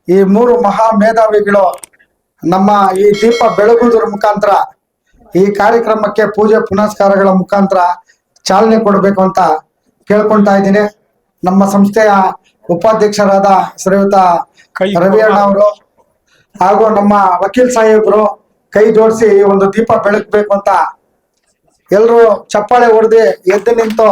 ಈ ಮೂರು ಮಹಾ ಮೇಧಾವಿಗಳು ನಮ್ಮ ಈ ದೀಪ ಬೆಳಗುವುದರ ಮುಖಾಂತರ ಈ ಕಾರ್ಯಕ್ರಮಕ್ಕೆ ಪೂಜೆ ಪುನಸ್ಕಾರಗಳ ಮುಖಾಂತರ ಚಾಲನೆ ಕೊಡಬೇಕು ಅಂತ ಕೇಳ್ಕೊಳ್ತಾ ಇದ್ದೀನಿ. ನಮ್ಮ ಸಂಸ್ಥೆಯ ಉಪಾಧ್ಯಕ್ಷರಾದ ಶ್ರೀಯುತ ರವಿಯಣ್ಣ ಅವರು ಹಾಗೂ ನಮ್ಮ ವಕೀಲ್ ಸಾಹೇಬರು ಕೈ ಜೋಡಿಸಿ ಈ ಒಂದು ದೀಪ ಬೆಳಗಬೇಕು ಅಂತ ಎಲ್ಲರೂ ಚಪ್ಪಾಳೆ ಹೊಡೆದು ಎದ್ದು ನಿಂತು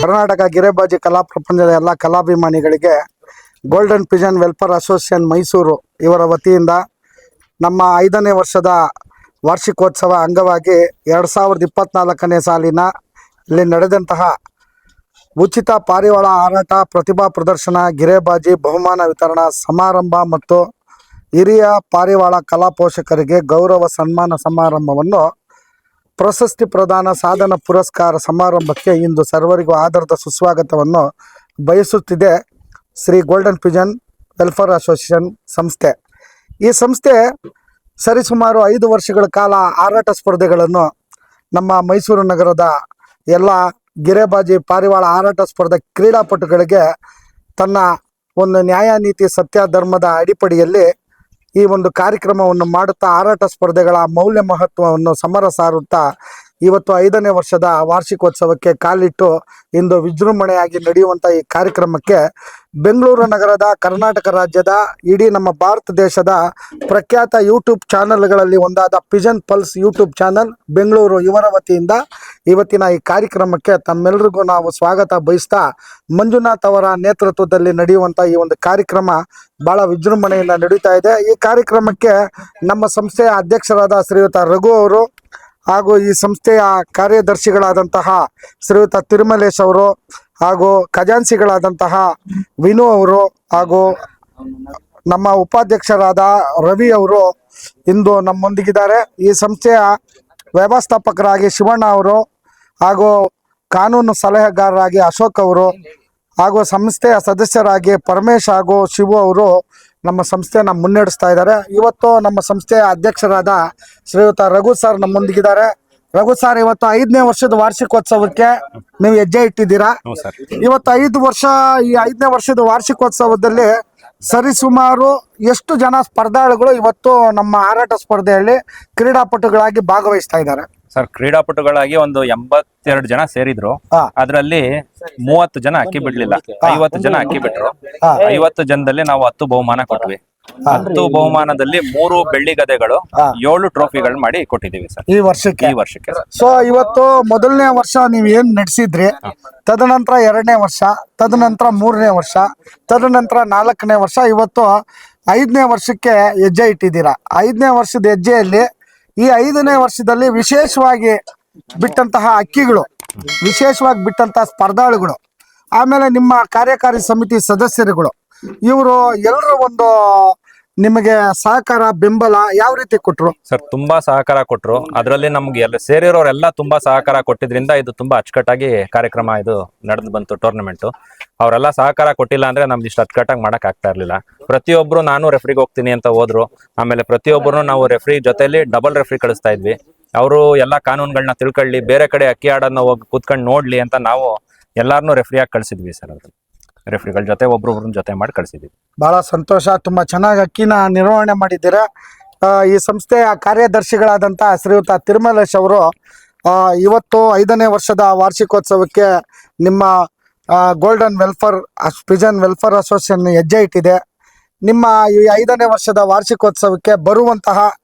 ಕರ್ನಾಟಕ ಗಿರೆಬಾಜಿ ಕಲಾ ಪ್ರಪಂಚದ ಎಲ್ಲ ಕಲಾಭಿಮಾನಿಗಳಿಗೆ golden pigeon welfare association Mysuru ಇವರ ವತಿಯಿಂದ ನಮ್ಮ 5ನೇ ವರ್ಷದ ವಾರ್ಷಿಕೋತ್ಸವ ಅಂಗವಾಗಿ 2024ನೇ ಸಾಲಿನ ಇಲ್ಲಿ ನಡೆದಂತಹ ಉಚಿತ ಪಾರಿವಾಳ ಹಾರಾಟ, ಪ್ರತಿಭಾ ಪ್ರದರ್ಶನ, ಗಿರೆಬಾಜಿ ಬಹುಮಾನ ವಿತರಣಾ ಸಮಾರಂಭ ಮತ್ತು ಹಿರಿಯ ಪಾರಿವಾಳ ಕಲಾ ಪೋಷಕರಿಗೆ ಗೌರವ ಸನ್ಮಾನ ಸಮಾರಂಭವನ್ನು ಪ್ರಶಸ್ತಿ ಪ್ರದಾನ ಸಾಧನ ಪುರಸ್ಕಾರ ಸಮಾರಂಭಕ್ಕೆ ಇಂದು ಸರ್ವರಿಗೂ ಆಧಾರದ ಸುಸ್ವಾಗತವನ್ನು ಬಯಸುತ್ತಿದೆ Shri golden pigeon welfare association ಸಂಸ್ಥೆ. ಈ ಸಂಸ್ಥೆ ಸರಿಸುಮಾರು 5 ವರ್ಷಗಳ ಕಾಲ ಹಾರಾಟ ಸ್ಪರ್ಧೆಗಳನ್ನು ನಮ್ಮ ಮೈಸೂರು ನಗರದ ಎಲ್ಲ ಗಿರೆಬಾಜಿ ಪಾರಿವಾಳ ಹಾರಾಟ ಸ್ಪರ್ಧೆ ಕ್ರೀಡಾಪಟುಗಳಿಗೆ ತನ್ನ ಒಂದು ನ್ಯಾಯ ನೀತಿ ಸತ್ಯ ಧರ್ಮದ ಅಡಿಪಡಿಯಲ್ಲಿ ಈ ಒಂದು ಕಾರ್ಯಕ್ರಮವನ್ನು ಮಾಡುತ್ತಾ ಹಾರಾಟ ಸ್ಪರ್ಧೆಗಳ ಮೌಲ್ಯ ಮಹತ್ವವನ್ನು ಸಮರ ಸಾರುತ್ತಾ ಇವತ್ತು 5ನೇ ವರ್ಷದ ವಾರ್ಷಿಕೋತ್ಸವಕ್ಕೆ ಕಾಲಿಟ್ಟು ಇಂದು ವಿಜೃಂಭಣೆಯಾಗಿ ನಡೆಯುವಂಥ ಈ ಕಾರ್ಯಕ್ರಮಕ್ಕೆ ಬೆಂಗಳೂರು ನಗರದ, ಕರ್ನಾಟಕ ರಾಜ್ಯದ, ಇಡೀ ನಮ್ಮ ಭಾರತ ದೇಶದ ಪ್ರಖ್ಯಾತ ಯೂಟ್ಯೂಬ್ ಚಾನಲ್ಗಳಲ್ಲಿ ಒಂದಾದ Pigeon pulse YouTube channel Bengaluru ಇವರ ವತಿಯಿಂದ ಇವತ್ತಿನ ಈ ಕಾರ್ಯಕ್ರಮಕ್ಕೆ ತಮ್ಮೆಲ್ಲರಿಗೂ ನಾವು ಸ್ವಾಗತ ಬಯಸ್ತಾ, ಮಂಜುನಾಥ್ ಅವರ ನೇತೃತ್ವದಲ್ಲಿ ನಡೆಯುವಂಥ ಈ ಒಂದು ಕಾರ್ಯಕ್ರಮ ಬಹಳ ವಿಜೃಂಭಣೆಯಿಂದ ನಡೀತಾ ಇದೆ. ಈ ಕಾರ್ಯಕ್ರಮಕ್ಕೆ ನಮ್ಮ ಸಂಸ್ಥೆಯ ಅಧ್ಯಕ್ಷರಾದ ಶ್ರೀಯುತ ರಘು ಅವರು ಹಾಗೂ ಈ ಸಂಸ್ಥೆಯ ಕಾರ್ಯದರ್ಶಿಗಳಾದಂತಹ ಶ್ರೀಯುತ ತಿರುಮಲೇಶ್ ಅವರು ಹಾಗೂ ಖಜಾನ್ಸಿಗಳಾದಂತಹ ವಿನು ಅವರು ಹಾಗೂ ನಮ್ಮ ಉಪಾಧ್ಯಕ್ಷರಾದ ರವಿ ಅವರು ಇಂದು ನಮ್ಮೊಂದಿಗಿದ್ದಾರೆ. ಈ ಸಂಸ್ಥೆಯ ವ್ಯವಸ್ಥಾಪಕರಾಗಿ ಶಿವಣ್ಣ ಅವರು ಹಾಗೂ ಕಾನೂನು ಸಲಹೆಗಾರರಾಗಿ ಅಶೋಕ್ ಅವರು ಹಾಗೂ ಸಂಸ್ಥೆಯ ಸದಸ್ಯರಾಗಿ ಪರಮೇಶ್ ಹಾಗೂ ಶಿವು ಅವರು ನಮ್ಮ ಸಂಸ್ಥೆಯನ್ನು ಮುನ್ನಡೆಸ್ತಾ ಇದ್ದಾರೆ. ಇವತ್ತು ನಮ್ಮ ಸಂಸ್ಥೆಯ ಅಧ್ಯಕ್ಷರಾದ ಶ್ರೀಯುತ ರಘು ಸರ್ ನಮ್ಮೊಂದಿಗಿದ್ದಾರೆ. ರಘು ಸರ್, ಇವತ್ತು 5ನೇ ವರ್ಷದ ವಾರ್ಷಿಕೋತ್ಸವಕ್ಕೆ ನೀವು ಹೆಜ್ಜೆ ಇಟ್ಟಿದ್ದೀರಾ. ಇವತ್ತು 5 ವರ್ಷ, ಈ 5ನೇ ವರ್ಷದ ವಾರ್ಷಿಕೋತ್ಸವದಲ್ಲಿ ಸರಿಸುಮಾರು ಎಷ್ಟು ಜನ ಸ್ಪರ್ಧಾಳುಗಳು ಇವತ್ತು ನಮ್ಮ ಹಾರಾಟ ಸ್ಪರ್ಧೆಯಲ್ಲಿ ಕ್ರೀಡಾಪಟುಗಳಾಗಿ ಭಾಗವಹಿಸ್ತಾ ಇದ್ದಾರೆ? ಸರ್, ಕ್ರೀಡಾಪಟುಗಳಾಗಿ ಒಂದು 82 ಜನ ಸೇರಿದ್ರು. ಅದರಲ್ಲಿ 30 ಜನ ಅಕ್ಕಿ ಬಿಡ್ಲಿಲ್ಲ, 50 ಜನ ಅಕ್ಕಿ ಬಿಟ್ರು. 50 ಜನದಲ್ಲಿ ನಾವು 10 ಬಹುಮಾನ ಕೊಟ್ವಿ. 10 ಬಹುಮಾನದಲ್ಲಿ 3 ಬೆಳ್ಳಿ ಗದೆಗಳು, 7 ಟ್ರೋಫಿಗಳು ಮಾಡಿ ಕೊಟ್ಟಿದ್ದೀವಿ ಸರ್ ಈ ವರ್ಷಕ್ಕೆ. ಸೊ ಇವತ್ತು ಮೊದಲನೇ ವರ್ಷ ನೀವು ಏನ್ ನಡೆಸಿದ್ರಿ, ತದನಂತರ 2ನೇ ವರ್ಷ, ತದನಂತರ 3ನೇ ವರ್ಷ, ತದನಂತರ 4ನೇ ವರ್ಷ, ಇವತ್ತು 5ನೇ ವರ್ಷಕ್ಕೆ ಹೆಜ್ಜೆ ಇಟ್ಟಿದ್ದೀರಾ. 5ನೇ ವರ್ಷದ ಹೆಜ್ಜೆಯಲ್ಲಿ ಈ 5ನೇ ವರ್ಷದಲ್ಲಿ ವಿಶೇಷವಾಗಿ ಬಿಟ್ಟಂತಹ ಅಕ್ಕಿಗಳು, ವಿಶೇಷವಾಗಿ ಬಿಟ್ಟಂತಹ ಸ್ಪರ್ಧಾಳುಗಳು, ಆಮೇಲೆ ನಿಮ್ಮ ಕಾರ್ಯಕಾರಿ ಸಮಿತಿ ಸದಸ್ಯರುಗಳು ಇವರು ಎಲ್ಲರೂ ಒಂದು ನಿಮಗೆ ಸಹಕಾರ ಬೆಂಬಲ ಯಾವ ರೀತಿ ಕೊಟ್ರು? ಸರ್ ತುಂಬಾ ಸಹಕಾರ ಕೊಟ್ರು. ಅದರಲ್ಲಿ ನಮ್ಗೆ ಎಲ್ಲ ಸೇರಿರೋರೆಲ್ಲ ತುಂಬಾ ಸಹಕಾರ ಕೊಟ್ಟಿದ್ರಿಂದ ಇದು ತುಂಬಾ ಅಚ್ಚುಕಟ್ಟಾಗಿ ಕಾರ್ಯಕ್ರಮ ಇದು ನಡೆದು ಬಂತು ಟೂರ್ನಮೆಂಟ್. ಅವರೆಲ್ಲ ಸಹಕಾರ ಕೊಟ್ಟಿಲ್ಲ ಅಂದ್ರೆ ನಮ್ದು ಇಷ್ಟು ಅಚ್ಚುಕಟ್ಟಾಗಿ ಮಾಡಕ್ ಆಗ್ತಾ ಇರ್ಲಿಲ್ಲ. ಪ್ರತಿಯೊಬ್ರು ನಾನು ರೆಫ್ರಿಗೆ ಹೋಗ್ತೀನಿ ಅಂತ ಹೋದ್ರು. ಆಮೇಲೆ ಪ್ರತಿಯೊಬ್ಬರು ನಾವು ರೆಫ್ರಿ ಜೊತೆಲಿ ಡಬಲ್ ರೆಫ್ರಿ ಕಳಿಸ್ತಾ ಇದ್ವಿ. ಅವರು ಎಲ್ಲಾ ಕಾನೂನುಗಳನ್ನ ತಿಳ್ಕೊಳ್ಳಿ, ಬೇರೆ ಕಡೆ ಅಕ್ಕಿ ಆಡೋದನ್ನ ಹೋಗಿ ಕೂತ್ಕೊಂಡು ನೋಡ್ಲಿ ಅಂತ ನಾವು ಎಲ್ಲಾರನ್ನೂ ರೆಫ್ರಿಯಾಗಿ ಕಳ್ಸಿದ್ವಿ ಸರ್. ಅದ್ರಲ್ಲಿ ರೆಫ್ರಿಗಳ ಜೊತೆ ಒಬ್ರೊಬ್ರನ್ನ ಜೊತೆ ಮಾಡಿ ಕಳ್ಸಿದ್ವಿ. ಬಹಳ ಸಂತೋಷ. ತುಂಬಾ ಚೆನ್ನಾಗಿ ಅಕ್ಕಿನ ನಿರ್ವಹಣೆ ಮಾಡಿದ್ದೀರಾ. ಈ ಸಂಸ್ಥೆಯ ಕಾರ್ಯದರ್ಶಿಗಳಾದಂಥ ಶ್ರೀಯುತ ತಿರುಮಲೇಶ್ ಅವರು ಇವತ್ತು 5ನೇ ವರ್ಷದ ವಾರ್ಷಿಕೋತ್ಸವಕ್ಕೆ ನಿಮ್ಮ golden welfare Pigeon welfare association ಹೆಜ್ಜೆ ಇಟ್ಟಿದೆ. ನಿಮ್ಮ ಈ 5ನೇ ವರ್ಷದ ವಾರ್ಷಿಕೋತ್ಸವಕ್ಕೆ ಬರುವಂತಹ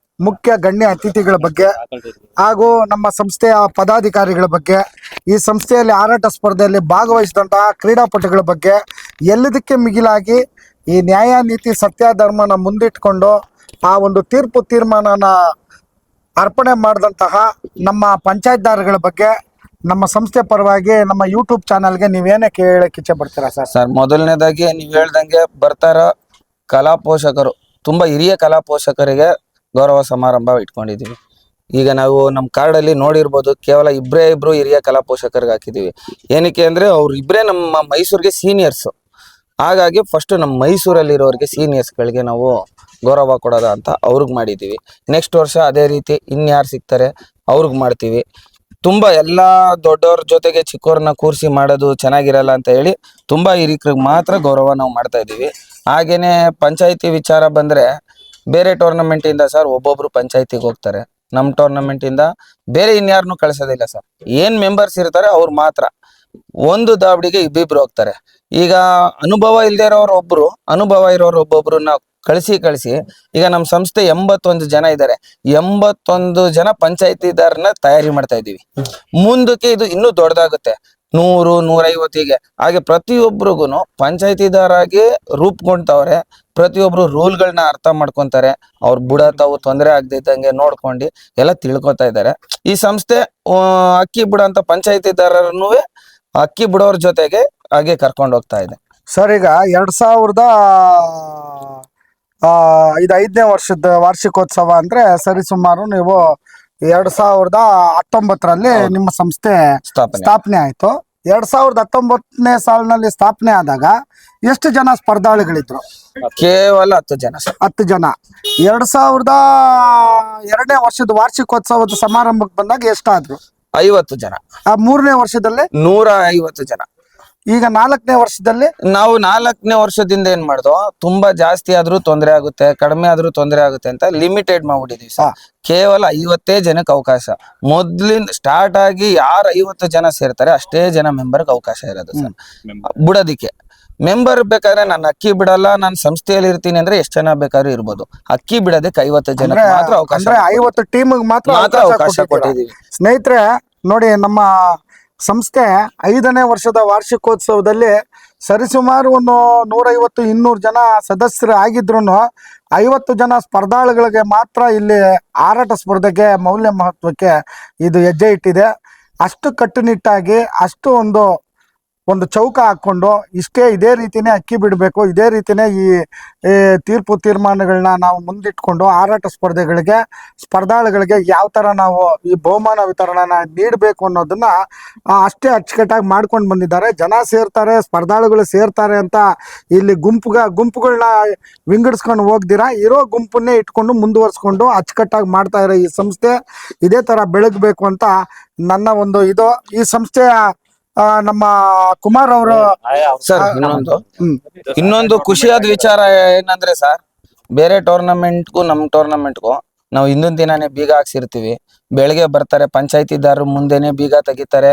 ಮುಖ್ಯ ಗಣ್ಯ ಅತಿಥಿಗಳ ಬಗ್ಗೆ ಹಾಗೂ ನಮ್ಮ ಸಂಸ್ಥೆಯ ಪದಾಧಿಕಾರಿಗಳ ಬಗ್ಗೆ, ಈ ಸಂಸ್ಥೆಯಲ್ಲಿ ಹಾರಾಟ ಸ್ಪರ್ಧೆಯಲ್ಲಿ ಭಾಗವಹಿಸಿದಂತಹ ಕ್ರೀಡಾಪಟುಗಳ ಬಗ್ಗೆ, ಎಲ್ಲದಕ್ಕೆ ಮಿಗಿಲಾಗಿ ಈ ನ್ಯಾಯ ನೀತಿ ಸತ್ಯ ಧರ್ಮನ ಮುಂದಿಟ್ಕೊಂಡು ಆ ಒಂದು ತೀರ್ಮಾನನ ಅರ್ಪಣೆ ಮಾಡಿದಂತಹ ನಮ್ಮ ಪಂಚಾಯತ್ದಾರಗಳ ಬಗ್ಗೆ ನಮ್ಮ ಸಂಸ್ಥೆ ಪರವಾಗಿ ನಮ್ಮ ಯೂಟ್ಯೂಬ್ ಚಾನಲ್ಗೆ ನೀವೇನೇ ಕೇಳಕ್ಕೆ ಇಚ್ಛೆ ಪಡ್ತೀರಾ ಸರ್? ಸರ್, ಮೊದಲನೇದಾಗಿ ನೀವು ಹೇಳ್ದಂಗೆ ಬರ್ತಾರ ಕಲಾ ಪೋಷಕರು, ತುಂಬಾ ಹಿರಿಯ ಕಲಾ ಪೋಷಕರಿಗೆ ಗೌರವ ಸಮಾರಂಭ ಇಟ್ಕೊಂಡಿದೀವಿ. ಈಗ ನಾವು ನಮ್ಮ ಕಾರ್ಡಲ್ಲಿ ನೋಡಿರ್ಬೋದು, ಕೇವಲ ಇಬ್ರು ಹಿರಿಯ ಕಲಾ ಪೋಷಕರಿಗೆ ಹಾಕಿದೀವಿ. ಏನಕ್ಕೆ ಅಂದ್ರೆ ಅವ್ರು ಇಬ್ಬರೇ ನಮ್ಮ ಮೈಸೂರಿಗೆ ಸೀನಿಯರ್ಸ್. ಹಾಗಾಗಿ ಫಸ್ಟ್ ನಮ್ಮ ಮೈಸೂರಲ್ಲಿರೋರಿಗೆ ಸೀನಿಯರ್ಸ್ಗಳಿಗೆ ನಾವು ಗೌರವ ಕೊಡೋದ ಅಂತ ಅವ್ರಿಗೆ ಮಾಡಿದ್ದೀವಿ. ನೆಕ್ಸ್ಟ್ ವರ್ಷ ಅದೇ ರೀತಿ ಇನ್ಯಾರು ಸಿಗ್ತಾರೆ ಅವ್ರಿಗೆ ಮಾಡ್ತೀವಿ. ತುಂಬಾ ಎಲ್ಲಾ ದೊಡ್ಡವ್ರ ಜೊತೆಗೆ ಚಿಕ್ಕವ್ರನ್ನ ಕೂರಿಸಿ ಮಾಡೋದು ಚೆನ್ನಾಗಿರಲ್ಲ ಅಂತ ಹೇಳಿ ತುಂಬಾ ಹಿರಿಕರಿಗೆ ಮಾತ್ರ ಗೌರವ ನಾವು ಮಾಡ್ತಾ ಇದ್ದೀವಿ. ಹಾಗೇನೆ ಪಂಚಾಯತಿ ವಿಚಾರ ಬಂದ್ರೆ ಬೇರೆ ಟೂರ್ನಮೆಂಟ್ ಇಂದ ಸರ್ ಒಬ್ಬೊಬ್ರು ಪಂಚಾಯತಿಗೆ ಹೋಗ್ತಾರೆ. ನಮ್ಮ ಟೂರ್ನಮೆಂಟ್ ಇಂದ ಬೇರೆ ಇನ್ಯಾರನ್ನು ಕಳ್ಸೋದಿಲ್ಲ ಸರ್. ಏನ್ ಮೆಂಬರ್ಸ್ ಇರ್ತಾರೆ ಅವ್ರು ಮಾತ್ರ ಒಂದು ದಾವಡಿಗೆ ಇಬ್ಬಿಬ್ರು ಹೋಗ್ತಾರೆ. ಈಗ ಅನುಭವ ಇಲ್ದೇ ಇರೋರು ಒಬ್ರು, ಅನುಭವ ಇರೋರು ಒಬ್ಬೊಬ್ರನ್ನ ಕಳಿಸಿ ಈಗ ನಮ್ಮ ಸಂಸ್ಥೆ 81 ಜನ ಇದ್ದಾರೆ. 81 ಜನ ಪಂಚಾಯತಿದಾರನ ತಯಾರಿ ಮಾಡ್ತಾ ಇದೀವಿ. ಮುಂದಕ್ಕೆ ಇದು ಇನ್ನೂ ದೊಡ್ಡದಾಗುತ್ತೆ, 100, 150 ಹಾಗೆ ಪ್ರತಿಯೊಬ್ಬರಿಗೂ ಪಂಚಾಯತಿದಾರಾಗಿ ರೂಪ್ಕೊಂತವ್ರೆ. ಪ್ರತಿಯೊಬ್ರು ರೂಲ್ಗಳನ್ನ ಅರ್ಥ ಮಾಡ್ಕೊಂತಾರೆ. ಅವ್ರ ಬುಡ ತಾವು ತೊಂದರೆ ಆಗದಿದ್ದಂಗೆ ನೋಡ್ಕೊಂಡು ಎಲ್ಲ ತಿಳ್ಕೊತಾ ಇದ್ದಾರೆ. ಈ ಸಂಸ್ಥೆ ಅಕ್ಕಿ ಬುಡ ಅಂತ ಪಂಚಾಯತಿದಾರರನ್ನು ಅಕ್ಕಿ ಬಿಡೋರ್ ಜೊತೆಗೆ ಹಾಗೆ ಕರ್ಕೊಂಡು ಹೋಗ್ತಾ ಇದೆ ಸರ್. ಈಗ 5ನೇ ವರ್ಷದ ವಾರ್ಷಿಕೋತ್ಸವ ಅಂದ್ರೆ ಸರಿಸುಮಾರು ನೀವು 2019ರಲ್ಲಿ ನಿಮ್ಮ ಸಂಸ್ಥೆ ಸ್ಥಾಪನೆ ಆಯ್ತು. 2019ನೇ ಸಾಲಿನಲ್ಲಿ ಸ್ಥಾಪನೆ ಆದಾಗ ಎಷ್ಟು ಜನ ಸ್ಪರ್ಧಾಳುಗಳಿದ್ರು? ಕೇವಲ 10 ಜನ ಸರ್. 10 ಜನ. 2002ನೇ ವರ್ಷದ ವಾರ್ಷಿಕೋತ್ಸವದ ಸಮಾರಂಭಕ್ಕೆ ಬಂದಾಗ ಎಷ್ಟಾದ್ರು? 50 ಜನ. 3ನೇ ವರ್ಷದಲ್ಲಿ 150 ಜನ. ಈಗ 4ನೇ ವರ್ಷದಲ್ಲಿ ನಾವು 4ನೇ ವರ್ಷದಿಂದ ಏನ್ ಮಾಡ್ದೋ, ತುಂಬಾ ಜಾಸ್ತಿ ಆದ್ರೂ ತೊಂದರೆ ಆಗುತ್ತೆ, ಕಡಿಮೆ ಆದ್ರೂ ತೊಂದರೆ ಆಗುತ್ತೆ ಅಂತ ಲಿಮಿಟೆಡ್ ಮಾಡ್ಬಿಟ್ಟಿದೀವಿ ಸರ್. ಕೇವಲ 50 ಜನಕ್ಕೆ ಅವಕಾಶ. ಮೊದ್ಲಿಂದ ಸ್ಟಾರ್ಟ್ ಆಗಿ ಯಾರು 50 ಜನ ಸೇರ್ತಾರೆ ಅಷ್ಟೇ ಜನ ಮೆಂಬರ್ಗೆ ಅವಕಾಶ ಇರೋದು ಸರ್ ಬಿಡೋದಿಕ್ಕೆ. ಮೆಂಬರ್ ಬೇಕಾದ್ರೆ ನಾನು ಅಕ್ಕಿ ಬಿಡಲ್ಲ, ನಾನು ಸಂಸ್ಥೆಯಲ್ಲಿ ಇರ್ತೀನಿ ಅಂದ್ರೆ ಎಷ್ಟು ಜನ ಬೇಕಾದ್ರೂ ಇರ್ಬೋದು. ಅಕ್ಕಿ ಬಿಡೋದಕ್ಕೆ 50 ಜನ ಮಾತ್ರ ಅವಕಾಶ. 50 ಟೀಮಿಗೆ ಮಾತ್ರ ಅವಕಾಶ ಕೊಟ್ಟಿದ್ದೀವಿ. ಸ್ನೇಹಿತರೆ ನೋಡಿ, ನಮ್ಮ ಸಂಸ್ಥೆ 5ನೇ ವರ್ಷದ ವಾರ್ಷಿಕೋತ್ಸವದಲ್ಲಿ ಸರಿಸುಮಾರು ಒಂದು 150-200 ಜನ ಸದಸ್ಯರು ಆಗಿದ್ರು 50 ಜನ ಸ್ಪರ್ಧಾಳುಗಳಿಗೆ ಮಾತ್ರ ಇಲ್ಲಿ ಹಾರಾಟ ಸ್ಪರ್ಧೆಗೆ ಮೌಲ್ಯ ಮಹತ್ವಕ್ಕೆ ಇದು ಹೆಜ್ಜೆ ಇಟ್ಟಿದೆ. ಅಷ್ಟು ಕಟ್ಟುನಿಟ್ಟಾಗಿ ಅಷ್ಟು ಒಂದು ಚೌಕ ಹಾಕ್ಕೊಂಡು ಇದೇ ರೀತಿನೇ ಅಕ್ಕಿ ಬಿಡಬೇಕು, ಇದೇ ರೀತಿನೇ ಈ ತೀರ್ಮಾನಗಳನ್ನ ನಾವು ಮುಂದಿಟ್ಕೊಂಡು ಹಾರಾಟ ಸ್ಪರ್ಧಾಳುಗಳಿಗೆ ಯಾವ ಥರ ನಾವು ಈ ಬಹುಮಾನ ವಿತರಣೆನ ನೀಡಬೇಕು ಅನ್ನೋದನ್ನ ಅಷ್ಟೇ ಅಚ್ಚುಕಟ್ಟಾಗಿ ಮಾಡ್ಕೊಂಡು ಬಂದಿದ್ದಾರೆ. ಜನ ಸೇರ್ತಾರೆ, ಸ್ಪರ್ಧಾಳುಗಳು ಸೇರ್ತಾರೆ ಅಂತ ಇಲ್ಲಿ ಗುಂಪುಗಳನ್ನ ವಿಂಗಡಿಸ್ಕೊಂಡು ಹೋಗ್ದಿರಾ ಇರೋ ಗುಂಪನ್ನೇ ಇಟ್ಕೊಂಡು ಮುಂದುವರ್ಸ್ಕೊಂಡು ಅಚ್ಚುಕಟ್ಟಾಗಿ ಮಾಡ್ತಾ ಇರೋ ಈ ಸಂಸ್ಥೆ ಇದೇ ಥರ ಬೆಳಗಬೇಕು ಅಂತ ನನ್ನ ಒಂದು ಇದು. ಈ ಸಂಸ್ಥೆಯ ನಮ್ಮ ಕುಮಾರ್ ಅವರು ಸರ್, ಇನ್ನೊಂದು ಖುಷಿಯಾದ ವಿಚಾರ ಏನಂದ್ರೆ ಸರ್, ಬೇರೆ ಟೂರ್ನಮೆಂಟ್ಗೂ ನಮ್ಮ ಟೂರ್ನಮೆಂಟ್ಗೂ ನಾವು ಹಿಂದಿನ ದಿನಾನೇ ಬೀಗ ಹಾಕ್ಸಿರ್ತೀವಿ. ಬೆಳಗ್ಗೆ ಬರ್ತಾರೆ, ಪಂಚಾಯತಿದಾರರು ಮುಂದೆನೆ ಬೀಗ ತೆಗಿತಾರೆ,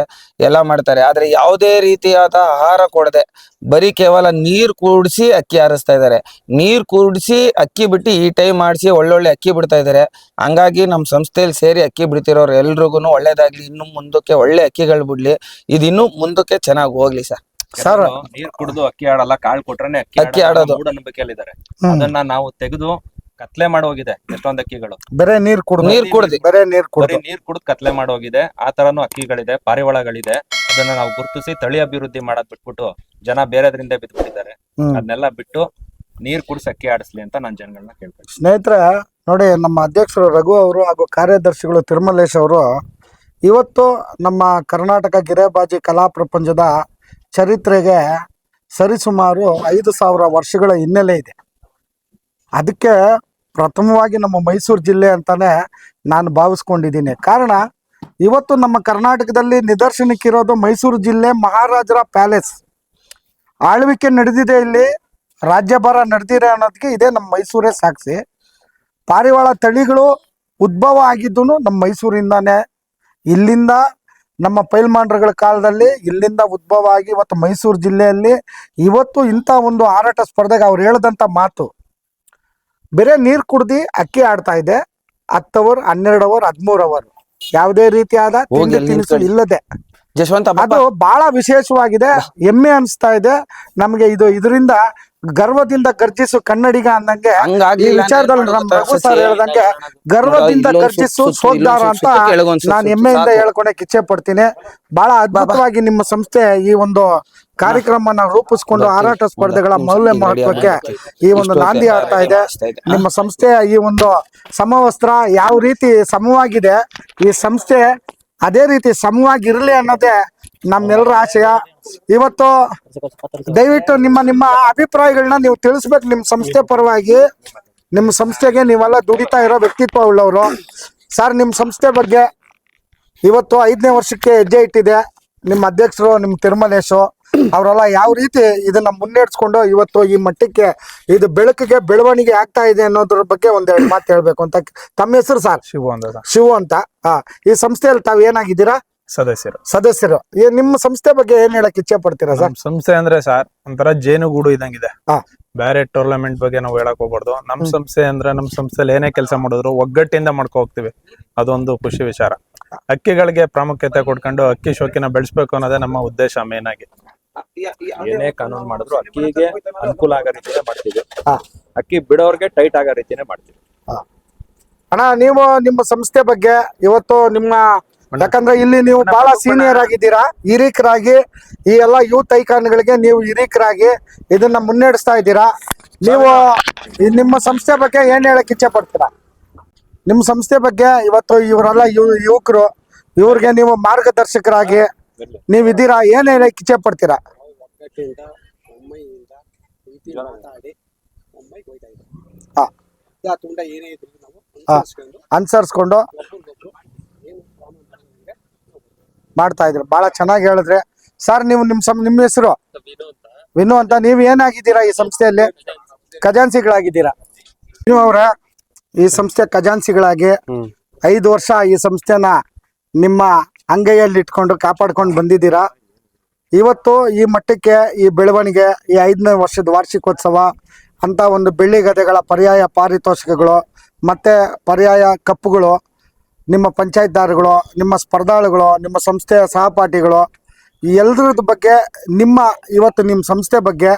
ಎಲ್ಲ ಮಾಡ್ತಾರೆ. ಆದ್ರೆ ಯಾವುದೇ ರೀತಿಯಾದ ಆಹಾರ ಕೊಡದೆ ಬರೀ ಕೇವಲ ನೀರ್ ಕೂಡಿಸಿ ಅಕ್ಕಿ ಹಾರಿಸ್ತಾ ಇದ್ದಾರೆ. ನೀರ್ ಕೂಡಿಸಿ ಅಕ್ಕಿ ಬಿಟ್ಟು ಈ ಟೈಮ್ ಮಾಡಿಸಿ ಒಳ್ಳೊಳ್ಳೆ ಅಕ್ಕಿ ಬಿಡ್ತಾ ಇದ್ದಾರೆ. ಹಂಗಾಗಿ ನಮ್ಮ ಸಂಸ್ಥೆಯಲ್ಲಿ ಸೇರಿ ಅಕ್ಕಿ ಬಿಡ್ತಿರೋರು ಎಲ್ರಿಗೂ ಒಳ್ಳೇದಾಗ್ಲಿ, ಇನ್ನು ಮುಂದಕ್ಕೆ ಒಳ್ಳೆ ಅಕ್ಕಿಗಳು ಬಿಡ್ಲಿ, ಇದು ಇನ್ನೂ ಮುಂದಕ್ಕೆ ಚೆನ್ನಾಗಿ ಹೋಗ್ಲಿ ಸರ್. ಸರ್, ನೀರ್ ಕುಡಿದು ಅಕ್ಕಿ ಆಡಲ್ಲ, ಕಾಳು ಕೊಟ್ರೆ ಅಕ್ಕಿ ಆಡೋದು ಮೂಢನಂಬಿಕೆಯಲ್ಲಿದ್ದಾರೆ. ಅದನ್ನ ನಾವು ತೆಗೆದು ಕತ್ಲೆ ಮಾಡೋಗಿದೆ. ಎಷ್ಟೊಂದು ಅಕ್ಕಿಗಳು ಬರೇ ನೀರ್ ಕುಡ್ದು ಕತ್ಲೆ ಮಾಡೋಗಿದೆ. ಆ ತರನು ಅಕ್ಕಿಗಳಿದೆ, ಪಾರಿವಾಳಗಳಿದೆ. ಅದನ್ನ ನಾವು ಗುರುತಿಸಿ ತಳಿ ಅಭಿವೃದ್ಧಿ ಮಾಡೋದ್ ಬಿಟ್ಬಿಟ್ಟು ಜನ ಬೇರೆದ್ರಿಂದ ಬಿದ್ದುಬಿಟ್ಟಿದ್ದಾರೆ. ಅದನ್ನೆಲ್ಲ ಬಿಟ್ಟು ನೀರ್ ಕುಡಿಸಿ ಅಕ್ಕಿ ಆಡಿಸ್ಲಿ ಅಂತ ನಾನು ಜನಗಳನ್ನ ಕೇಳ್ತೀನಿ. ಸ್ನೇಹಿತರೆ ನೋಡಿ, ನಮ್ಮ ಅಧ್ಯಕ್ಷರು ರಘು ಅವರು ಹಾಗೂ ಕಾರ್ಯದರ್ಶಿಗಳು ತಿರುಮಲೇಶ್ ಅವರು ಇವತ್ತು ನಮ್ಮ ಕರ್ನಾಟಕ ಗಿರೆಬಾಜಿ ಕಲಾ ಪ್ರಪಂಚದ ಚರಿತ್ರೆಗೆ ಸರಿಸುಮಾರು 5,000 ವರ್ಷಗಳ ಹಿನ್ನೆಲೆ ಇದೆ. ಅದಕ್ಕೆ ಪ್ರಥಮವಾಗಿ ನಮ್ಮ ಮೈಸೂರು ಜಿಲ್ಲೆ ಅಂತಾನೆ ನಾನು ಭಾವಿಸ್ಕೊಂಡಿದ್ದೀನಿ. ಕಾರಣ ಇವತ್ತು ನಮ್ಮ ಕರ್ನಾಟಕದಲ್ಲಿ ನಿದರ್ಶನಕ್ಕಿರೋದು ಮೈಸೂರು ಜಿಲ್ಲೆ ಮಹಾರಾಜರ ಪ್ಯಾಲೇಸ್. ಆಳ್ವಿಕೆ ನಡೆದಿದೆ, ಇಲ್ಲಿ ರಾಜ್ಯಭಾರ ನಡೆದಿದೆ ಅನ್ನೋದಕ್ಕೆ ಇದೇ ನಮ್ಮ ಮೈಸೂರೇ ಸಾಕ್ಷಿ. ಪಾರಿವಾಳ ತಳಿಗಳು ಉದ್ಭವ ಆಗಿದ್ದು ನಮ್ಮ ಮೈಸೂರಿಂದಾನೇ. ಇಲ್ಲಿಂದ ನಮ್ಮ ಪೈಲ್ಮಾನ್ರಗಳ ಕಾಲದಲ್ಲಿ ಇಲ್ಲಿಂದ ಉದ್ಭವ ಆಗಿ ಇವತ್ತು ಮೈಸೂರು ಜಿಲ್ಲೆಯಲ್ಲಿ ಇವತ್ತು ಇಂಥ ಒಂದು ಹಾರಾಟ ಸ್ಪರ್ಧೆಗೆ ಅವ್ರು ಹೇಳ್ದಂಥ ಮಾತು, ಬೇರೆ ನೀರು ಕುಡ್ದು ಅಕ್ಕಿ ಆಡ್ತಾ ಇದೆ 10 ಅವರ್ 12 ಅವರ್ 13 ಅವರ್ ಯಾವುದೇ ರೀತಿಯಾದ ತಿಂಡಿ ತಿನಿಸು ಇಲ್ಲದೆ. ಅದು ಬಹಳ ವಿಶೇಷವಾಗಿದೆ, ಹೆಮ್ಮೆ ಅನಿಸ್ತಾ ಇದೆ ನಮ್ಗೆ. ಇದರಿಂದ ಗರ್ವದಿಂದ ಗರ್ಜಿಸು ಕನ್ನಡಿಗ ಅಂದಂಗೆ ಈ ವಿಚಾರದಲ್ಲಿ ನಮ್ಮ ರಘು ಸರ್ ಹೇಳ್ದಂಗೆ ಗರ್ವದಿಂದ ಗರ್ಜಿಸು ಸೋದ್ದಾರ ಅಂತ ನಾನು ಹೆಮ್ಮೆಯಿಂದ ಹೇಳ್ಕೊಳಕ್ ಇಚ್ಛೆ ಪಡ್ತೀನಿ. ಬಹಳ ಅದ್ಭುತವಾಗಿ ನಿಮ್ಮ ಸಂಸ್ಥೆ ಈ ಒಂದು ಕಾರ್ಯಕ್ರಮನ ರೂಪಿಸ್ಕೊಂಡು ಹಾರಾಟ ಸ್ಪರ್ಧೆಗಳ ಮೌಲ್ಯ ಮಹತ್ವಕ್ಕೆ ಈ ಒಂದು ನಾಂದಿ ಆಡ್ತಾ ಇದೆ. ನಿಮ್ಮ ಸಂಸ್ಥೆಯ ಈ ಒಂದು ಸಮವಸ್ತ್ರ ಯಾವ ರೀತಿ ಸಮವಾಗಿದೆ, ಈ ಸಂಸ್ಥೆ ಅದೇ ರೀತಿ ಸಮವಾಗಿರ್ಲಿ ಅನ್ನೋದೇ ನಮ್ಮೆಲ್ಲರ ಆಶಯ. ಇವತ್ತು ದಯವಿಟ್ಟು ನಿಮ್ಮ ಅಭಿಪ್ರಾಯಗಳನ್ನ ನೀವು ತಿಳಿಸ್ಬೇಕು. ನಿಮ್ಮ ಸಂಸ್ಥೆ ಪರವಾಗಿ, ನಿಮ್ಮ ಸಂಸ್ಥೆಗೆ ನೀವೆಲ್ಲ ದುಡಿತಾ ಇರೋ ವ್ಯಕ್ತಿತ್ವ ಉಳ್ಳವರು. ಸರ್, ನಿಮ್ಮ ಸಂಸ್ಥೆ ಬಗ್ಗೆ ಇವತ್ತು 5ನೇ ವರ್ಷಕ್ಕೆ ಹೆಜ್ಜೆ ಇಟ್ಟಿದೆ ನಿಮ್ಮ ಅಧ್ಯಕ್ಷರು, ನಿಮ್ಮ ತಿರುಮಲೇಶು ಅವರೆಲ್ಲ ಯಾವ ರೀತಿ ಇದನ್ನ ಮುನ್ನಡೆಸ್ಕೊಂಡು ಇವತ್ತು ಈ ಮಟ್ಟಕ್ಕೆ ಇದು ಬೆಳಕಿಗೆ ಬೆಳವಣಿಗೆ ಆಗ್ತಾ ಇದೆ ಅನ್ನೋದ್ರ ಬಗ್ಗೆ ಒಂದೆರಡು ಮಾತು ಹೇಳ್ಬೇಕು ಅಂತ. ತಮ್ಮ ಹೆಸರು ಸರ್? ಶಿವು ಅಂತ. ಈ ಸಂಸ್ಥೆಯಲ್ಲಿ ತಾವ್ ಏನಾಗಿದ್ದೀರಾ? ಸದಸ್ಯರು. ನಿಮ್ಮ ಸಂಸ್ಥೆ ಬಗ್ಗೆ ಏನ್ ಹೇಳಕ್ ಇಚ್ಛೆ ಪಡ್ತೀರಾ ಸರ್? ಸಂಸ್ಥೆ ಅಂದ್ರೆ ಸರ್ ಒಂಥರ ಜೇನುಗೂಡು ಇದಂಗಿದೆ. ಬೇರೆ ಟೂರ್ನಮೆಂಟ್ ಬಗ್ಗೆ ನಾವು ಹೇಳಕ್ ಹೋಗ್ಬಾರ್ದು. ನಮ್ ಸಂಸ್ಥೆ ಅಂದ್ರೆ ನಮ್ ಸಂಸ್ಥೆಯಲ್ಲಿ ಏನೇ ಕೆಲಸ ಮಾಡಿದ್ರು ಒಗ್ಗಟ್ಟಿಂದ ಮಾಡ್ಕೊ ಹೋಗ್ತಿವಿ, ಅದೊಂದು ಖುಷಿ ವಿಚಾರ. ಅಕ್ಕಿಗಳಿಗೆ ಪ್ರಾಮುಖ್ಯತೆ ಕೊಡ್ಕೊಂಡು ಅಕ್ಕಿ ಶೋಕಿನ ಬೆಳೆಸ್ಬೇಕು ಅನ್ನೋದೇ ನಮ್ಮ ಉದ್ದೇಶ ಮೇನ್ ಆಗಿ. ಏನೇ ಕಾನೂನು ಮಾಡಿದ್ರು ಅಕ್ಕಿಗೆ ಅನುಕೂಲ ಆಗೋ ರೀತಿನೇ ಮಾಡ್ತೀವಿ, ಅಕ್ಕಿ ಬಿಡೋರ್ಗೆ ಟೈಟ್ ಆಗೋ ರೀತಿನೇ ಮಾಡ್ತೀವಿ. ಅಣ್ಣ, ನೀವು ನಿಮ್ಮ ಸಂಸ್ಥೆ ಬಗ್ಗೆ ಇವತ್ತು ಯಾಕಂದ್ರೆ ಇಲ್ಲಿ ನೀವು ಬಹಳ ಸೀನಿಯರ್ ಆಗಿದ್ದೀರಾ, ಹಿರೀಕರಾಗಿ ಈ ಎಲ್ಲ ಯೂತ್ ಐಕಾನ್ಗಳಿಗೆ ನೀವು ಹಿರೀಕರಾಗಿ ಇದನ್ನ ಮುನ್ನಡೆಸ್ತಾ ಇದ್ದೀರಾ. ನೀವು ನಿಮ್ಮ ಸಂಸ್ಥೆ ಬಗ್ಗೆ ಏನ್ ಹೇಳಕ್ ಇಚ್ಛೆ ಪಡ್ತೀರಾ? ನಿಮ್ಮ ಸಂಸ್ಥೆ ಬಗ್ಗೆ ಇವತ್ತು ಇವರೆಲ್ಲ ಯುವಕರು, ಇವ್ರಿಗೆ ನೀವು ಮಾರ್ಗದರ್ಶಕರಾಗಿ ನೀವಿದ್ದೀರಾ, ಏನ್ ಹೇಳಕ್ ಇಚ್ಛೆ ಪಡ್ತೀರಾ? ಅನುಸರಿಸ್ಕೊಂಡು ಮಾಡ್ತಾ ಇದ್ರು. ಬಹಳ ಚೆನ್ನಾಗಿ ಹೇಳಿದ್ರೆ ಸರ್. ನೀವು ನಿಮ್ಮ ಹೆಸರು? ವಿನು ಅಂತ. ನೀವ್ ಏನಾಗಿದ್ದೀರಾ ಈ ಸಂಸ್ಥೆಯಲ್ಲಿ? ಖಜಾನ್ಸಿಗಳಾಗಿದ್ದೀರಾ ನೀವು ಅವರ ಈ ಸಂಸ್ಥೆ ಖಜಾನ್ಸಿಗಳಾಗಿ 5 ವರ್ಷ ಈ ಸಂಸ್ಥೆನ ನಿಮ್ಮ ಅಂಗೈಯಲ್ಲಿ ಇಟ್ಕೊಂಡು ಕಾಪಾಡ್ಕೊಂಡು ಬಂದಿದ್ದೀರಾ. ಇವತ್ತು ಈ ಮಟ್ಟಕ್ಕೆ ಈ ಬೆಳವಣಿಗೆ, ಈ 5ನೇ ವರ್ಷದ ವಾರ್ಷಿಕೋತ್ಸವ ಅಂತ ಒಂದು ಬೆಳ್ಳಿ ಗದೆಗಳ ಪರ್ಯಾಯ ಪಾರಿತೋಷಕಗಳು ಮತ್ತೆ ಪರ್ಯಾಯ ಕಪ್ಪುಗಳು, ನಿಮ್ಮ ಪಂಚಾಯತ್ದಾರಗಳು, ನಿಮ್ಮ ಸ್ಪರ್ಧಾಳುಗಳು, ನಿಮ್ಮ ಸಂಸ್ಥೆಯ ಸಹಪಾಠಿಗಳು, ಈ ಎಲ್ಲರದ ಬಗ್ಗೆ ಇವತ್ತು ನಿಮ್ಮ ಸಂಸ್ಥೆ ಬಗ್ಗೆ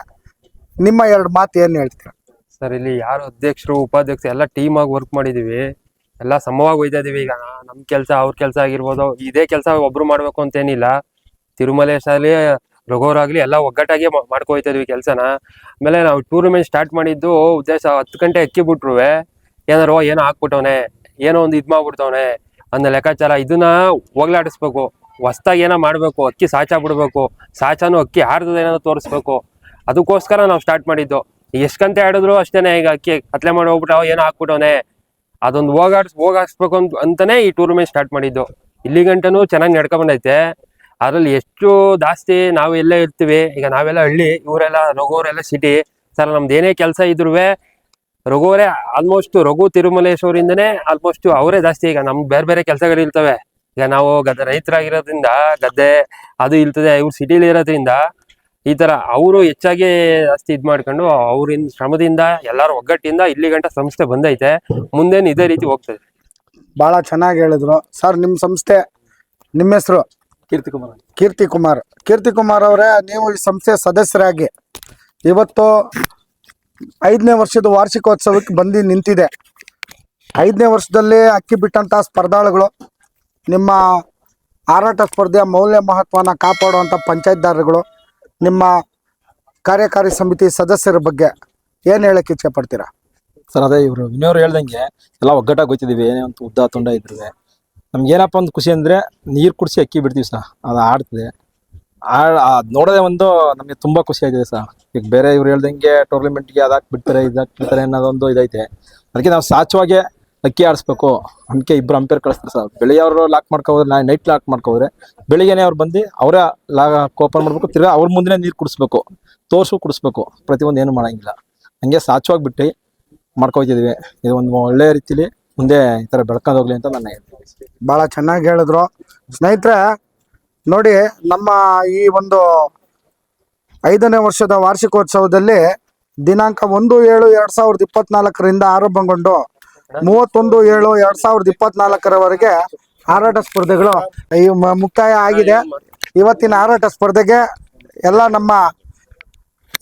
ನಿಮ್ಮ 2 ಮಾತು ಏನು ಹೇಳ್ತೀರಾ ಸರ್? ಇಲ್ಲಿ ಯಾರು ಅಧ್ಯಕ್ಷರು ಉಪಾಧ್ಯಕ್ಷರು ಎಲ್ಲ ಟೀಮ್ ಆಗಿ ವರ್ಕ್ ಮಾಡಿದೀವಿ, ಎಲ್ಲ ಸಮವಾಗಿ ಹೋಯ್ತಾ ಇದೀವಿ. ಈಗ ನಮ್ ಕೆಲಸ ಅವ್ರ ಕೆಲಸ ಆಗಿರ್ಬೋದು, ಇದೇ ಕೆಲಸ ಒಬ್ರು ಮಾಡ್ಬೇಕು ಅಂತೇನಿಲ್ಲ. ತಿರುಮಲೇಶ್ ಆಗ್ಲಿ ರಘುವರಾಗ್ಲಿ ಎಲ್ಲ ಒಗ್ಗಟ್ಟಾಗಿ ಮಾಡ್ಕೊಯ್ತಾ ಇದೀವಿ ಕೆಲಸನ. ಆಮೇಲೆ ನಾವು ಟೂರ್ನಮೆಂಟ್ ಸ್ಟಾರ್ಟ್ ಮಾಡಿದ್ದು ಉದ್ದೇಶ 10 ಗಂಟೆ ಅಕ್ಕಿ ಬಿಟ್ರುವೆ ಏನೋ ಹಾಕ್ಬಿಟ್ಟವನೆ, ಏನೋ ಒಂದು ಇದ್ ಮಾಡ್ಬಿಡ್ತವನೆ ಅನ್ನೋ ಲೆಕ್ಕಾಚಾರ. ಇದನ್ನ ಹೋಗ್ಲಾಡಿಸ್ಬೇಕು, ಹೊಸ್ದಾಗಿ ಏನೋ ಮಾಡ್ಬೇಕು, ಅಕ್ಕಿ ಸಾಚಾ ಬಿಡ್ಬೇಕು, ಸಾಚಾನು ಅಕ್ಕಿ ಹಾರ್ದದೇನೋ ತೋರಿಸ್ಬೇಕು. ಅದಕ್ಕೋಸ್ಕರ ನಾವು ಸ್ಟಾರ್ಟ್ ಮಾಡಿದ್ದು. ಎಷ್ಟ್ ಗಂಟೆ ಆಡಿದ್ರು ಅಷ್ಟೇನೆ. ಈಗ ಅಕ್ಕಿ ಕತ್ಲೆ ಮಾಡಿ ಹೋಗ್ಬಿಟ್ಟು ಏನೋ ಹಾಕ್ಬಿಟ್ಟವನೆ, ಅದೊಂದು ಹೋಗಾಡಿಸ್ಬೇಕು ಅಂತಾನೆ ಈ ಟೂರ್ನಮೆಂಟ್ ಸ್ಟಾರ್ಟ್ ಮಾಡಿದ್ದು. ಇಲ್ಲಿ ಗಂಟನೂ ಚೆನ್ನಾಗಿ ನಡ್ಕೊಂಡ್ ಬಂದೈತೆ. ಅದ್ರಲ್ಲಿ ಎಷ್ಟು ಜಾಸ್ತಿ ನಾವು ಎಲ್ಲೇ ಇರ್ತೀವಿ. ಈಗ ನಾವೆಲ್ಲ ಹಳ್ಳಿ, ಇವರೆಲ್ಲ ರಘುವರೆಲ್ಲ ಸಿಟಿ. ಸರ್, ನಮ್ದು ಏನೇ ಕೆಲಸ ಇದ್ರುವೆ ರಘುವರೇ ಆಲ್ಮೋಸ್ಟ್, ರಘು ತಿರುಮಲೇಶ್ ಅವರಿಂದನೇ ಆಲ್ಮೋಸ್ಟ್ ಅವರೇ ಜಾಸ್ತಿ. ಈಗ ನಮ್ಗೆ ಬೇರೆ ಬೇರೆ ಕೆಲಸಗಳು ಇರ್ತವೆ. ಈಗ ನಾವು ರೈತರಾಗಿರೋದ್ರಿಂದ ಗದ್ದೆ ಅದು ಇರ್ತದೆ, ಇವ್ರು ಸಿಟಿಲಿ ಇರೋದ್ರಿಂದ ಈ ತರ ಅವರು ಹೆಚ್ಚಾಗಿ ಜಾಸ್ತಿ ಇದ್ ಮಾಡ್ಕೊಂಡು ಅವ್ರಿಂದ ಶ್ರಮದಿಂದ ಎಲ್ಲಾರು ಒಗ್ಗಟ್ಟಿಂದ ಇಲ್ಲಿ ಗಂಟ ಸಂಸ್ಥೆ ಬಂದೈತೆ. ಮುಂದೇನು ಇದೇ ರೀತಿ ಹೋಗ್ತದೆ. ಬಹಳ ಚೆನ್ನಾಗಿ ಹೇಳಿದ್ರು ಸರ್. ನಿಮ್ಮ ಸಂಸ್ಥೆ, ನಿಮ್ಮ ಹೆಸರು? ಕೀರ್ತಿ ಕುಮಾರ್ ಅವರೇ, ನೀವು ಈ ಸಂಸ್ಥೆ ಸದಸ್ಯರಾಗಿ ಇವತ್ತು 5ನೇ ವರ್ಷದ ವಾರ್ಷಿಕೋತ್ಸವಕ್ಕೆ ಬಂದು ನಿಂತಿದೆ. 5ನೇ ವರ್ಷದಲ್ಲಿ ಅಕ್ಕಿ ಬಿಟ್ಟಂತ ಸ್ಪರ್ಧಾಳುಗಳು, ನಿಮ್ಮ ಹಾರಾಟ ಸ್ಪರ್ಧೆಯ ಮೌಲ್ಯ ಮಹತ್ವನ ಕಾಪಾಡುವಂಥ ಪಂಚಾಯತ್ದಾರರುಗಳು, ನಿಮ್ಮ ಕಾರ್ಯಕಾರಿ ಸಮಿತಿ ಸದಸ್ಯರ ಬಗ್ಗೆ ಏನು ಹೇಳಕ್ಕೆ ಇಚ್ಛೆ ಪಡ್ತೀರಾ? ಸರ್ ಅದೇ ಇವರು ವಿನಯವ್ರು ಹೇಳ್ದಂಗೆ ಎಲ್ಲ ಒಗ್ಗಟ್ಟಾಗಿ ಹೋಗ್ತಿದೀವಿ. ಏನೇ ಒಂದು ಉದ್ದ ತುಂಡ ಇದ್ರು ನಮ್ಗೆ ಏನಪ್ಪ ಒಂದು ಖುಷಿ ಅಂದ್ರೆ ನೀರು ಕುಡಿಸಿ ಅಕ್ಕಿ ಬಿಡ್ತೀವಿ ಸರ್, ಅದು ಆಡ್ತದೆ. ನೋಡೋದೇ ಒಂದು ನಮಗೆ ತುಂಬಾ ಖುಷಿ ಆಯ್ತಿದೆ ಸರ್. ಈಗ ಬೇರೆ ಇವ್ರು ಹೇಳ್ದಂಗೆ ಟೂರ್ನಮೆಂಟ್ಗೆ ಅದಾಕ್ ಬಿಡ್ತಾರೆ ಇದಾಕ್ ಬಿಡ್ತಾರೆ ಅನ್ನೋದೊಂದು ಇದೈತೆ. ಅದಕ್ಕೆ ನಾವು ಸಾಚವಾಗಿ ಅಕ್ಕಿ ಆಡಿಸ್ಬೇಕು. ಅದಕ್ಕೆ ಇಬ್ರು ಅಂಪೇರ್ ಕಳಿಸ್ತಾರೆ ಸರ್. ಬೆಳಿಗ್ಗೆ ಅವರು ಲಾಕ್ ಮಾಡ್ಕೋದ್ರೆ, ನೈಟ್ ಲಾಕ್ ಮಾಡ್ಕೋದ್ರೆ ಬೆಳಿಗ್ಗೆನೆ ಅವ್ರು ಬಂದು ಅವರೇ ಓಪನ್ ಮಾಡ್ಬೇಕು. ತಿರ್ಗಾ ಅವ್ರ ಮುಂದೆ ನೀರು ಕುಡಿಸ್ಬೇಕು, ಕುಡಿಸ್ಬೇಕು. ಪ್ರತಿಯೊಂದು ಏನು ಮಾಡಂಗಿಲ್ಲ. ಹಂಗೆ ಸಾಚವಾಗಿ ಬಿಟ್ಟು ಮಾಡ್ಕೋತಿದೀವಿ. ಇದು ಒಂದು ಒಳ್ಳೆ ರೀತಿಲಿ ಮುಂದೆ ಈ ತರ ಬೆಳ್ಕೊಂಡು ಹೋಗ್ಲಿ ಅಂತ ನಾನು ಹೇಳ್ತೀನಿ. ಭಾಳ ಚೆನ್ನಾಗಿ ಹೇಳಿದ್ರು. ಸ್ನೇಹಿತರೆ ನೋಡಿ, ನಮ್ಮ ಈ ಒಂದು 5ನೇ ವರ್ಷದ ವಾರ್ಷಿಕೋತ್ಸವದಲ್ಲಿ ದಿನಾಂಕ 1/7/2024 ಆರಂಭಗೊಂಡು 31/7/2024 ಹಾರಾಟ ಸ್ಪರ್ಧೆಗಳು ಮುಕ್ತಾಯ ಆಗಿದೆ. ಇವತ್ತಿನ ಹಾರಾಟ ಸ್ಪರ್ಧೆಗೆ ಎಲ್ಲ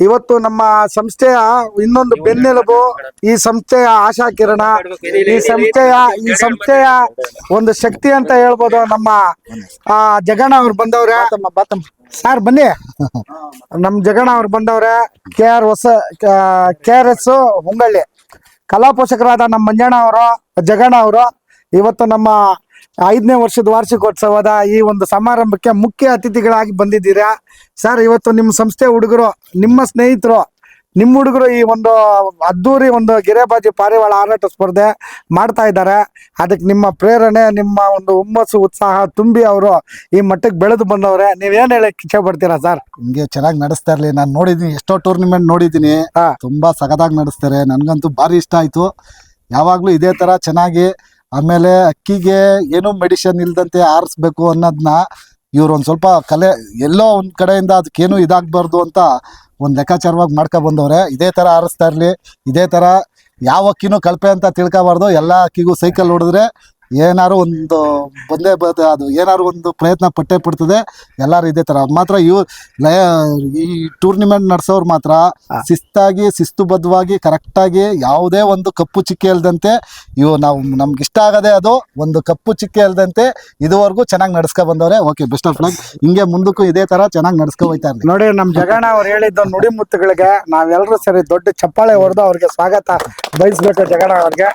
ಇವತ್ತು ನಮ್ಮ ಸಂಸ್ಥೆಯ ಇನ್ನೊಂದು ಬೆನ್ನೆಲುಬು, ಈ ಸಂಸ್ಥೆಯ ಆಶಾ ಕಿರಣ, ಈ ಸಂಸ್ಥೆಯ ಒಂದು ಶಕ್ತಿ ಅಂತ ಹೇಳ್ಬೋದು. ನಮ್ಮ ಜಗಣ್ಣ ಅವ್ರು ಬಂದವ್ರೆ. ಸರ್ ಬನ್ನಿ. ನಮ್ಮ ಜಗಣ್ಣ ಅವ್ರು ಬಂದವ್ರೆ. KRS ಹೊಂಗಳ್ಳಿ ಕಲಾ ಪೋಷಕರಾದ ನಮ್ಮ ಮಂಜಣ್ಣ ಅವರು, ಜಗಣ್ಣ ಅವರು ಇವತ್ತು ನಮ್ಮ 5ನೇ ವರ್ಷದ ವಾರ್ಷಿಕೋತ್ಸವದ ಈ ಒಂದು ಸಮಾರಂಭಕ್ಕೆ ಮುಖ್ಯ ಅತಿಥಿಗಳಾಗಿ ಬಂದಿದ್ದೀರಾ. ಸರ್, ಇವತ್ತು ನಿಮ್ಮ ಸಂಸ್ಥೆ ಹುಡುಗರು, ನಿಮ್ಮ ಸ್ನೇಹಿತರು, ನಿಮ್ಮ ಹುಡುಗರು ಈ ಒಂದು ಅದ್ದೂರಿ ಒಂದು ಗಿರೆಬಾಜಿ ಪಾರಿವಾಳ ಹಾರಾಟ ಸ್ಪರ್ಧೆ ಮಾಡ್ತಾ ಇದ್ದಾರೆ. ಅದಕ್ಕೆ ನಿಮ್ಮ ಪ್ರೇರಣೆ, ನಿಮ್ಮ ಒಂದು ಹುಮ್ಮಸ್ಸು, ಉತ್ಸಾಹ ತುಂಬಿ ಅವರು ಈ ಮಟ್ಟಕ್ಕೆ ಬೆಳೆದು ಬಂದವ್ರೆ. ನೀವೇನು ಹೇಳಕ್ಕೆ ಇಚ್ಛೆ ಪಡ್ತೀರಾ ಸರ್? ಹಿಂಗೆ ಚೆನ್ನಾಗಿ ನಡೆಸ್ತಾ ಇರ್ಲಿ. ನಾನು ನೋಡಿದ್ದೀನಿ, ಎಷ್ಟೋ ಟೂರ್ನಿಮೆಂಟ್ ನೋಡಿದ್ದೀನಿ, ತುಂಬಾ ಸಖತ್ತಾಗಿ ನಡೆಸ್ತಾರೆ. ನನ್ಗಂತೂ ಭಾರಿ ಇಷ್ಟ ಆಯ್ತು. ಯಾವಾಗ್ಲೂ ಇದೇ ತರ ಚೆನ್ನಾಗಿ, ಆಮೇಲೆ ಅಕ್ಕಿಗೆ ಏನು ಮೆಡಿಸಿನ್ ಇಲ್ದಂತೆ ಆರಿಸ್ಬೇಕು ಅನ್ನೋದನ್ನ ಇವ್ರು ಒಂದ್ ಸ್ವಲ್ಪ ಕಲೆ ಎಲ್ಲೋ ಒಂದ್ ಕಡೆಯಿಂದ ಅದಕ್ಕೇನು ಇದಾಗಬಾರ್ದು ಅಂತ ಒಂದ್ ಲೆಕ್ಕಾಚಾರವಾಗಿ ಮಾಡ್ಕೊ ಬಂದವ್ರೆ. ಇದೇ ತರ ಆರಿಸ್ತಾ ಇರ್ಲಿ. ಇದೇ ತರ ಯಾವ ಅಕ್ಕಿನೂ ಕಳಪೆ ಅಂತ ತಿಳ್ಕೊಬಾರ್ದು. ಎಲ್ಲ ಅಕ್ಕಿಗೂ ಸೈಕಲ್ ಹೊಡೆದ್ರೆ ಏನಾರು ಒಂದು ಬಂದೇ ಅದು ಏನಾರು ಒಂದು ಪ್ರಯತ್ನ ಪಟ್ಟೆ ಪಡ್ತದೆ. ಎಲ್ಲರೂ ಇದೇ ತರ ಮಾತ್ರ ಈ ಟೂರ್ನಿಮೆಂಟ್ ನಡೆಸೋರು ಮಾತ್ರ ಶಿಸ್ತಾಗಿ, ಶಿಸ್ತುಬದ್ಧವಾಗಿ, ಕರೆಕ್ಟಾಗಿ, ಯಾವುದೇ ಒಂದು ಕಪ್ಪು ಚಿಕ್ಕೆ ಇಲ್ದಂತೆ ನಮ್ಗೆ ಇಷ್ಟ ಆಗದೆ ಅದು ಒಂದು ಕಪ್ಪು ಚಿಕ್ಕೆ ಇಲ್ದಂತೆ ಇದುವರೆಗೂ ಚೆನ್ನಾಗಿ ನಡ್ಸ್ಕೊ ಬಂದವ್ರೆ. Okay, best of luck. ಹಿಂಗೆ ಮುಂದಕ್ಕೂ ಇದೇ ತರ ಚೆನ್ನಾಗಿ ನಡ್ಸ್ಕೊ ಹೋಯ್ತಾ ಇರ್ಲಿ. ನೋಡಿ, ನಮ್ಮ ಜಗಣ್ಣ ಅವ್ರು ಹೇಳಿದ್ದು ನುಡಿಮುತ್ತುಗಳಿಗೆ ನಾವೆಲ್ಲರೂ ಸರಿ ದೊಡ್ಡ ಚಪ್ಪಾಳೆ ಹೊಡೆದು ಅವ್ರಿಗೆ ಸ್ವಾಗತ ಬಯಸ್ಬೇಕು ಜಗಣ್ಣ ಅವ್ರಿಗೆ.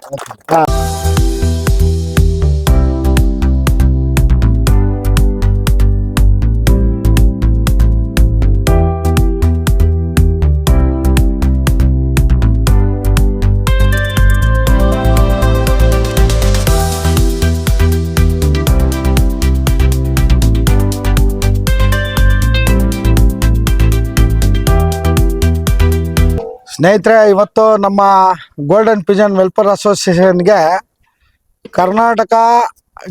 ಸ್ನೇಹಿತರೆ, ಇವತ್ತು ನಮ್ಮ ಗೋಲ್ಡನ್ ಪಿಜನ್ ವೆಲ್ಫೇರ್ ಅಸೋಸಿಯೇಷನ್ಗೆ ಕರ್ನಾಟಕ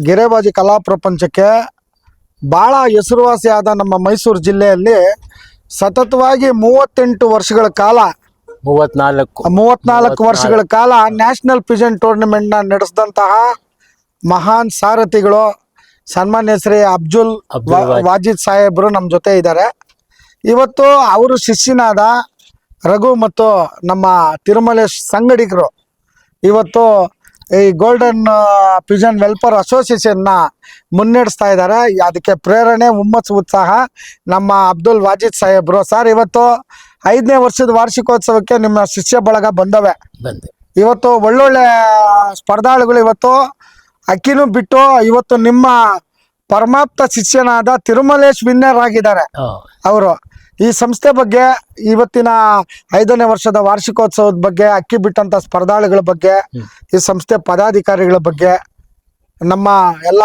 ಗಿರೆಬಾಜಿ ಕಲಾ ಪ್ರಪಂಚಕ್ಕೆ ಭಾಳ ಹೆಸರುವಾಸಿಯಾದ ನಮ್ಮ ಮೈಸೂರು ಜಿಲ್ಲೆಯಲ್ಲಿ ಸತತವಾಗಿ 38 ವರ್ಷಗಳ ಕಾಲ 34 ವರ್ಷಗಳ ಕಾಲ ನ್ಯಾಷನಲ್ ಪಿಜನ್ ಟೂರ್ನಮೆಂಟ್ನ ನಡೆಸಿದಂತಹ ಮಹಾನ್ ಸಾರಥಿಗಳು ಸನ್ಮಾನ್ಯ ಶ್ರೀ ಅಬ್ದುಲ್ ವಾಜಿದ್ ಸಾಹೇಬರು ನಮ್ಮ ಜೊತೆ ಇದ್ದಾರೆ. ಇವತ್ತು ಅವರು ಶಿಷ್ಯನಾದ ರಘು ಮತ್ತು ನಮ್ಮ ತಿರುಮಲೇಶ್ ಸಂಗಡಿಗರು ಇವತ್ತು ಈ ಗೋಲ್ಡನ್ ಪಿಜನ್ ವೆಲ್ಫೇರ್ ಅಸೋಸಿಯೇಷನ್ನ ಮುನ್ನಡೆಸ್ತಾ ಇದ್ದಾರೆ. ಅದಕ್ಕೆ ಪ್ರೇರಣೆ, ಹುಮ್ಮಸ್ಸು, ಉತ್ಸಾಹ ನಮ್ಮ ಅಬ್ದುಲ್ ವಾಜಿದ್ ಸಾಹೇಬ್ರು. ಸರ್, ಇವತ್ತು 5ನೇ ವರ್ಷದ ವಾರ್ಷಿಕೋತ್ಸವಕ್ಕೆ ನಿಮ್ಮ ಶಿಷ್ಯ ಬಳಗ ಬಂದವೆ. ಇವತ್ತು ಒಳ್ಳೊಳ್ಳೆ ಸ್ಪರ್ಧಾಳುಗಳು ಇವತ್ತು ಅಕ್ಕಿನೂ ಬಿಟ್ಟು ಇವತ್ತು ನಿಮ್ಮ ಪರಮಾಪ್ತ ಶಿಷ್ಯನಾದ ತಿರುಮಲೇಶ್ ವಿನ್ನರ್ ಆಗಿದ್ದಾರೆ. ಅವರು ಈ ಸಂಸ್ಥೆ ಬಗ್ಗೆ, ಇವತ್ತಿನ 5ನೇ ವರ್ಷದ ವಾರ್ಷಿಕೋತ್ಸವದ ಬಗ್ಗೆ, ಅಕ್ಕಿ ಬಿಟ್ಟಂತ ಸ್ಪರ್ಧಾಳುಗಳ ಬಗ್ಗೆ, ಈ ಸಂಸ್ಥೆ ಪದಾಧಿಕಾರಿಗಳ ಬಗ್ಗೆ, ನಮ್ಮ ಎಲ್ಲ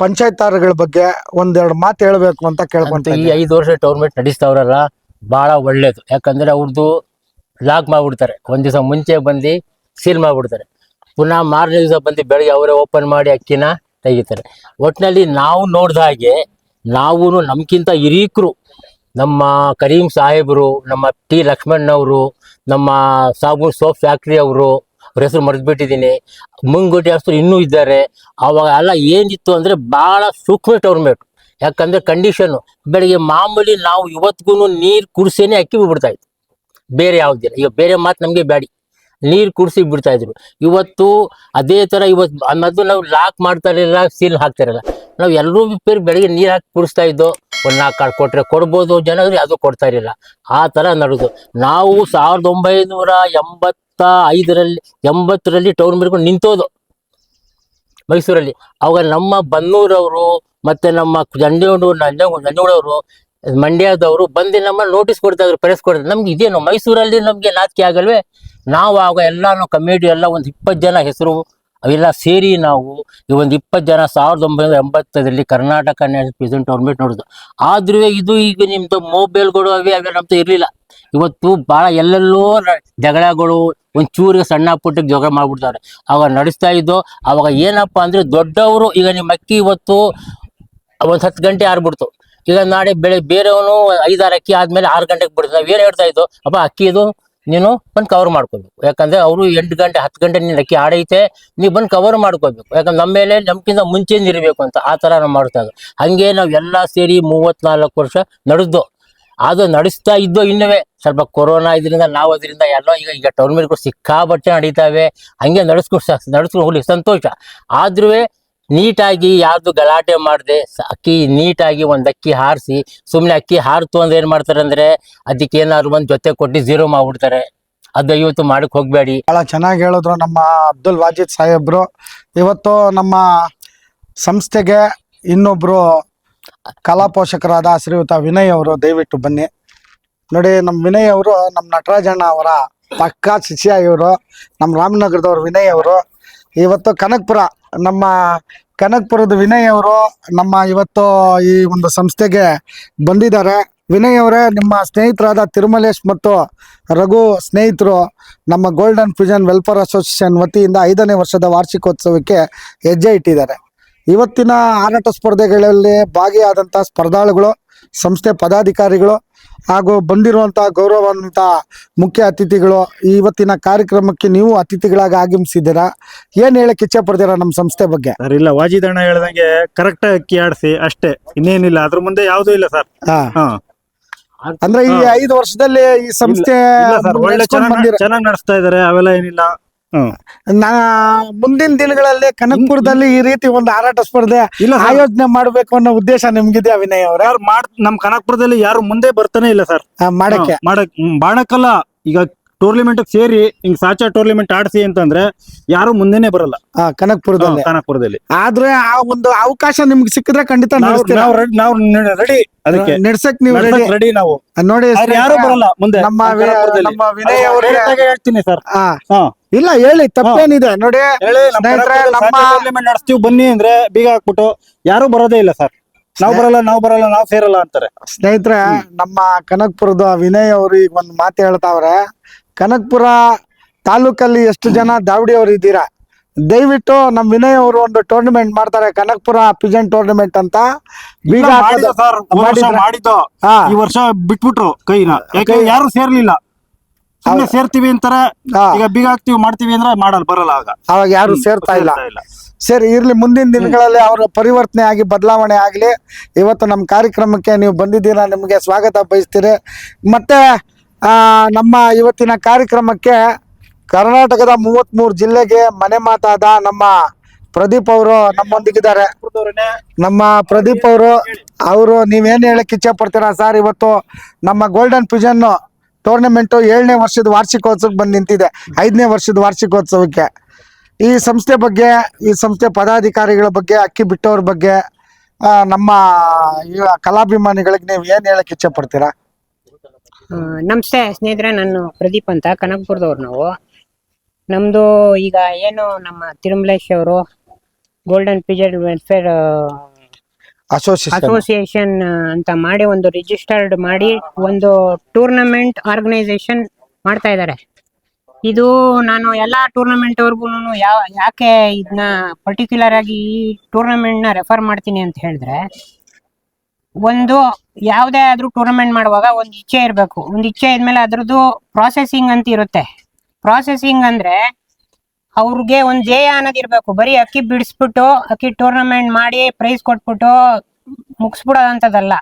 ಪಂಚಾಯತ್ದಾರಗಳ ಬಗ್ಗೆ ಒಂದೆರಡು ಮಾತು ಹೇಳಬೇಕು ಅಂತ ಕೇಳ್ಕೊಂತ. ಈ 5 ವರ್ಷ ಟೂರ್ನಮೆಂಟ್ ನಡೆಸ್ತಾವ್ರಲ್ಲ, ಬಹಳ ಒಳ್ಳೇದು. ಯಾಕಂದ್ರೆ ಅವ್ರದ್ದು ಲಾಕ್ ಮಾಡ್ಬಿಡ್ತಾರೆ, ಒಂದ್ ದಿವಸ ಮುಂಚೆ ಬಂದು ಸೀಲ್ ಮಾಡ್ಬಿಡ್ತಾರೆ. ಪುನಃ ಮಾರನೇ ದಿವಸ ಬಂದು ಬೆಳಗ್ಗೆ ಅವರೇ ಓಪನ್ ಮಾಡಿ ಅಕ್ಕಿನ ತೆಗಿತಾರೆ. ಒಟ್ಟಿನಲ್ಲಿ ನಾವು ನೋಡ್ದ ಹಾಗೆ ನಾವು ನಮ್ಗಿಂತ ಹಿರೀಕರು, ನಮ್ಮ ಕರೀಂ ಸಾಹೇಬರು, ನಮ್ಮ ಟಿ ಲಕ್ಷ್ಮಣ್ಣವರು, ನಮ್ಮ ಸಾಬೂನ್ ಸೋಪ್ ಫ್ಯಾಕ್ಟ್ರಿ ಅವರು, ಅವ್ರ ಹೆಸರು ಮರೆದ್ಬಿಟ್ಟಿದ್ದೀನಿ, ಮುಂಗೋಟಿ ಹೆಸರು ಇನ್ನೂ ಇದ್ದಾರೆ. ಅವಾಗ ಎಲ್ಲ ಏನಿತ್ತು ಅಂದರೆ ಭಾಳ ಸೂಕ್ಷ್ಮ ಟೂರ್ನಮೆಂಟ್. ಯಾಕಂದರೆ ಕಂಡೀಷನ್ನು ಬೆಳಗ್ಗೆ ಮಾಮೂಲಿ ನಾವು ಇವತ್ತಿಗೂ ನೀರು ಕುಡಿಸೇನೆ ಅಕ್ಕಿ ಬಿಡ್ತಾ ಇತ್ತು, ಬೇರೆ ಯಾವುದಿಲ್ಲ. ಈಗ ಬೇರೆ ಮಾತು ನಮಗೆ ಬ್ಯಾಡಿ, ನೀರು ಕುಡಿಸಿ ಬಿಡ್ತಾ ಇದ್ರು. ಇವತ್ತು ಅದೇ ಥರ ಇವತ್ತು ಮೊದಲು ನಾವು ಲಾಕ್ ಮಾಡ್ತಾ ಇರಲಿಲ್ಲ, ಸೀಲ್ ಹಾಕ್ತಾ ಇರಲ್ಲ. ನಾವು ಎಲ್ಲರೂ ಬೆಳಿಗ್ಗೆ ನೀರು ಹಾಕಿ ಕುಡಿಸ್ತಾ ಇದ್ದೋ, ಒಂದು 4 ಕಾರ್ಡ್ ಕೊಟ್ರೆ ಕೊಡ್ಬೋದು ಜನ, ಅದು ಕೊಡ್ತಾ ಇರಲಿಲ್ಲ. ಆ ತರ ನಡೆದು ನಾವು 1985ರಲ್ಲಿ ಟೌನ್ ಮಿಲ್ಕೊಂಡು ನಿಂತೋದು ಮೈಸೂರಲ್ಲಿ. ಅವಾಗ ನಮ್ಮ ಬನ್ನೂರವರು ಮತ್ತೆ ನಮ್ಮ ನಂಜನಗೂಡವರು ಮಂಡ್ಯದವರು ಬಂದು ನಮ್ಮ ನೋಟಿಸ್ ಕೊಡ್ತಾ ಇದ್ರು, ಪ್ರೆಸ್ ಕೊಡ್ತಾ. ನಮ್ಗೆ ಇದೇನು ಮೈಸೂರಲ್ಲಿ ನಮ್ಗೆ ನಾಚಿಕೆ ಆಗಲ್ವೇ? ನಾವು ಆಗ ಎಲ್ಲ ನಾವು ಕಮಿಟಿ ಎಲ್ಲ ಒಂದು 20 ಜನ ಹೆಸರು ಅವೆಲ್ಲ ಸೇರಿ ನಾವು ಈ ಒಂದು 20 ಜನ 1980ರಲ್ಲಿ ಕರ್ನಾಟಕ ನ್ಯಾಷನಲ್ ಪ್ರೆಸಿಡೆಂಟ್ ಟೂರ್ನಮೆಂಟ್ ನೋಡಿದ್ದು. ಆದ್ರೂ ಇದು ಈಗ ನಿಮ್ದು ಮೊಬೈಲ್ಗಳು ಅವೆಲ್ಲ ನಮ್ದು ಇರ್ಲಿಲ್ಲ. ಇವತ್ತು ಭಾಳ ಎಲ್ಲೆಲ್ಲೋ ಜಗಳಗಳು, ಒಂಚೂರಿಗೆ ಸಣ್ಣ ಪುಟ್ಟಕ್ಕೆ ಜಗಳ ಮಾಡ್ಬಿಡ್ತಾರೆ. ಅವಾಗ ನಡೆಸ್ತಾ ಇದ್ದೋ. ಅವಾಗ ಏನಪ್ಪಾ ಅಂದ್ರೆ ದೊಡ್ಡವರು, ಈಗ ನಿಮ್ಮ ಅಕ್ಕಿ ಇವತ್ತು ಒಂದು 10 ಗಂಟೆ ಆರ್ಬಿಡ್ತು, ಈಗ ನಾಳೆ ಬೇರೆಯವನು 5-6 ಅಕ್ಕಿ ಆದ್ಮೇಲೆ 6 ಗಂಟೆಗೆ ಬಿಡ್ತು. ನಾವೇನು ಹೇಳ್ತಾ ಇದ್ದೋ, ಅಪ್ಪ ಅಕ್ಕಿ ಇದು ನೀನು ಬಂದು ಕವರ್ ಮಾಡ್ಕೋಬೇಕು. ಯಾಕಂದ್ರೆ ಅವರು 8 ಗಂಟೆ 10 ಗಂಟೆ ನಿನ್ನ ಅಕ್ಕಿ ಆಡೈತೆ, ನೀವು ಬಂದು ಕವರ್ ಮಾಡ್ಕೋಬೇಕು. ಯಾಕಂದ್ರೆ ನಮ್ಮ ಮೇಲೆ ನಮ್ಗಿಂತ ಮುಂಚೆನೇ ಇರಬೇಕು ಅಂತ ಆ ಥರ ನಾವು ಮಾಡ್ತಾ ಇದ್ದೋ. ಹಂಗೆ ನಾವು ಎಲ್ಲ ಸೇರಿ 34 ವರ್ಷ ನಡೆದ್ದು. ಅದು ನಡೆಸ್ತಾ ಇದ್ದೋ. ಇನ್ನವೇ ಸ್ವಲ್ಪ ಕೊರೋನಾ ಇದರಿಂದ ನಾವು ಅದರಿಂದ ಎಲ್ಲೋ ಈಗ ಟೌನ್ ಮಿಲ್ಗಳು ಸಿಕ್ಕಾಬಟ್ಟೆ ನಡೀತಾವೆ. ಹಂಗೆ ನಡೆಸ್ಕೊಂಡು ಹೋಗ್ಲಿಕ್ಕೆ ಸಂತೋಷ. ಆದ್ರೂ ನೀಟಾಗಿ ಯಾರ್ದು ಗಲಾಟೆ ಮಾಡದೆ ಅಕ್ಕಿ ನೀಟಾಗಿ ಒಂದು ಅಕ್ಕಿ ಹಾರಿಸಿ, ಸುಮ್ಮನೆ ಅಕ್ಕಿ ಹಾರ್ತು ಅಂದ್ರೆ ಏನು ಮಾಡ್ತಾರೆ ಅಂದ್ರೆ ಅದಕ್ಕೆ ಏನಾದ್ರು ಒಂದು ಜೊತೆ ಕೊಟ್ಟು 0 ಮಾಡ್ಬಿಡ್ತಾರೆ. ಅದು ಇವತ್ತು ಮಾಡಕ್ಕೆ ಹೋಗ್ಬೇಡಿ. ಬಹಳ ಚೆನ್ನಾಗಿ ಹೇಳಿದ್ರು ನಮ್ಮ ಅಬ್ದುಲ್ ವಾಜಿದ್ ಸಾಹೇಬ್ರು. ಇವತ್ತು ನಮ್ಮ ಸಂಸ್ಥೆಗೆ ಇನ್ನೊಬ್ರು ಕಲಾ ಪೋಷಕರಾದ ಶ್ರೀಯುತ ವಿನಯ್ ಅವರು ದಯವಿಟ್ಟು ಬನ್ನಿ. ನೋಡಿ, ನಮ್ಮ ವಿನಯ್ ಅವರು ನಮ್ಮ ನಟರಾಜಣ್ಣ ಅವರ ಪಕ್ಕಾ ಶಿಷ್ಯ. ಇವರು ನಮ್ಮ ರಾಮನಗರದವ್ರು ವಿನಯ್ ಅವರು. ಇವತ್ತು ನಮ್ಮ ಕನಕಪುರದ ವಿನಯ್ ಅವರು ನಮ್ಮ ಇವತ್ತು ಈ ಒಂದು ಸಂಸ್ಥೆಗೆ ಬಂದಿದ್ದಾರೆ. ವಿನಯ್ ಅವರೇ, ನಿಮ್ಮ ಸ್ನೇಹಿತರಾದ ತಿರುಮಲೇಶ್ ಮತ್ತು ರಘು ಸ್ನೇಹಿತರು ನಮ್ಮ ಗೋಲ್ಡನ್ ಪಿಜನ್ ವೆಲ್ಫೇರ್ ಅಸೋಸಿಯೇಷನ್ ವತಿಯಿಂದ 5ನೇ ವರ್ಷದ ವಾರ್ಷಿಕೋತ್ಸವಕ್ಕೆ ಹೆಜ್ಜೆ ಇಟ್ಟಿದ್ದಾರೆ. ಇವತ್ತಿನ ಹಾರಾಟ ಸ್ಪರ್ಧೆಗಳಲ್ಲಿ ಭಾಗಿಯಾದಂಥ ಸ್ಪರ್ಧಾಳುಗಳು, ಸಂಸ್ಥೆ ಪದಾಧಿಕಾರಿಗಳು ಹಾಗೂ ಬಂದಿರುವಂಥ ಗೌರವಾನ್ವಿತ ಮುಖ್ಯ ಅತಿಥಿಗಳು, ಇವತ್ತಿನ ಕಾರ್ಯಕ್ರಮಕ್ಕೆ ನೀವು ಅತಿಥಿಗಳಾಗಿ ಆಗಮಿಸಿದ್ದೀರಾ. ಏನು ಹೇಳಕ್ಕೆ ಇಚ್ಛೆ ಪಡ್ತೀರಾ ನಮ್ಮ ಸಂಸ್ಥೆ ಬಗ್ಗೆ? ಸರ್, ಇಲ್ಲ, ವಾಜಿದಣ್ಣ ಹೇಳ್ದಂಗೆ ಕರೆಕ್ಟ್ ಅಕ್ಕಿ ಆಡಿಸಿ ಅಷ್ಟೇ, ಇನ್ನೇನಿಲ್ಲ. ಅದ್ರ ಮುಂದೆ ಯಾವುದೂ ಇಲ್ಲ ಸರ್. ಅಂದ್ರೆ ಈ 5 ವರ್ಷದಲ್ಲಿ ಈ ಸಂಸ್ಥೆ ಒಳ್ಳೆ ಚೆನ್ನಾಗಿ ನಡೆಸ್ತಾ ಇದಾರೆ, ಅವೆಲ್ಲ ಏನಿಲ್ಲ. ಮುಂದಿನ ದಿನಗಳಲ್ಲಿ ಕನಕಪುರದಲ್ಲಿ ಈ ರೀತಿ ಒಂದು ಹಾರಾಟ ಸ್ಪರ್ಧೆ ಆಯೋಜನೆ ಮಾಡಬೇಕು ಅನ್ನೋ ಉದ್ದೇಶ ನಿಮ್ಗಿದೆ ವಿನಯ್ ಅವ್ರ? ನಮ್ ಕನಕಪುರದಲ್ಲಿ ಯಾರು ಮುಂದೆ ಬರ್ತಾನೆ ಇಲ್ಲ ಸರ್ ಮಾಡಕ್ಕಲ್ಲ. ಈಗ ಟೂರ್ನಿಮೆಂಟ್ ಸೇರಿ ಹಿಂಗ್ ಸಾಚಾ ಟೂರ್ನಿಮೆಂಟ್ ಆಡಿಸಿ ಅಂತಂದ್ರೆ ಯಾರು ಮುಂದೆನೆ ಬರಲ್ಲ ಕನಕಪುರದಲ್ಲಿ. ಆದ್ರೆ ಆ ಒಂದು ಅವಕಾಶ ನಿಮ್ಗೆ ಸಿಕ್ಕಿದ್ರೆ ಖಂಡಿತ ನಾವು ರೆಡಿ, ಅದಕ್ಕೆ ನಡ್ಸಕ್ ನೀವು ರೆಡಿ. ನಾವು ನೋಡಿ, ಯಾರು ಬರಲ್ಲ ಮುಂದೆ. ನಮ್ಮ ವಿನಯ್ ಅವ್ರಿಗೆ ಹೇಳ್ತೀನಿ ಸರ್. ಇಲ್ಲ, ಹೇಳಿ, ತಪ್ಪೇನಿದೆ. ನೋಡಿ, ಟೂರ್ನಿಮೆಂಟ್ ನಡೆಸ್ತೀವಿ ಬನ್ನಿ ಅಂದ್ರೆ ಬೀಗ ಹಾಕ್ಬಿಟ್ಟು ಯಾರು ಬರೋದೇ ಇಲ್ಲ ಸರ್. ನಾವು ಸೇರಲ್ಲ ಅಂತಾರೆ. ಸ್ನೇಹಿತರೆ, ನಮ್ಮ ಕನಕಪುರದ ವಿನಯ್ ಅವರು ಈಗ ಒಂದು ಮಾತು ಹೇಳ್ತಾವ್ರೆ. ಕನಕಪುರ ತಾಲೂಕಲ್ಲಿ ಎಷ್ಟು ಜನ ದಾವಡಿ ಅವರು ಇದ್ದೀರಾ, ದಯವಿಟ್ಟು ನಮ್ಮ ವಿನಯ್ ಅವರು ಒಂದು ಟೂರ್ನಿಮೆಂಟ್ ಮಾಡ್ತಾರೆ, ಕನಕಪುರ ಪಿಜನ್ ಟೂರ್ನಿಮೆಂಟ್ ಅಂತ. ಬೀಗ ಮಾಡಿದ್ದು ಈ ವರ್ಷ ಬಿಟ್ಬಿಟ್ರು ಕೈನ, ಯಾಕೆ ಯಾರು ಸೇರ್ಲಿಲ್ಲ. ಸುಮ್ಮನೆ ಸೇರ್ತೀವಿ ಅಂತಾರೆ, ಈಗ ಬೀಗ ಹಾಕ್ತಿವಿ ಮಾಡ್ತೀವಿ ಅಂದ್ರೆ ಬರಲ್ಲ. ಅವಾಗ ಯಾರು ಸೇರ್ತಾ ಇಲ್ಲ. ಸರಿ, ಇರ್ಲಿ, ಮುಂದಿನ ದಿನಗಳಲ್ಲಿ ಅವರ ಪರಿವರ್ತನೆ ಆಗಿ ಬದಲಾವಣೆ ಆಗಲಿ. ಇವತ್ತು ನಮ್ಮ ಕಾರ್ಯಕ್ರಮಕ್ಕೆ ನೀವು ಬಂದಿದ್ದೀರಾ, ನಿಮಗೆ ಸ್ವಾಗತ ಬಯಸ್ತೀರಿ. ಮತ್ತೆ ನಮ್ಮ ಇವತ್ತಿನ ಕಾರ್ಯಕ್ರಮಕ್ಕೆ ಕರ್ನಾಟಕದ 33 ಜಿಲ್ಲೆಗೆ ಮನೆ ಮಾತಾದ ನಮ್ಮ ಪ್ರದೀಪ್ ಅವರು ನಮ್ಮೊಂದಿಗಿದ್ದಾರೆ. ನಮ್ಮ ಪ್ರದೀಪ್ ಅವರು ನೀವೇನು ಹೇಳಕ್ ಇಚ್ಛೆ ಪಡ್ತೀರಾ ಸರ್? ಇವತ್ತು ನಮ್ಮ ಗೋಲ್ಡನ್ ಪಿಜನ್ ಟೂರ್ನಮೆಂಟು 7ನೇ ವರ್ಷದ ವಾರ್ಷಿಕೋತ್ಸವಕ್ಕೆ ಬಂದು ನಿಂತಿದೆ. 5ನೇ ವರ್ಷದ ವಾರ್ಷಿಕೋತ್ಸವಕ್ಕೆ ಈ ಸಂಸ್ಥೆ ಬಗ್ಗೆ, ಈ ಸಂಸ್ಥೆ ಪದಾಧಿಕಾರಿಗಳ ಬಗ್ಗೆ, ಅಕ್ಕಿ ಬಿಟ್ಟವ್ರ ಬಗ್ಗೆ, ನಮ್ಮ ಕಲಾಭಿಮಾನಿಗಳಿಗೆ ನೀವು ಏನು ಹೇಳಕ್ ಇಚ್ಛೆ ಪಡ್ತೀರಾ? ನಮಸ್ತೆ ಸ್ನೇಹಿತರೆ, ನಾನು ಪ್ರದೀಪ್ ಅಂತ, ಕನಕಪುರದವ್ರು. ನಮ್ದು ಈಗ ಏನು ನಮ್ಮ ತಿರುಮಲೇಶ್ ಅವರು ಗೋಲ್ಡನ್ ಪಿಜನ್ ವೆಲ್ಫೇರ್ ಅಸೋಸಿಯೇಷನ್ ಅಂತ ಮಾಡಿ ಒಂದು ರಿಜಿಸ್ಟರ್ಡ್ ಮಾಡಿ ಒಂದು ಟೂರ್ನಮೆಂಟ್ ಆರ್ಗನೈಸೇಷನ್ ಮಾಡ್ತಾ ಇದ್ದಾರೆ. ಇದು ನಾನು ಎಲ್ಲಾ ಟೂರ್ನಮೆಂಟ್ ಅವ್ರಿಗೂ ಯಾಕೆ ಇದನ್ನ ಪರ್ಟಿಕ್ಯುಲರ್ ಆಗಿ ಈ ಟೂರ್ನಮೆಂಟ್ ನ ರೆಫರ್ ಮಾಡ್ತೀನಿ ಅಂತ ಹೇಳಿದ್ರೆ, ಒಂದು ಯಾವುದೇ ಆದ್ರೂ ಟೂರ್ನಮೆಂಟ್ ಮಾಡುವಾಗ ಒಂದು ಇಚ್ಛೆ ಇರಬೇಕು. ಒಂದು ಇಚ್ಛೆ ಇದ್ಮೇಲೆ ಅದ್ರದ್ದು ಪ್ರಾಸೆಸಿಂಗ್ ಅಂತ ಇರುತ್ತೆ. ಪ್ರಾಸೆಸಿಂಗ್ ಅಂದ್ರೆ ಅವ್ರಿಗೆ ಒಂದು ಜಯ ಅನ್ನೋದಿರ್ಬೇಕು. ಬರೀ ಅಕ್ಕಿ ಬಿಡಿಸ್ಬಿಟ್ಟು ಅಕ್ಕಿ ಟೂರ್ನಮೆಂಟ್ ಮಾಡಿ ಪ್ರೈಸ್ ಕೊಟ್ಬಿಟ್ಟು ಮುಗಿಸ್ಬಿಡೋದಂಥದ್ದಲ್ಲ.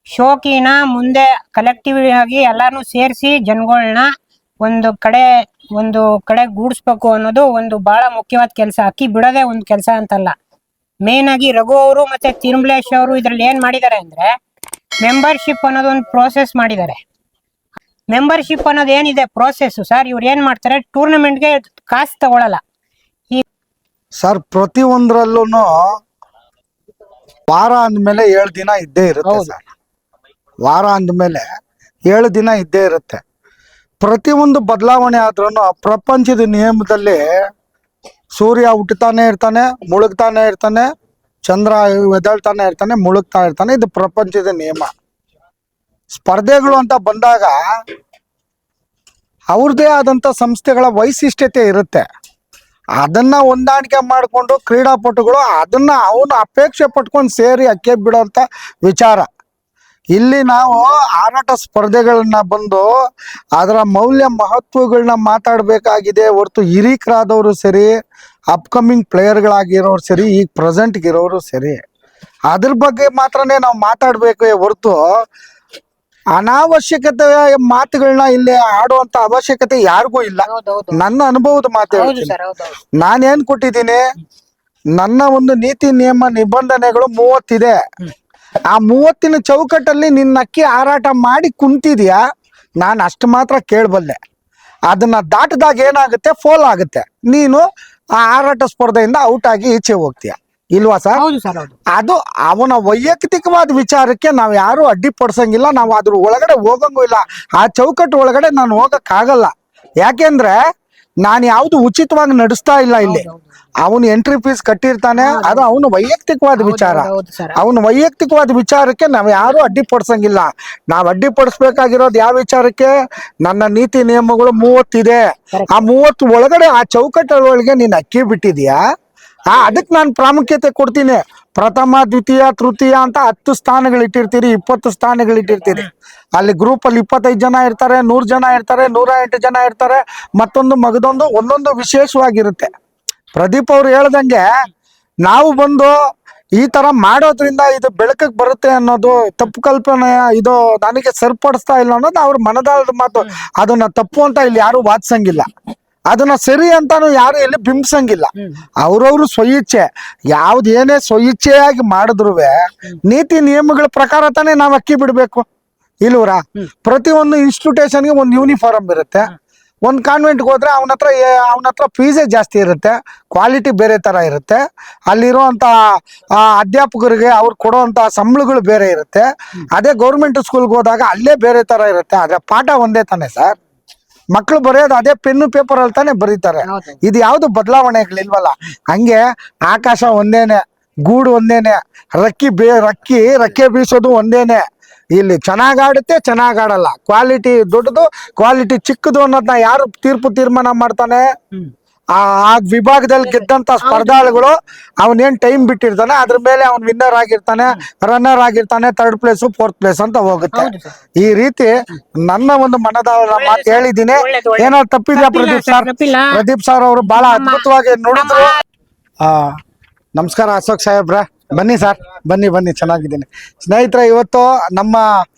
ಶೋಕಿನ ಮುಂದೆ ಕಲೆಕ್ಟಿವ್ ಆಗಿ ಎಲ್ಲಾನು ಸೇರಿಸಿ ಜನಗಳನ್ನ ಒಂದು ಕಡೆ ಗೂಡಿಸ್ಬೇಕು ಅನ್ನೋದು ಒಂದು ಬಹಳ ಮುಖ್ಯವಾದ ಕೆಲಸ. ಅಕ್ಕಿ ಬಿಡೋದೇ ಒಂದು ಕೆಲಸ ಅಂತಲ್ಲ. ಮೇನ್ ಆಗಿ ರಘು ಅವರು ಮತ್ತೆ ತಿರುಮಲೇಶ್ ಅವರು ಇದ್ರಲ್ಲಿ ಏನ್ ಮಾಡಿದ್ದಾರೆ ಅಂದ್ರೆ ಮೆಂಬರ್ಶಿಪ್ ಅನ್ನೋದು ಒಂದು ಪ್ರೋಸೆಸ್ ಮಾಡಿದ್ದಾರೆ. ಮೆಂಬರ್ಶಿಪ್ ಅನ್ನೋದು ಏನಿದೆ ಪ್ರೋಸೆಸ್ ಸರ್, ಇವ್ರು ಏನ್ ಮಾಡ್ತಾರೆ ಟೂರ್ನಮೆಂಟ್ಗೆ ಕಾಸು ತಗೊಳಲ್ಲ. ಸರ್ ಪ್ರತಿಯೊಂದ್ರಲ್ಲೂ ವಾರ ಅಂದ್ಮೇಲೆ 7 ದಿನ ಇದ್ದೇ ಇರುತ್ತೆ ಸರ್. ವಾರ ಅಂದ್ಮೇಲೆ 7 ದಿನ ಇದ್ದೇ ಇರುತ್ತೆ. ಪ್ರತಿಯೊಂದು ಬದಲಾವಣೆ ಆದ್ರೂ ಪ್ರಪಂಚದ ನಿಯಮದಲ್ಲಿ ಸೂರ್ಯ ಹುಟ್ಟುತ್ತಾನೆ ಇರ್ತಾನೆ, ಮುಳುಗ್ತಾನೆ ಇರ್ತಾನೆ, ಚಂದ್ರ ಎದ್ದೇಳ್ತಾನೆ ಇರ್ತಾನೆ, ಮುಳುಗ್ತಾ ಇರ್ತಾನೆ. ಇದು ಪ್ರಪಂಚದ ನಿಯಮ. ಸ್ಪರ್ಧೆಗಳು ಅಂತ ಬಂದಾಗ ಅವ್ರದೇ ಆದಂತ ಸಂಸ್ಥೆಗಳ ವೈಶಿಷ್ಟ್ಯತೆ ಇರುತ್ತೆ. ಅದನ್ನ ಹೊಂದಾಣಿಕೆ ಮಾಡಿಕೊಂಡು ಕ್ರೀಡಾಪಟುಗಳು ಅದನ್ನ ಅವನು ಅಪೇಕ್ಷೆ ಪಟ್ಕೊಂಡು ಸೇರಿ ಅಕ್ಕೆ ಬಿಡೋಂಥ ವಿಚಾರ. ಇಲ್ಲಿ ನಾವು ಹಾರಾಟ ಸ್ಪರ್ಧೆಗಳನ್ನ ಬಂದು ಅದರ ಮೌಲ್ಯ ಮಹತ್ವಗಳನ್ನ ಮಾತಾಡಬೇಕಾಗಿದೆ ಹೊರತು ಹಿರೀಕರಾದವರು ಸರಿ, ಅಪ್ಕಮಿಂಗ್ ಪ್ಲೇಯರ್ಗಳಾಗಿರೋರು ಸರಿ, ಈಗ ಪ್ರೆಸೆಂಟ್ಗಿರೋರು ಸರಿ, ಅದ್ರ ಬಗ್ಗೆ ಮಾತ್ರನೇ ನಾವು ಮಾತಾಡಬೇಕು ಹೊರತು ಅನಾವಶ್ಯಕತೆ ಮಾತುಗಳನ್ನ ಇಲ್ಲಿ ಆಡುವಂತ ಅವಶ್ಯಕತೆ ಯಾರಿಗೂ ಇಲ್ಲ. ನನ್ನ ಅನುಭವದ ಮಾತು ಹೇಳ್ತೀನಿ. ನಾನೇನ್ ಕೊಟ್ಟಿದ್ದೀನಿ, ನನ್ನ ಒಂದು ನೀತಿ ನಿಯಮ ನಿಬಂಧನೆಗಳು 30 ಇದೆ. ಆ 30 ಚೌಕಟ್ಟಲ್ಲಿ ನಿನ್ನ ಅಕ್ಕಿ ಹಾರಾಟ ಮಾಡಿ ಕುಂತಿದ್ಯಾ, ನಾನು ಅಷ್ಟು ಮಾತ್ರ ಕೇಳಬಲ್ಲೆ. ಅದನ್ನ ದಾಟಿದಾಗ ಏನಾಗುತ್ತೆ, ಫೋಲ್ ಆಗುತ್ತೆ, ನೀನು ಆ ಹಾರಾಟ ಸ್ಪರ್ಧೆಯಿಂದ ಔಟ್ ಆಗಿ ಈಚೆ ಹೋಗ್ತೀಯ, ಇಲ್ವಾ ಸರ್? ಅದು ಅವನ ವೈಯಕ್ತಿಕವಾದ ವಿಚಾರಕ್ಕೆ ನಾವು ಯಾರು ಅಡ್ಡಿಪಡಿಸಂಗಿಲ್ಲ. ನಾವು ಅದ್ರ ಒಳಗಡೆ ಹೋಗಂಗೂ ಇಲ್ಲ. ಆ ಚೌಕಟ್ಟು ಒಳಗಡೆ ನಾನು ಹೋಗಕ್ಕಾಗಲ್ಲ. ಯಾಕೆಂದ್ರೆ ನಾನು ಯಾವ್ದು ಉಚಿತವಾಗಿ ನಡೆಸ್ತಾ ಇಲ್ಲ ಇಲ್ಲಿ. ಅವನು ಎಂಟ್ರಿ ಫೀಸ್ ಕಟ್ಟಿರ್ತಾನೆ, ಅದು ಅವನು ವೈಯಕ್ತಿಕವಾದ ವಿಚಾರ. ಅವನ ವೈಯಕ್ತಿಕವಾದ ವಿಚಾರಕ್ಕೆ ನಾವು ಯಾರು ಅಡ್ಡಿಪಡಿಸಂಗಿಲ್ಲ. ನಾವು ಅಡ್ಡಿಪಡಿಸ್ಬೇಕಾಗಿರೋದು ಯಾವ ವಿಚಾರಕ್ಕೆ, ನನ್ನ ನೀತಿ ನಿಯಮಗಳು 30 ಇದೆ. ಆ 30 ಒಳಗಡೆ ಆ ಚೌಕಟ್ಟೊಳಗೆ ನೀನು ಅಕ್ಕಿ ಬಿಟ್ಟಿದ್ಯಾ, ಅದಕ್ಕೆ ನಾನು ಪ್ರಾಮುಖ್ಯತೆ ಕೊಡ್ತೀನಿ. ಪ್ರಥಮ, ದ್ವಿತೀಯ, ತೃತೀಯ ಅಂತ 10 ಸ್ಥಾನಗಳು ಇಟ್ಟಿರ್ತೀರಿ, 20 ಸ್ಥಾನಗಳು ಇಟ್ಟಿರ್ತೀರಿ. ಅಲ್ಲಿ ಗ್ರೂಪ್ ಅಲ್ಲಿ 25 ಜನ ಇರ್ತಾರೆ, 100 ಜನ ಇರ್ತಾರೆ, 108 ಜನ ಇರ್ತಾರೆ. ಮತ್ತೊಂದು ಮಗದೊಂದು ಒಂದೊಂದು ವಿಶೇಷವಾಗಿರುತ್ತೆ. ಪ್ರದೀಪ್ ಅವ್ರು ಹೇಳ್ದಂಗೆ ನಾವು ಬಂದು ಈ ತರ ಮಾಡೋದ್ರಿಂದ ಇದು ಬೆಳಕಿಗೆ ಬರುತ್ತೆ ಅನ್ನೋದು ತಪ್ಪು ಕಲ್ಪನೆ. ಇದು ನನಗೆ ಸರಿಪಡಿಸ್ತಾ ಇಲ್ಲ ಅನ್ನೋದು ಅವ್ರ ಮನದಾಳದ ಮಾತು. ಅದನ್ನ ತಪ್ಪು ಅಂತ ಇಲ್ಲಿ ಯಾರು ವಾದಿಸಂಗಿಲ್ಲ, ಅದನ್ನ ಸರಿ ಅಂತಾನು ಯಾರು ಎಲ್ಲಿ ಬಿಂಬಿಸಂಗಿಲ್ಲ. ಅವ್ರವ್ರು ಸ್ವಇಚ್ಛೆ, ಯಾವ್ದೇನೇ ಸ್ವಇಚ್ಛೆಯಾಗಿ ಮಾಡಿದ್ರು ನೀತಿ ನಿಯಮಗಳ ಪ್ರಕಾರ ತಾನೇ ನಾವ್ ಅಕ್ಕಿ ಬಿಡ್ಬೇಕು, ಇಲ್ವರ? ಪ್ರತಿಯೊಂದು ಇನ್ಸ್ಟಿಟ್ಯೂಷನ್ಗೆ ಒಂದು ಯೂನಿಫಾರ್ಮ್ ಇರುತ್ತೆ. ಒಂದು ಕಾನ್ವೆಂಟ್ಗೆ ಹೋದ್ರೆ ಅವನ ಹತ್ರ ಫೀಸೇ ಜಾಸ್ತಿ ಇರುತ್ತೆ, ಕ್ವಾಲಿಟಿ ಬೇರೆ ತರ ಇರುತ್ತೆ. ಅಲ್ಲಿರುವಂತ ಅಧ್ಯಾಪಕರಿಗೆ ಅವ್ರು ಕೊಡುವಂತ ಸಂಬಳಗಳು ಬೇರೆ ಇರುತ್ತೆ. ಅದೇ ಗೌರ್ಮೆಂಟ್ ಸ್ಕೂಲ್ಗೆ ಹೋದಾಗ ಅಲ್ಲೇ ಬೇರೆ ತರ ಇರುತ್ತೆ. ಆದ್ರೆ ಪಾಠ ಒಂದೇ ತಾನೆ ಸರ್. ಮಕ್ಕಳು ಬರೆಯೋದು ಅದೇ ಪೆನ್ನು ಪೇಪರ್ ಅಲ್ಲಿ ತಾನೇ ಬರೀತಾರೆ. ಇದು ಯಾವ್ದು ಬದಲಾವಣೆಗಳಿಲ್ವಲ್ಲ. ಹಂಗೆ ಆಕಾಶ ಒಂದೇನೆ, ಗೂಡು ಒಂದೇನೆ, ರೆಕ್ಕೆ ಬೀಸೋದು ಒಂದೇನೆ. ಇಲ್ಲಿ ಚೆನ್ನಾಗ್ ಆಡುತ್ತೆ, ಚೆನ್ನಾಗ್ ಆಡಲ್ಲ, ಕ್ವಾಲಿಟಿ ದೊಡ್ಡದು, ಕ್ವಾಲಿಟಿ ಚಿಕ್ಕದು ಅನ್ನೋದನ್ನ ಯಾರು ತೀರ್ಮಾನ ಮಾಡ್ತಾನೆ? ಆ ವಿಭಾಗದಲ್ಲಿ ಗೆದ್ದಂತ ಸ್ಪರ್ಧಾಳುಗಳು ಅವನೇನ್ ಟೈಮ್ ಬಿಟ್ಟಿರ್ತಾನೆ ಅದ್ರ ಮೇಲೆ ಅವ್ನ್ ವಿನ್ನರ್ ಆಗಿರ್ತಾನೆ, ರನ್ನರ್ ಆಗಿರ್ತಾನೆ, 3rd ಪ್ಲೇಸ್ 4th ಪ್ಲೇಸ್ ಅಂತ ಹೋಗುತ್ತೆ. ಈ ರೀತಿ ನನ್ನ ಒಂದು ಮನದ ಮಾತು ಹೇಳಿದ್ದೀನಿ. ಏನೋ ತಪ್ಪಿದ್ಯಾ ಪ್ರದೀಪ್ ಸರ್ ಅವರು ಬಹಳ ಅದ್ಭುತವಾಗಿ ನುಡಿದ್ರು. ನಮಸ್ಕಾರ ಅಶೋಕ್ ಸಾಹೇಬ್ರ, ಬನ್ನಿ ಸರ್, ಬನ್ನಿ ಚೆನ್ನಾಗಿದ್ದೀನಿ ಸ್ನೇಹಿತರೆ. ಇವತ್ತು ನಮ್ಮ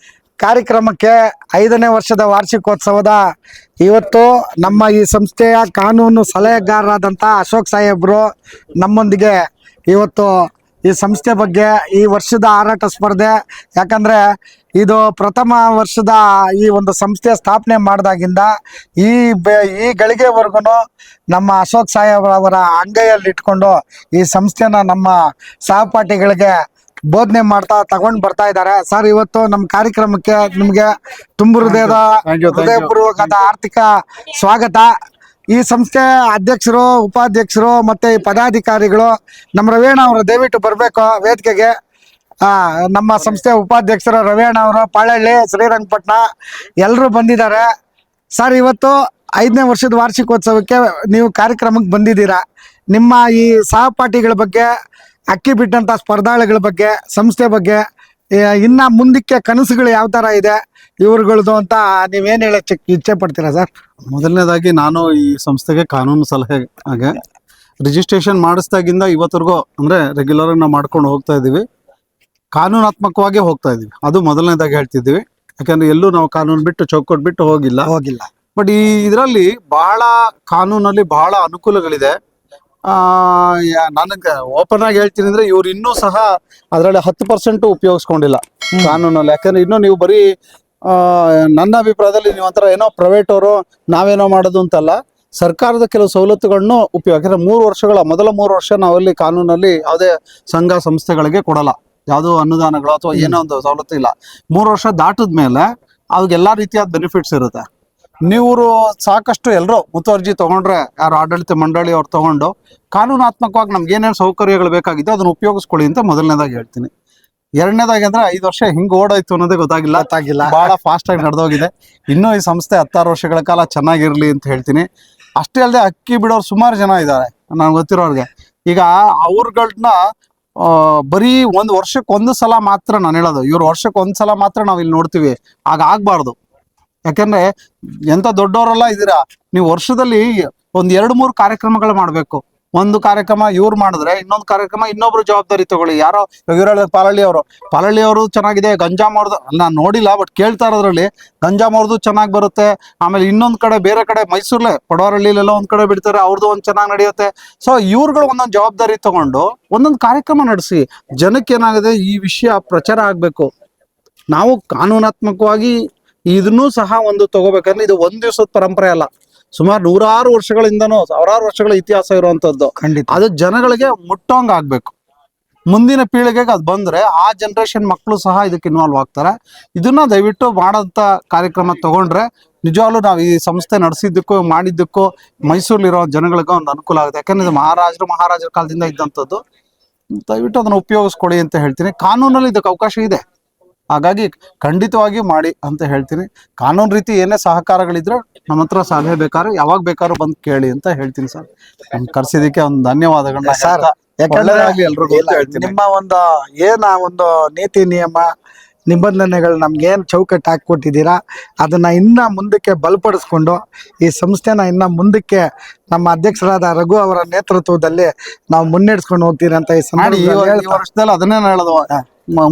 ಕಾರ್ಯಕ್ರಮಕ್ಕೆ 5ನೇ ವರ್ಷದ ವಾರ್ಷಿಕೋತ್ಸವದ ಇವತ್ತು ನಮ್ಮ ಈ ಸಂಸ್ಥೆಯ ಕಾನೂನು ಸಲಹೆಗಾರರಾದಂಥ ಅಶೋಕ್ ಸಾಹೇಬ್ರು ನಮ್ಮೊಂದಿಗೆ ಇವತ್ತು ಈ ಸಂಸ್ಥೆ ಬಗ್ಗೆ, ಈ ವರ್ಷದ ಹಾರಾಟ ಸ್ಪರ್ಧೆ, ಯಾಕಂದರೆ ಇದು ಪ್ರಥಮ ವರ್ಷದ ಈ ಒಂದು ಸಂಸ್ಥೆ ಸ್ಥಾಪನೆ ಮಾಡಿದಾಗಿಂದ ಈ ಗಳಿಗೆವರೆಗೂ ನಮ್ಮ ಅಶೋಕ್ ಸಾಹೇಬ್ರವರ ಅಂಗೈಯಲ್ಲಿ ಇಟ್ಕೊಂಡು ಈ ಸಂಸ್ಥೆನ ನಮ್ಮ ಸಹಪಾಠಿಗಳಿಗೆ ಬೋಧನೆ ಮಾಡ್ತಾ ತಗೊಂಡ್ ಬರ್ತಾ ಇದ್ದಾರೆ. ಸರ್, ಇವತ್ತು ನಮ್ಮ ಕಾರ್ಯಕ್ರಮಕ್ಕೆ ನಿಮ್ಗೆ ಹೃದಯಪೂರ್ವಕವಾದ ಆರ್ಥಿಕ ಸ್ವಾಗತ. ಈ ಸಂಸ್ಥೆ ಅಧ್ಯಕ್ಷರು, ಉಪಾಧ್ಯಕ್ಷರು ಮತ್ತೆ ಈ ಪದಾಧಿಕಾರಿಗಳು ನಮ್ಮ ರವೇಣ ಅವರು ದಯವಿಟ್ಟು ಬರಬೇಕು ವೇದಿಕೆಗೆ. ನಮ್ಮ ಸಂಸ್ಥೆ ಉಪಾಧ್ಯಕ್ಷರು ರವೇಣ ಅವರು, ಪಾಳಹಳ್ಳಿ, ಶ್ರೀರಂಗಪಟ್ಟಣ ಎಲ್ಲರೂ ಬಂದಿದ್ದಾರೆ. ಸರ್, ಇವತ್ತು 5ನೇ ವರ್ಷದ ವಾರ್ಷಿಕೋತ್ಸವಕ್ಕೆ ನೀವು ಕಾರ್ಯಕ್ರಮಕ್ಕೆ ಬಂದಿದ್ದೀರಾ. ನಿಮ್ಮ ಈ ಸಹಪಾಠಿಗಳ ಬಗ್ಗೆ, ಅಕ್ಕಿ ಬಿಟ್ಟಂತ ಸ್ಪರ್ಧಾಳುಗಳ ಬಗ್ಗೆ, ಸಂಸ್ಥೆ ಬಗ್ಗೆ, ಇನ್ನ ಮುಂದಕ್ಕೆ ಕನಸುಗಳು ಯಾವ ತರ ಇದೆ ಇವ್ರುಗಳದು ಅಂತ ನೀವೇನ್ ಹೇಳಕ್ ಇಚ್ಛೆ ಪಡ್ತೀರಾ ಸರ್? ಮೊದಲನೇದಾಗಿ ನಾನು ಈ ಸಂಸ್ಥೆಗೆ ಕಾನೂನು ಸಲಹೆ ಹಾಗೆ ರಿಜಿಸ್ಟ್ರೇಷನ್ ಮಾಡಿಸ್ದಾಗಿಂದ ಇವತ್ತರೆಗೂ ಅಂದ್ರೆ ರೆಗ್ಯುಲರ್ ನಾವು ಮಾಡ್ಕೊಂಡು ಹೋಗ್ತಾ ಇದೀವಿ. ಕಾನೂನಾತ್ಮಕವಾಗಿ ಹೋಗ್ತಾ ಇದೀವಿ, ಅದು ಮೊದಲನೇದಾಗಿ ಹೇಳ್ತಿದ್ದೀವಿ. ಯಾಕಂದ್ರೆ ಎಲ್ಲೂ ನಾವು ಕಾನೂನು ಬಿಟ್ಟು ಚೌಕಟ್ಟು ಬಿಟ್ಟು ಹೋಗಿಲ್ಲ. ಹೋಗಿಲ್ಲ. ಬಟ್ ಈ ಇದರಲ್ಲಿ ಬಹಳ ಕಾನೂನಲ್ಲಿ ಬಹಳ ಅನುಕೂಲಗಳಿದೆ. ನನಗೆ ಓಪನ್ ಆಗಿ ಹೇಳ್ತೀನಿ ಅಂದ್ರೆ ಇವ್ರು ಇನ್ನೂ ಸಹ ಅದರಲ್ಲಿ 10% ಉಪಯೋಗಿಸ್ಕೊಂಡಿಲ್ಲ ಕಾನೂನಲ್ಲಿ. ಯಾಕಂದ್ರೆ ಇನ್ನೂ ನೀವು ಬರೀ ನನ್ನ ಅಭಿಪ್ರಾಯದಲ್ಲಿ ನೀವು ಒಂಥರ ಏನೋ ಪ್ರೈವೇಟ್ ಅವರು ನಾವೇನೋ ಮಾಡೋದು ಅಂತಲ್ಲ, ಸರ್ಕಾರದ ಕೆಲವು ಸವಲತ್ತುಗಳನ್ನು ಉಪಯೋಗ. ಯಾಕಂದ್ರೆ ಮೊದಲ 3 ವರ್ಷ ನಾವಲ್ಲಿ ಕಾನೂನಲ್ಲಿ ಯಾವುದೇ ಸಂಘ ಸಂಸ್ಥೆಗಳಿಗೆ ಕೊಡಲ್ಲ, ಯಾವುದೋ ಅನುದಾನಗಳು ಅಥವಾ ಏನೋ ಒಂದು ಸವಲತ್ತು ಇಲ್ಲ. 3 ವರ್ಷ ದಾಟದ ಮೇಲೆ ಅವ್ರಿಗೆ ಎಲ್ಲಾ ರೀತಿಯಾದ ಬೆನಿಫಿಟ್ಸ್ ಇರುತ್ತೆ. ನೀವು ಸಾಕಷ್ಟು ಎಲ್ಲರೂ ಮುತುವರ್ಜಿ ತಗೊಂಡ್ರೆ, ಯಾರು ಆಡಳಿತ ಮಂಡಳಿ ಅವ್ರು ತಗೊಂಡು ಕಾನೂನಾತ್ಮಕವಾಗಿ ನಮ್ಗೆ ಏನೇನು ಸೌಕರ್ಯಗಳು ಬೇಕಾಗಿತ್ತು ಅದನ್ನ ಉಪಯೋಗಿಸ್ಕೊಳ್ಳಿ ಅಂತ ಮೊದಲನೇದಾಗಿ ಹೇಳ್ತೀನಿ. ಎರಡನೇದಾಗಿ ಅಂದ್ರೆ 5 ವರ್ಷ ಹಿಂಗ್ ಓಡಾಯ್ತು ಅನ್ನೋದೇ ಗೊತ್ತಾಗಿಲ್ಲ. ಬಹಳ ಫಾಸ್ಟ್ ಆಗಿ ನಡೆದೋಗಿದೆ. ಇನ್ನೂ ಈ ಸಂಸ್ಥೆ 16 ವರ್ಷಗಳ ಕಾಲ ಚೆನ್ನಾಗಿರ್ಲಿ ಅಂತ ಹೇಳ್ತೀನಿ. ಅಷ್ಟೇ ಅಲ್ಲದೆ ಅಕ್ಕಿ ಬಿಡೋರು ಸುಮಾರು ಜನ ಇದ್ದಾರೆ ನನಗೆ ಗೊತ್ತಿರೋರ್ಗೆ. ಈಗ ಅವ್ರಗಳನ್ನ ಬರೀ 1 ವರ್ಷಕ್ಕೆ 1 ಸಲ ಮಾತ್ರ ನಾನು ಹೇಳೋದು, ಇವ್ರು ವರ್ಷಕ್ಕೆ 1 ಸಲ ಮಾತ್ರ ನಾವು ಇಲ್ಲಿ ನೋಡ್ತೀವಿ, ಆಗ ಆಗ್ಬಾರ್ದು. ಯಾಕಂದ್ರೆ ಎಂತ ದೊಡ್ಡವರೆಲ್ಲ ಇದ್ದೀರಾ, ನೀವು ವರ್ಷದಲ್ಲಿ 1-2-3 ಕಾರ್ಯಕ್ರಮಗಳು ಮಾಡ್ಬೇಕು. ಒಂದು ಕಾರ್ಯಕ್ರಮ ಇವ್ರು ಮಾಡಿದ್ರೆ ಇನ್ನೊಂದು ಕಾರ್ಯಕ್ರಮ ಇನ್ನೊಬ್ರು ಜವಾಬ್ದಾರಿ ತಗೊಳ್ಳಿ. ಯಾರೋ ಇವ್ರ ಪಾಲಳ್ಳಿ ಅವರು ಚೆನ್ನಾಗಿದೆ, ಗಂಜಾಮ್ ಅವ್ರದ್ದು ನಾನು ನೋಡಿಲ್ಲ ಬಟ್ ಕೇಳ್ತಾ ಇರೋದ್ರಲ್ಲಿ ಗಂಜಾಮ್ ಅವ್ರದ್ದು ಚೆನ್ನಾಗಿ ಬರುತ್ತೆ. ಆಮೇಲೆ ಇನ್ನೊಂದ್ ಕಡೆ ಬೇರೆ ಕಡೆ ಮೈಸೂರ್ಲೆ ಪಡವರಹಳ್ಳಿಲೆಲ್ಲ ಒಂದ್ ಕಡೆ ಬಿಡ್ತಾರೆ, ಅವ್ರದ್ದು ಒಂದ್ ಚೆನ್ನಾಗಿ ನಡೆಯುತ್ತೆ. ಸೊ ಇವ್ರುಗಳು ಒಂದೊಂದು ಜವಾಬ್ದಾರಿ ತಗೊಂಡು ಒಂದೊಂದು ಕಾರ್ಯಕ್ರಮ ನಡೆಸಿ ಜನಕ್ಕೆ ಏನಾಗಿದೆ ಈ ವಿಷಯ ಪ್ರಚಾರ ಆಗ್ಬೇಕು. ನಾವು ಕಾನೂನಾತ್ಮಕವಾಗಿ ಇದನ್ನೂ ಸಹ ಒಂದು ತಗೋಬೇಕಂದ್ರೆ ಇದು 1 ದಿವಸದ ಪರಂಪರೆ ಅಲ್ಲ, ಸುಮಾರು 100 ವರ್ಷಗಳಿಂದನೂ 1000 ವರ್ಷಗಳ ಇತಿಹಾಸ ಇರುವಂತದ್ದು. ಖಂಡಿತ ಅದು ಜನಗಳಿಗೆ ಮುಟ್ಟೋಂಗ್ ಆಗ್ಬೇಕು. ಮುಂದಿನ ಪೀಳಿಗೆಗೆ ಅದು ಬಂದ್ರೆ ಆ ಜನರೇಷನ್ ಮಕ್ಕಳು ಸಹ ಇದಕ್ಕೆ ಇನ್ವಾಲ್ವ್ ಆಗ್ತಾರೆ. ಇದನ್ನ ದಯವಿಟ್ಟು ಮಾಡೋಂಥ ಕಾರ್ಯಕ್ರಮ ತಗೊಂಡ್ರೆ ನಿಜವಾಗ್ಲೂ ನಾವು ಈ ಸಂಸ್ಥೆ ನಡೆಸಿದ್ದಕ್ಕೂ ಮಾಡಿದ್ದಕ್ಕೂ ಮೈಸೂರಲ್ಲಿರೋ ಜನಗಳಿಗೆ ಒಂದು ಅನುಕೂಲ ಆಗುತ್ತೆ. ಯಾಕಂದ್ರೆ ಇದು ಮಹಾರಾಜರ ಕಾಲದಿಂದ ಇದ್ದಂಥದ್ದು. ದಯವಿಟ್ಟು ಅದನ್ನ ಉಪಯೋಗಿಸ್ಕೊಳ್ಳಿ ಅಂತ ಹೇಳ್ತೀನಿ. ಕಾನೂನಲ್ಲಿ ಇದಕ್ಕೆ ಅವಕಾಶ ಇದೆ, ಹಾಗಾಗಿ ಖಂಡಿತವಾಗಿ ಮಾಡಿ ಅಂತ ಹೇಳ್ತೀನಿ. ಕಾನೂನು ರೀತಿ ಏನೇ ಸಹಕಾರಗಳಿದ್ರೆ ನಮ್ಮ ಹತ್ರ ಸಲಹೆ ಬೇಕಾದ್ರೆ ಯಾವಾಗ ಬೇಕಾದ್ರೂ ಬಂದು ಕೇಳಿ ಅಂತ ಹೇಳ್ತೀನಿ ಸರ್. ಕರ್ಸಿದಕ್ಕೆ ಒಂದು ಧನ್ಯವಾದಗಳನ್ನ ಸರ್. ಯಾಕಂದ್ರೆ ನಿಮ್ಮ ಒಂದು ನೀತಿ ನಿಯಮ ನಿಬಂಧನೆಗಳು ನಮ್ಗೇನು ಚೌಕಟ್ಟು ಹಾಕಿಕೊಟ್ಟಿದ್ದೀರಾ ಅದನ್ನ ಇನ್ನ ಮುಂದಕ್ಕೆ ಬಲಪಡಿಸ್ಕೊಂಡು ಈ ಸಂಸ್ಥೆನ ಇನ್ನ ಮುಂದಕ್ಕೆ ನಮ್ಮ ಅಧ್ಯಕ್ಷರಾದ ರಘು ಅವರ ನೇತೃತ್ವದಲ್ಲಿ ನಾವು ಮುನ್ನಡೆಸ್ಕೊಂಡು ಹೋಗ್ತೀರಿ ಅಂತ ಈ ವರ್ಷದಲ್ಲಿ ಅದನ್ನೇ ಹೇಳೋದು.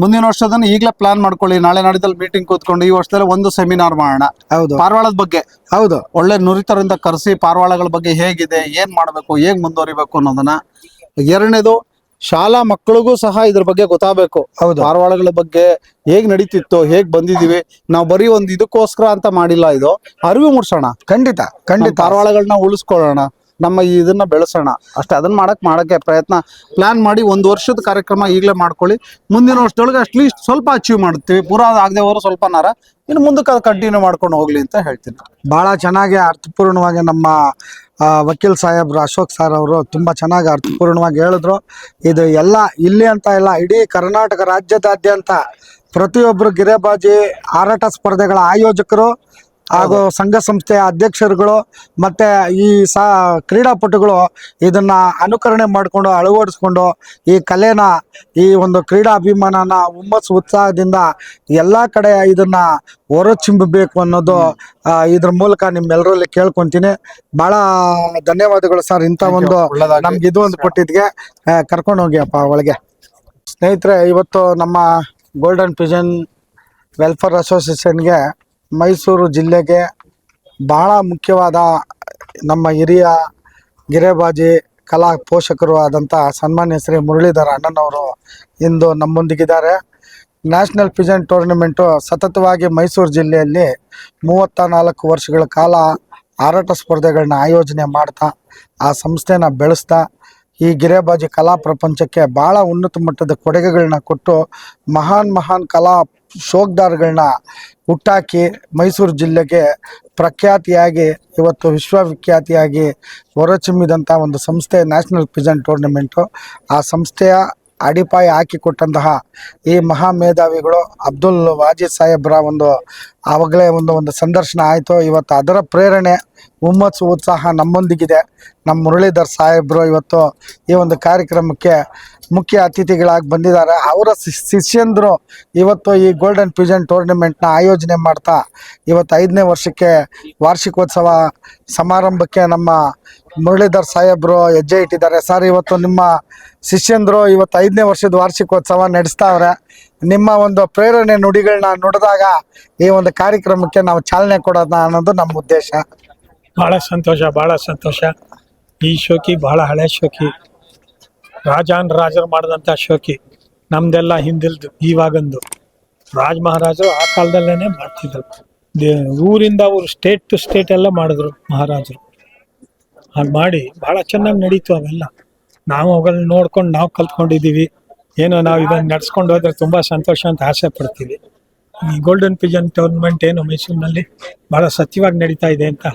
ಮುಂದಿನ ವರ್ಷದನ್ನ ಈಗಲೇ ಪ್ಲಾನ್ ಮಾಡ್ಕೊಳ್ಳಿ. ನಾಳೆ ನಾಡಿದಲ್ಲಿ ಮೀಟಿಂಗ್ ಕೂತ್ಕೊಂಡು ಈ ವರ್ಷದಲ್ಲಿ ಒಂದು ಸೆಮಿನಾರ್ ಮಾಡೋಣ. ಹೌದು, ಪಾರಿವಾಳದ ಬಗ್ಗೆ. ಹೌದು, ಒಳ್ಳೆ ನುರಿತರಿಂದ ಕರೆಸಿ ಪಾರಿವಾಳಗಳ ಬಗ್ಗೆ ಹೇಗಿದೆ, ಏನ್ ಮಾಡ್ಬೇಕು, ಹೇಗ್ ಮುಂದುವರಿಬೇಕು ಅನ್ನೋದನ್ನ. ಎರಡನೇದು, ಶಾಲಾ ಮಕ್ಕಳಿಗೂ ಸಹ ಇದ್ರ ಬಗ್ಗೆ ಗೊತ್ತಾಗಬೇಕು. ಹೌದು, ಪಾರಿವಾಳಗಳ ಬಗ್ಗೆ ಹೇಗ್ ನಡೀತಿತ್ತು, ಹೇಗ್ ಬಂದಿದೀವಿ ನಾವು, ಬರೀ ಒಂದು ಇದಕ್ಕೋಸ್ಕರ ಅಂತ ಮಾಡಿಲ್ಲ, ಇದು ಅರಿವು ಮೂಡಿಸೋಣ. ಖಂಡಿತ ಪಾರಿವಾಳಗಳನ್ನ ಉಳಿಸ್ಕೊಳ್ಳೋಣ, ನಮ್ಮ ಇದನ್ನ ಬೆಳೆಸೋಣ ಅಷ್ಟೇ. ಅದನ್ನ ಮಾಡಕ್ಕೆ ಪ್ರಯತ್ನ ಪ್ಲಾನ್ ಮಾಡಿ 1 ವರ್ಷದ ಕಾರ್ಯಕ್ರಮ ಈಗಲೇ ಮಾಡ್ಕೊಳ್ಳಿ. ಮುಂದಿನ ವರ್ಷದೊಳಗೆ ಅಟ್ಲೀಸ್ಟ್ ಸ್ವಲ್ಪ ಅಚೀವ್ ಮಾಡ್ತೀವಿ. ಪೂರಾ ಆಗದೆ ಹೋದ್ರು ಸ್ವಲ್ಪನಾರ ಇನ್ನು ಮುಂದಕ್ಕೆ ಅದು ಕಂಟಿನ್ಯೂ ಮಾಡ್ಕೊಂಡು ಹೋಗ್ಲಿ ಅಂತ ಹೇಳ್ತೀನಿ. ಬಹಳ ಚೆನ್ನಾಗಿ ಅರ್ಥಪೂರ್ಣವಾಗಿ ನಮ್ಮ ವಕೀಲ್ ಸಾಹೇಬ್ರು ಅಶೋಕ್ ಸರ್ ಅವರು ತುಂಬ ಚೆನ್ನಾಗಿ ಅರ್ಥಪೂರ್ಣವಾಗಿ ಹೇಳಿದ್ರು. ಇದು ಎಲ್ಲ ಇಲ್ಲಿ ಅಂತ ಇಲ್ಲ, ಇಡೀ ಕರ್ನಾಟಕ ರಾಜ್ಯದಾದ್ಯಂತ ಪ್ರತಿಯೊಬ್ಬರು ಗಿರೆಬಾಜಿ ಹಾರಾಟ ಸ್ಪರ್ಧೆಗಳ ಆಯೋಜಕರು ಹಾಗೂ ಸಂಘ ಸಂಸ್ಥೆಯ ಅಧ್ಯಕ್ಷರುಗಳು ಮತ್ತೆ ಈ ಕ್ರೀಡಾಪಟುಗಳು ಇದನ್ನ ಅನುಕರಣೆ ಮಾಡಿಕೊಂಡು ಅಳವಡಿಸ್ಕೊಂಡು ಈ ಕಲೆನ, ಈ ಒಂದು ಕ್ರೀಡಾ ಅಭಿಮಾನನ ಹುಮ್ಮಸ್ಸು ಉತ್ಸಾಹದಿಂದ ಎಲ್ಲ ಕಡೆ ಇದನ್ನ ಹೊರಚಿಂಬಬೇಕು ಅನ್ನೋದು ಇದ್ರ ಮೂಲಕ ನಿಮ್ಮೆಲ್ಲರಲ್ಲಿ ಕೇಳ್ಕೊಂತೀನಿ. ಬಹಳ ಧನ್ಯವಾದಗಳು ಸರ್. ಇಂಥ ಒಂದು ನಮ್ಗೆ ಇದು ಒಂದು ಕೊಟ್ಟಿದ್ಗೆ ಕರ್ಕೊಂಡು ಹೋಗಿ ಅಪ್ಪ ಒಳಗೆ. ಸ್ನೇಹಿತರೆ, ಇವತ್ತು ನಮ್ಮ ಗೋಲ್ಡನ್ ಪಿಜನ್ ವೆಲ್ಫೇರ್ ಅಸೋಸಿಯೇಷನ್ಗೆ ಮೈಸೂರು ಜಿಲ್ಲೆಗೆ ಬಹಳ ಮುಖ್ಯವಾದ ನಮ್ಮ ಹಿರಿಯ ಗಿರೆಬಾಜಿ ಕಲಾ ಪೋಷಕರು ಆದಂಥ ಸನ್ಮಾನ್ಯ ಶ್ರೀ ಮುರಳೀಧರ ಅಣ್ಣನವರು ಇಂದು ನಮ್ಮೊಂದಿಗಿದ್ದಾರೆ. ನ್ಯಾಷನಲ್ ಪಿಜನ್ ಟೂರ್ನಮೆಂಟು ಸತತವಾಗಿ ಮೈಸೂರು ಜಿಲ್ಲೆಯಲ್ಲಿ 34 ವರ್ಷಗಳ ಕಾಲ ಹಾರಾಟ ಸ್ಪರ್ಧೆಗಳನ್ನ ಆಯೋಜನೆ ಮಾಡ್ತಾ ಆ ಸಂಸ್ಥೆನ ಬೆಳೆಸ್ತಾ ಈ ಗಿರೆಬಾಜಿ ಕಲಾ ಪ್ರಪಂಚಕ್ಕೆ ಭಾಳ ಉನ್ನತ ಮಟ್ಟದ ಕೊಡುಗೆಗಳನ್ನ ಕೊಟ್ಟು ಮಹಾನ್ ಕಲಾ ಶೋಕ್ದಾರ್ಗಳನ್ನ ಹುಟ್ಟಾಕಿ ಮೈಸೂರು ಜಿಲ್ಲೆಗೆ ಪ್ರಖ್ಯಾತಿಯಾಗಿ ಇವತ್ತು ವಿಶ್ವವಿಖ್ಯಾತಿಯಾಗಿ ಹೊರಚಿಮ್ಮಿದಂಥ ಒಂದು ಸಂಸ್ಥೆ ನ್ಯಾಷನಲ್ ಪಿಜನ್ ಟೂರ್ನಮೆಂಟು. ಆ ಸಂಸ್ಥೆಯ ಅಡಿಪಾಯ ಹಾಕಿಕೊಟ್ಟಂತಹ ಈ ಮಹಾಮೇಧಾವಿಗಳು ಅಬ್ದುಲ್ ವಾಜಿದ್ ಸಾಹೇಬ್ರ ಆವಾಗಲೇ ಒಂದು ಸಂದರ್ಶನ ಆಯಿತು. ಇವತ್ತು ಅದರ ಪ್ರೇರಣೆ ಹುಮ್ಮಸ್ಸು ಉತ್ಸಾಹ ನಮ್ಮೊಂದಿಗಿದೆ. ನಮ್ಮ ಮುರಳೀಧರ್ ಸಾಹೇಬ್ರು ಇವತ್ತು ಈ ಒಂದು ಕಾರ್ಯಕ್ರಮಕ್ಕೆ ಮುಖ್ಯ ಅತಿಥಿಗಳಾಗಿ ಬಂದಿದ್ದಾರೆ. ಅವರ ಶಿಷ್ಯಂದರು ಇವತ್ತು ಈ ಗೋಲ್ಡನ್ ಪಿಜನ್ ಟೂರ್ನಮೆಂಟ್ನ ಆಯೋಜನೆ ಮಾಡ್ತಾ ಇವತ್ತು 5ನೇ ವರ್ಷಕ್ಕೆ ವಾರ್ಷಿಕೋತ್ಸವ ಸಮಾರಂಭಕ್ಕೆ ನಮ್ಮ ಮುರಳೀಧರ್ ಸಾಹೇಬ್ರು ಹೆಜ್ಜೆ ಇಟ್ಟಿದ್ದಾರೆ. ಸರ್, ಇವತ್ತು ನಿಮ್ಮ ಶಿಷ್ಯಂದರು ಇವತ್ತು 5ನೇ ವರ್ಷದ ವಾರ್ಷಿಕೋತ್ಸವ ನಡೆಸ್ತಾವ್ರೆ. ನಿಮ್ಮ ಒಂದು ಪ್ರೇರಣೆ ನುಡಿಗಳನ್ನ ನುಡಿದಾಗ ಈ ಒಂದು ಕಾರ್ಯಕ್ರಮಕ್ಕೆ ನಾವು ಚಾಲನೆ ಕೊಡೋಣ ಅನ್ನೋದು ನಮ್ಮ ಉದ್ದೇಶ. ಬಹಳ ಸಂತೋಷ. ಈ ಶೋಕಿ ಬಹಳ ಹಳೆ ಶೋಕಿ, ರಾಜರು ಮಾಡಿದಂಥ ಶೋಕಿ. ನಮ್ದೆಲ್ಲ ಹಿಂದಿಲ್ದು, ಇವಾಗಂದು. ಮಹಾರಾಜರು ಆ ಕಾಲದಲ್ಲೇನೆ ಮಾಡ್ತಿದ್ರು. ಊರಿಂದ ಊರು, ಸ್ಟೇಟ್ ಟು ಸ್ಟೇಟ್ ಎಲ್ಲ ಮಾಡಿದ್ರು ಮಹಾರಾಜರು. ಹಾಗೆ ಮಾಡಿ ಬಹಳ ಚೆನ್ನಾಗಿ ನಡೀತು ಅವೆಲ್ಲ. ನಾವು ಅವುಗಳನ್ನ ನೋಡ್ಕೊಂಡು ನಾವು ಕಲ್ತ್ಕೊಂಡಿದ್ದೀವಿ. ಏನೋ ನಾವು ಇದನ್ನ ನಡ್ಸ್ಕೊಂಡು ಹೋದ್ರೆ ತುಂಬಾ ಸಂತೋಷ ಅಂತ ಆಸೆ ಪಡ್ತೀವಿ. ಈ ಗೋಲ್ಡನ್ ಪಿಜನ್ ಟೂರ್ನಮೆಂಟ್ ಏನು ಮೈಸೂರಿನಲ್ಲಿ ಬಹಳ ಸತ್ಯವಾಗಿ ನಡೀತಾ ಇದೆ ಅಂತ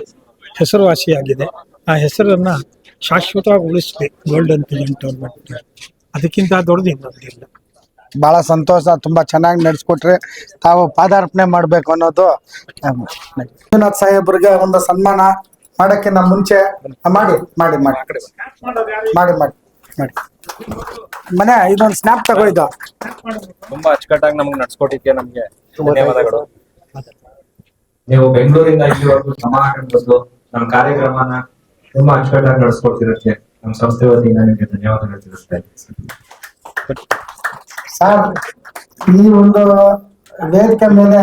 ಹೆಸರುವಾಸಿಯಾಗಿದೆ. ಆ ಹೆಸರನ್ನ ಶಾಶ್ವತವಾಗಿ ಉಳಿಸ್ಬೇಕು ಗೋಲ್ಡನ್ ಪಿಜನ್ ಟೂರ್ನಮೆಂಟ್. ಅದಕ್ಕಿಂತ ದೊಡ್ಡದು ಇನ್ನೊಂದಿಲ್ಲ. ಬಹಳ ಸಂತೋಷ, ತುಂಬಾ ಚೆನ್ನಾಗಿ ನಡೆಸ್ಕೊಟ್ರಿ. ತಾವು ಪಾದಾರ್ಪಣೆ ಮಾಡ್ಬೇಕು ಅನ್ನೋದು ಮಂಜುನಾಥ್ ಸಾಹೇಬ್ರಿಗೆ ಒಂದು ಸನ್ಮಾನ ಮಾಡಕ್ಕಿಂತ ಮುಂಚೆ ಮಾಡಿ ಮಾಡಿ ಮಾಡಿ ಮಾಡಿ ಮಾಡಿ ಮಾಡಿ ಮನೆ ಇದೊಂದು ಸ್ನ್ಯಾಪ್ ತಗೊಳ್ಳಿದ್ದು. ತುಂಬಾ ಅಚ್ಚುಕಟ್ಟಾಗಿ ನಮ್ಗೆ ನಡ್ಸ್ಕೊಟ್ಟಿದ್ದೆ, ನಮ್ಗೆ ಧನ್ಯವಾದಗಳು. ನೀವು ಬೆಂಗಳೂರಿಂದ ಇಲ್ಲಿವರೆಗೂ ಸಮಾರಂಭ ಬಂದು ನಮ್ಮ ಕಾರ್ಯಕ್ರಮನ ತುಂಬಾ ಅಚ್ಚುಕಟ್ಟಾಗಿ ನಡೆಸ್ಕೊಡ್ತಿರಕ್ಕೆ ನಮ್ಮ ಸಂಸ್ಥೆ ವತಿಯಿಂದ ನಿಮಗೆ ಧನ್ಯವಾದಗಳು ತಿಳಿಸ್ತಾ ಇದ್ದೀನಿ. ಸರ್, ಈ ಒಂದು ವೇದಿಕೆ ಮೇಲೆ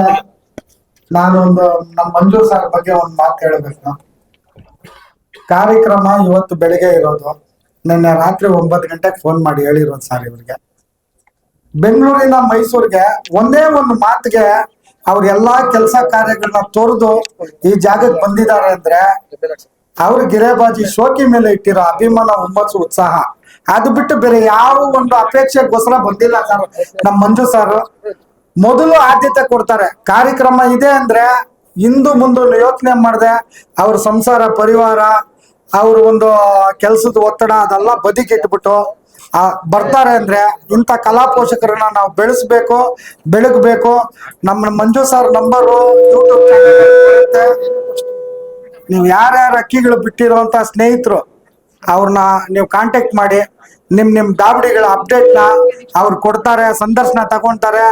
ನಾನೊಂದು ನಮ್ಮ ಮಂಜು ಸರ್ ಬಗ್ಗೆ ಒಂದು ಮಾತು ಹೇಳಬೇಕು. ಕಾರ್ಯಕ್ರಮ ಇವತ್ತು ಬೆಳಿಗ್ಗೆ ಇರೋದು, ನಿನ್ನೆ ರಾತ್ರಿ 9 ಗಂಟೆಗೆ ಫೋನ್ ಮಾಡಿ ಹೇಳಿರೋದು ಸರ್ ಇವ್ರಿಗೆ. ಬೆಂಗಳೂರಿನ ಮೈಸೂರಿಗೆ ಒಂದೇ ಒಂದು ಮಾತಿಗೆ ಅವ್ರ ಎಲ್ಲಾ ಕೆಲಸ ಕಾರ್ಯಗಳನ್ನ ತೊರೆದು ಈ ಜಾಗಕ್ಕೆ ಬಂದಿದ್ದಾರೆ ಅಂದ್ರೆ ಅವ್ರ ಗಿರೇಬಾಜಿ ಶೋಕಿ ಮೇಲೆ ಇಟ್ಟಿರೋ ಅಭಿಮಾನ, ಹುಮ್ಮಸ್ಸು, ಉತ್ಸಾಹ, ಅದು ಬಿಟ್ಟು ಬೇರೆ ಯಾವ ಒಂದು ಅಪೇಕ್ಷೆಗೋಸ್ಕರ ಬಂದಿಲ್ಲ ಸರ್. ನಮ್ಮ ಮಂಜು ಸರ್ ಮೊದಲು ಆದ್ಯತೆ ಕೊಡ್ತಾರೆ. ಕಾರ್ಯಕ್ರಮ ಇದೆ ಅಂದ್ರೆ ಹಿಂದು ಮುಂದೆ ಯೋಚನೆ ಮಾಡದೆ ಅವ್ರ ಸಂಸಾರ, ಪರಿವಾರ, ಅವ್ರ ಒಂದು ಕೆಲ್ಸದ ಒತ್ತಡ ಅದೆಲ್ಲ ಬದಿಗಿಟ್ಬಿಟ್ಟು ಬರ್ತಾರೆ ಅಂದ್ರೆ ಇಂಥ ಕಲಾ ಪೋಷಕರನ್ನ ನಾವು ಬೆಳೆಸ್ಬೇಕು, ಬೆಳಗ್ಬೇಕು. ನಮ್ಮ ಮಂಜು ಸರ್ ನಂಬರು ಯೂಟ್ಯೂಬ್ ಚಾನಲ್, ನೀವು ಯಾರ್ಯಾರ ಅಕ್ಕಿಗಳು ಬಿಟ್ಟಿರುವಂತ ಸ್ನೇಹಿತರು ಅವ್ರನ್ನ ನೀವು ಕಾಂಟ್ಯಾಕ್ಟ್ ಮಾಡಿ ನಿಮ್ ದಾವಡಿಗಳ ಅಪ್ಡೇಟ್ನ ಅವ್ರು ಕೊಡ್ತಾರೆ, ಸಂದರ್ಶನ ತಗೊಂತಾರೆ.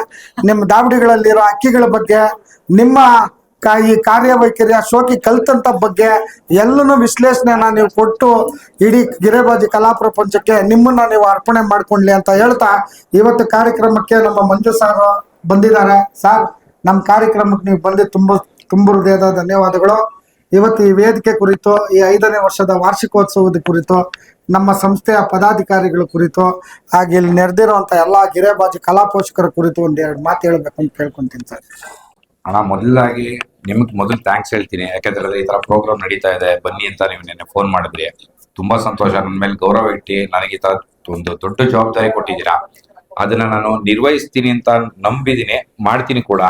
ನಿಮ್ಮ ದಾವಡಿಗಳಲ್ಲಿರೋ ಅಕ್ಕಿಗಳ ಬಗ್ಗೆ, ನಿಮ್ಮ ಈ ಕಾರ್ಯವೈಖರಿಯ ಶೋಕಿ ಕಲ್ತಂತ ಬಗ್ಗೆ ಎಲ್ಲನೂ ವಿಶ್ಲೇಷಣೆನ ನೀವು ಕೊಟ್ಟು ಇಡೀ ಗಿರೇಬಾಜಿ ಕಲಾ ಪ್ರಪಂಚಕ್ಕೆ ನಿಮ್ಮನ್ನ ನೀವು ಅರ್ಪಣೆ ಮಾಡ್ಕೊಂಡ್ಲಿ ಅಂತ ಹೇಳ್ತಾ ಇವತ್ತು ಕಾರ್ಯಕ್ರಮಕ್ಕೆ ನಮ್ಮ ಮಂಜು ಸರ್ ಬಂದಿದ್ದಾರೆ. ಸರ್, ನಮ್ಮ ಕಾರ್ಯಕ್ರಮಕ್ಕೆ ನೀವು ಬಂದು ತುಂಬ ಹೃದಯದ ಧನ್ಯವಾದಗಳು. ಇವತ್ತು ಈ ವೇದಿಕೆ ಕುರಿತು, ಈ 5ನೇ ವರ್ಷದ ವಾರ್ಷಿಕೋತ್ಸವದ ಕುರಿತು, ನಮ್ಮ ಸಂಸ್ಥೆಯ ಪದಾಧಿಕಾರಿಗಳ ಕುರಿತು, ಹಾಗೆ ಇಲ್ಲಿ ನೆರೆದಿರುವಂತ ಎಲ್ಲಾ ಗಿರೇಬಾಜಿ ಕಲಾ ಪೋಷಕರ ಕುರಿತು ಒಂದೆರಡು ಮಾತು ಹೇಳ್ಬೇಕು ಅಂತ ಕೇಳ್ಕೊಂತೀನಿ ಸರ್. ಅಣ್ಣ, ಮೊದಲಾಗಿ ನಿಮ್ಗೆ ಮೊದಲು ಥ್ಯಾಂಕ್ಸ್ ಹೇಳ್ತೀನಿ. ಯಾಕಂದ್ರೆ ಈ ತರ ಪ್ರೋಗ್ರಾಮ್ ನಡೀತಾ ಇದೆ, ಬನ್ನಿ ಅಂತ ನೀವು ನೆನ್ನೆ ಫೋನ್ ಮಾಡಿದ್ರಿ. ತುಂಬಾ ಸಂತೋಷ. ನನ್ನ ಮೇಲೆ ಗೌರವ ಇಟ್ಟು ನನಗೆ ಈ ತರ ಒಂದು ದೊಡ್ಡ ಜವಾಬ್ದಾರಿ ಕೊಟ್ಟಿದ್ದೀರಾ. ಅದನ್ನ ನಾನು ನಿರ್ವಹಿಸ್ತೀನಿ ಅಂತ ನಂಬಿದ್ದೀನಿ, ಮಾಡ್ತೀನಿ ಕೂಡ.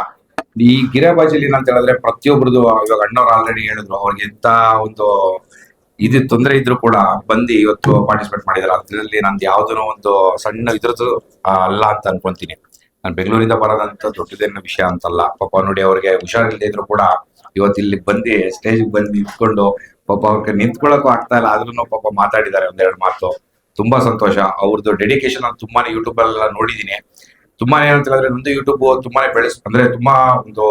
ಈ ಗಿರೇಬಾಜಿಲಿ ಏನಂತ ಹೇಳಿದ್ರೆ ಪ್ರತಿಯೊಬ್ಬರದು, ಇವಾಗ ಅಣ್ಣವ್ರು ಆಲ್ರೆಡಿ ಹೇಳಿದ್ರು, ಅವ್ರಿಗೆ ಎಂತ ಒಂದು ತೊಂದರೆ ಇದ್ರು ಕೂಡ ಬಂದು ಇವತ್ತು ಪಾರ್ಟಿಸಿಪೇಟ್ ಮಾಡಿದಾರೆ. ಅದ್ರಲ್ಲಿ ನಂದು ಯಾವ್ದನೋ ಒಂದು ಸಣ್ಣ ಇದ್ರದ್ದು ಅಲ್ಲ ಅಂತ ಅನ್ಕೊಂತೀನಿ. ನಾನು ಬೆಂಗಳೂರಿಂದ ಬರೋದಂತ ದೊಡ್ಡದೇನು ವಿಷಯ ಅಂತಲ್ಲ. ಪಾಪ ನೋಡಿ, ಅವ್ರಿಗೆ ಹುಷಾರಿಲ್ಲದೆ ಇದ್ರು ಕೂಡ ಇವತ್ತು ಇಲ್ಲಿ ಬಂದು ಸ್ಟೇಜ್ ಬಂದು ನಿಂತ್ಕೊಂಡು, ಪಾಪ ಅವ್ರಿಗೆ ನಿಂತ್ಕೊಳ್ಳೋಕ್ಕೂ ಆಗ್ತಾ ಇಲ್ಲ, ಆದ್ರೂ ಪಾಪ ಮಾತಾಡಿದ್ದಾರೆ ಒಂದೆರಡು ಮಾತು. ತುಂಬಾ ಸಂತೋಷ. ಅವ್ರದ್ದು ಡೆಡಿಕೇಶನ್ ನಾನು ತುಂಬಾನೇ ಯೂಟ್ಯೂಬ್ ಎಲ್ಲ ನೋಡಿದೀನಿ. ತುಂಬಾನೇ ಏನಂತ ಹೇಳಿದ್ರೆ ನಂದು ಯೂಟ್ಯೂಬ್ ತುಂಬಾನೇ ಅಂದ್ರೆ ತುಂಬಾ ಒಂದು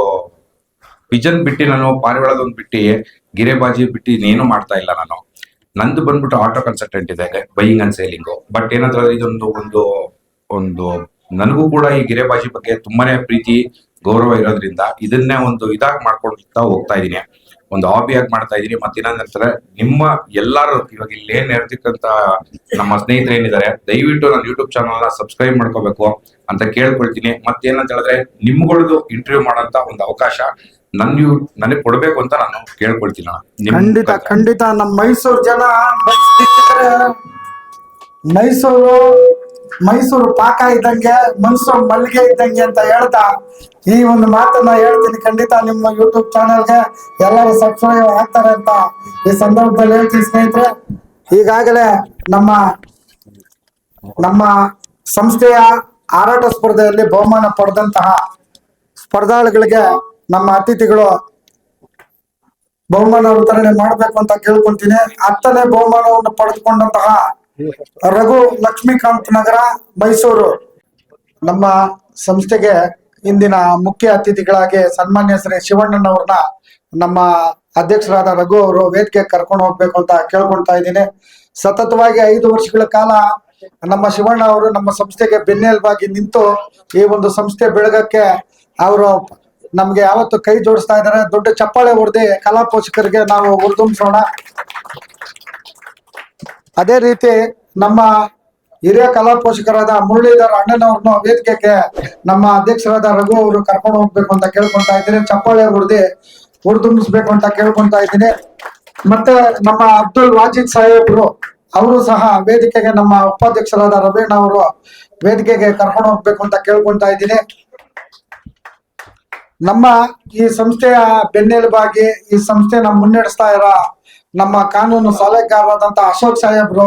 ಪಿಜನ್ ಬಿಟ್ಟು, ನಾನು ಪಾರಿವಾಳದೊಂದು ಬಿಟ್ಟು ಗಿರೇಬಾಜಿ ಬಿಟ್ಟು ಇನ್ನೇನು ಮಾಡ್ತಾ ಇಲ್ಲ ನಾನು. ನಂದು ಬಂದ್ಬಿಟ್ಟು ಆಟೋ ಕನ್ಸಲ್ಟೆಂಟ್ ಇದೆ, ಬೈಯಿಂಗ್ ಅಂಡ್ ಸೇಲಿಂಗು. ಬಟ್ ಏನಂತ ಹೇಳಿದ್ರೆ ಇದೊಂದು ಒಂದು ನನಗೂ ಕೂಡ ಈ ಗಿರೇಬಾಜಿ ಬಗ್ಗೆ ತುಂಬಾನೇ ಪ್ರೀತಿ, ಗೌರವ ಇರೋದ್ರಿಂದ ಇದನ್ನೇ ಒಂದು ಇದಾಗಿ ಮಾಡ್ಕೊಳ್ತಾ ಹೋಗ್ತಾ ಇದೀನಿ, ಒಂದು ಹಾಬಿಯಾಗಿ ಮಾಡ್ತಾ ಇದೀನಿ. ಮತ್ತೆ ಏನಂದ್ರೆ ನಿಮ್ಮ ಎಲ್ಲಾರು ಇವಾಗ ಇಲ್ಲಿ ಏನ್ ಇರ್ತಕ್ಕಂತ ನಮ್ಮ ಸ್ನೇಹಿತರು ಏನಿದ್ದಾರೆ, ದಯವಿಟ್ಟು ನನ್ನ ಯೂಟ್ಯೂಬ್ ಚಾನಲ್ ನ ಸಬ್ಸ್ಕ್ರೈಬ್ ಮಾಡ್ಕೋಬೇಕು ಅಂತ ಕೇಳ್ಕೊಳ್ತೀನಿ. ಮತ್ತೇನಂತ ಹೇಳಿದ್ರೆ ನಿಮ್ಗಳದ್ದು ಇಂಟರ್ವ್ಯೂ ಮಾಡೋಂತ ಒಂದು ಅವಕಾಶ ನನಗೆ ಕೊಡ್ಬೇಕು ಅಂತ ನಾನು ಕೇಳ್ಕೊಳ್ತೀನಿ. ಖಂಡಿತ ನಮ್ಮ ಮೈಸೂರು ಜನ ಮೈಸೂರು ಪಾಕ ಇದ್ದಂಗೆ, ಮನ್ಸು ಮಲ್ಲಿಗೆ ಇದ್ದಂಗೆ ಅಂತ ಹೇಳ್ತಾ ಈ ಒಂದು ಮಾತನ್ನ ಹೇಳ್ತೀನಿ. ಖಂಡಿತ ನಿಮ್ಮ ಯೂಟ್ಯೂಬ್ ಚಾನೆಲ್ಗೆ ಎಲ್ಲರೂ ಸಬ್ಸ್ಕ್ರೈಬ್ ಆಗ್ತಾರೆ ಅಂತ ಈ ಸಂದರ್ಭದಲ್ಲಿ ಹೇಳ್ತೀನಿ ಸ್ನೇಹಿತರೆ. ಈಗಾಗಲೇ ನಮ್ಮ ಸಂಸ್ಥೆಯ ಹಾರಾಟ ಸ್ಪರ್ಧೆಯಲ್ಲಿ ಬಹುಮಾನ ಪಡೆದಂತಹ ಸ್ಪರ್ಧಾಳುಗಳಿಗೆ ನಮ್ಮ ಅತಿಥಿಗಳು ಬಹುಮಾನ ವಿತರಣೆ ಮಾಡಬೇಕು ಅಂತ ಕೇಳ್ಕೊಂತೀನಿ. 10ನೇ ಬಹುಮಾನವನ್ನು ಪಡೆದುಕೊಂಡಂತಹ ರಘು ಲಕ್ಷ್ಮೀಕಾಂತ್ ನಗರ, ಮೈಸೂರು, ನಮ್ಮ ಸಂಸ್ಥೆಗೆ ಇಂದಿನ ಮುಖ್ಯ ಅತಿಥಿಗಳಾಗಿ ಸನ್ಮಾನ್ಯ ಶ್ರೀ ಶಿವಣ್ಣನವ್ರನ್ನ ನಮ್ಮ ಅಧ್ಯಕ್ಷರಾದ ರಘು ಅವರು ವೇದಿಕೆ ಕರ್ಕೊಂಡು ಹೋಗ್ಬೇಕು ಅಂತ ಕೇಳ್ಕೊಳ್ತಾ ಇದ್ದೀನಿ. ಸತತವಾಗಿ 5 ವರ್ಷಗಳ ಕಾಲ ನಮ್ಮ ಶಿವಣ್ಣ ಅವರು ನಮ್ಮ ಸಂಸ್ಥೆಗೆ ಬೆನ್ನೆಲುಬಾಗಿ ನಿಂತು ಈ ಒಂದು ಸಂಸ್ಥೆ ಬೆಳಗಕ್ಕೆ ಅವರು ನಮ್ಗೆ ಯಾವತ್ತು ಕೈ ಜೋಡಿಸ್ತಾ ಇದ್ದಾರೆ. ದೊಡ್ಡ ಚಪ್ಪಾಳೆ ಹೊಡೆದಿ ಕಲಾ ಪೋಷಕರಿಗೆ ನಾವು ಹುರಿದುಂಬಿಸೋಣ. ಅದೇ ರೀತಿ ನಮ್ಮ ಹಿರಿಯ ಕಲಾ ಪೋಷಕರಾದ ಮುರಳೀಧರ್ ಅಣ್ಣನವ್ರನ್ನು ವೇದಿಕೆಗೆ ನಮ್ಮ ಅಧ್ಯಕ್ಷರಾದ ರಘು ಅವರು ಕರ್ಕೊಂಡು ಹೋಗ್ಬೇಕು ಅಂತ ಕೇಳ್ಕೊಂತಾ ಇದ್ದೀನಿ. ಚಪ್ಪಾಳೆ ಹುರಿದುಂಬಿಸ್ಬೇಕು ಅಂತ ಕೇಳ್ಕೊಂತಾ ಇದ್ದೀನಿ. ಮತ್ತೆ ನಮ್ಮ ಅಬ್ದುಲ್ ವಾಜಿದ್ ಸಾಹೇಬ್ರು ಅವರು ಸಹ ವೇದಿಕೆಗೆ, ನಮ್ಮ ಉಪಾಧ್ಯಕ್ಷರಾದ ರವೀಣ್ ಅವರು ವೇದಿಕೆಗೆ ಕರ್ಕೊಂಡು ಹೋಗ್ಬೇಕು ಅಂತ ಕೇಳ್ಕೊಂತಾ ಇದ್ದೀನಿ. ನಮ್ಮ ಈ ಸಂಸ್ಥೆಯ ಬೆನ್ನೆಲುಬಾಗಿ ಈ ಸಂಸ್ಥೆನ ಮುನ್ನಡೆಸ್ತಾ ಇರೋ ನಮ್ಮ ಕಾನೂನು ಸಲಹೆಗಾರರಾದಂತ ಅಶೋಕ್ ಸಾಹೇಬ್ರು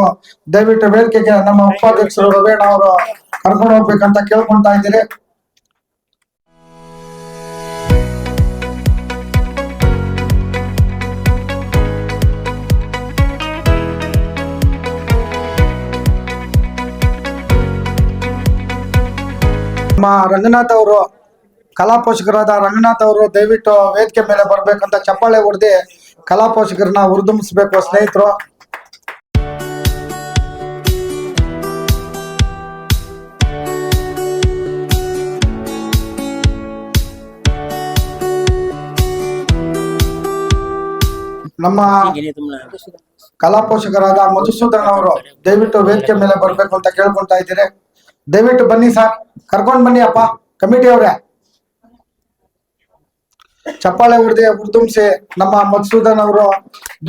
ದಯವಿಟ್ಟು ವೇದಿಕೆಗೆ ನಮ್ಮ ಉಪಾಧ್ಯಕ್ಷರು ರವೀಣ್ ಅವರು ಕರ್ಕೊಂಡು ಹೋಗ್ಬೇಕಂತ ಕೇಳ್ಕೊಂತಾ ಇದ್ದೀರಿ. ನಮ್ಮ ರಂಗನಾಥ್ ಅವರು, ಕಲಾ ಪೋಷಕರಾದ ರಂಗನಾಥ್ ಅವರು ದಯವಿಟ್ಟು ವೇದಿಕೆ ಮೇಲೆ ಬರ್ಬೇಕಂತ ಚಪ್ಪಾಳೆ ಹೊಡೆದಿ ಕಲಾ ಪೋಷಕರನ್ನ ಹುರಿದುಂಬಿಸ್ಬೇಕು ಸ್ನೇಹಿತರು. ನಮ್ಮ ಕಲಾ ಪೋಷಕರಾದ ಮಧುಸೂದನ್ ಅವರು ದಯವಿಟ್ಟು ವೇದಿಕೆ ಮೇಲೆ ಬರ್ಬೇಕು ಅಂತ ಕೇಳ್ಕೊಂತಾ ಇದ್ದೀರಿ. ದಯವಿಟ್ಟು ಬನ್ನಿ ಸರ್, ಕರ್ಕೊಂಡ್ ಬನ್ನಿ ಅಪ್ಪ ಕಮಿಟಿ ಅವರೇ. ಚಪ್ಪಾಳೆ ಹುರಿದುಂಬಿಸಿ. ನಮ್ಮ ಮಧುಸೂದನ್ ಅವರು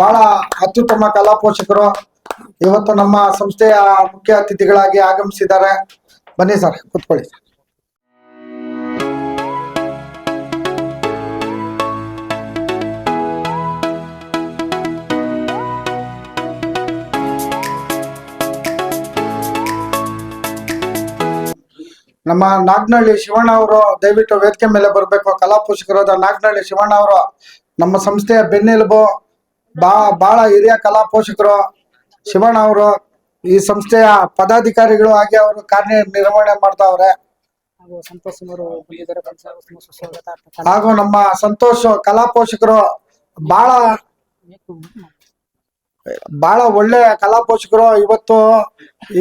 ಬಹಳ ಅತ್ಯುತ್ತಮ ಕಲಾ ಪೋಷಕರು, ಇವತ್ತು ನಮ್ಮ ಸಂಸ್ಥೆಯ ಮುಖ್ಯ ಅತಿಥಿಗಳಾಗಿ ಆಗಮಿಸಿದ್ದಾರೆ. ಬನ್ನಿ ಸರ್, ಕೂತ್ಕೊಳ್ಳಿ. ನಮ್ಮ ನಾಗನಹಳ್ಳಿ ಶಿವಣ್ಣ ಅವರು ದಯವಿಟ್ಟು ವೇದಿಕೆ ಮೇಲೆ ಬರಬೇಕು. ಕಲಾ ಪೋಷಕರಾದ ನಾಗನಹಳ್ಳಿ ಶಿವಣ್ಣ ಅವರು ನಮ್ಮ ಸಂಸ್ಥೆಯ ಬೆನ್ನೆಲುಬು, ಬಹಳ ಹಿರಿಯ ಕಲಾ ಪೋಷಕರು. ಶಿವಣ್ಣ ಅವರು ಈ ಸಂಸ್ಥೆಯ ಪದಾಧಿಕಾರಿಗಳು ಆಗಿ ಅವರು ಕಾರ್ಯನಿರ್ವಹಣೆ ಮಾಡ್ತಾವ್ರೆ. ಹಾಗೂ ನಮ್ಮ ಸಂತೋಷ್ ಕಲಾ ಪೋಷಕರು ಬಹಳ ಒಳ್ಳೆ ಕಲಾ ಪೋಷಕರು. ಇವತ್ತು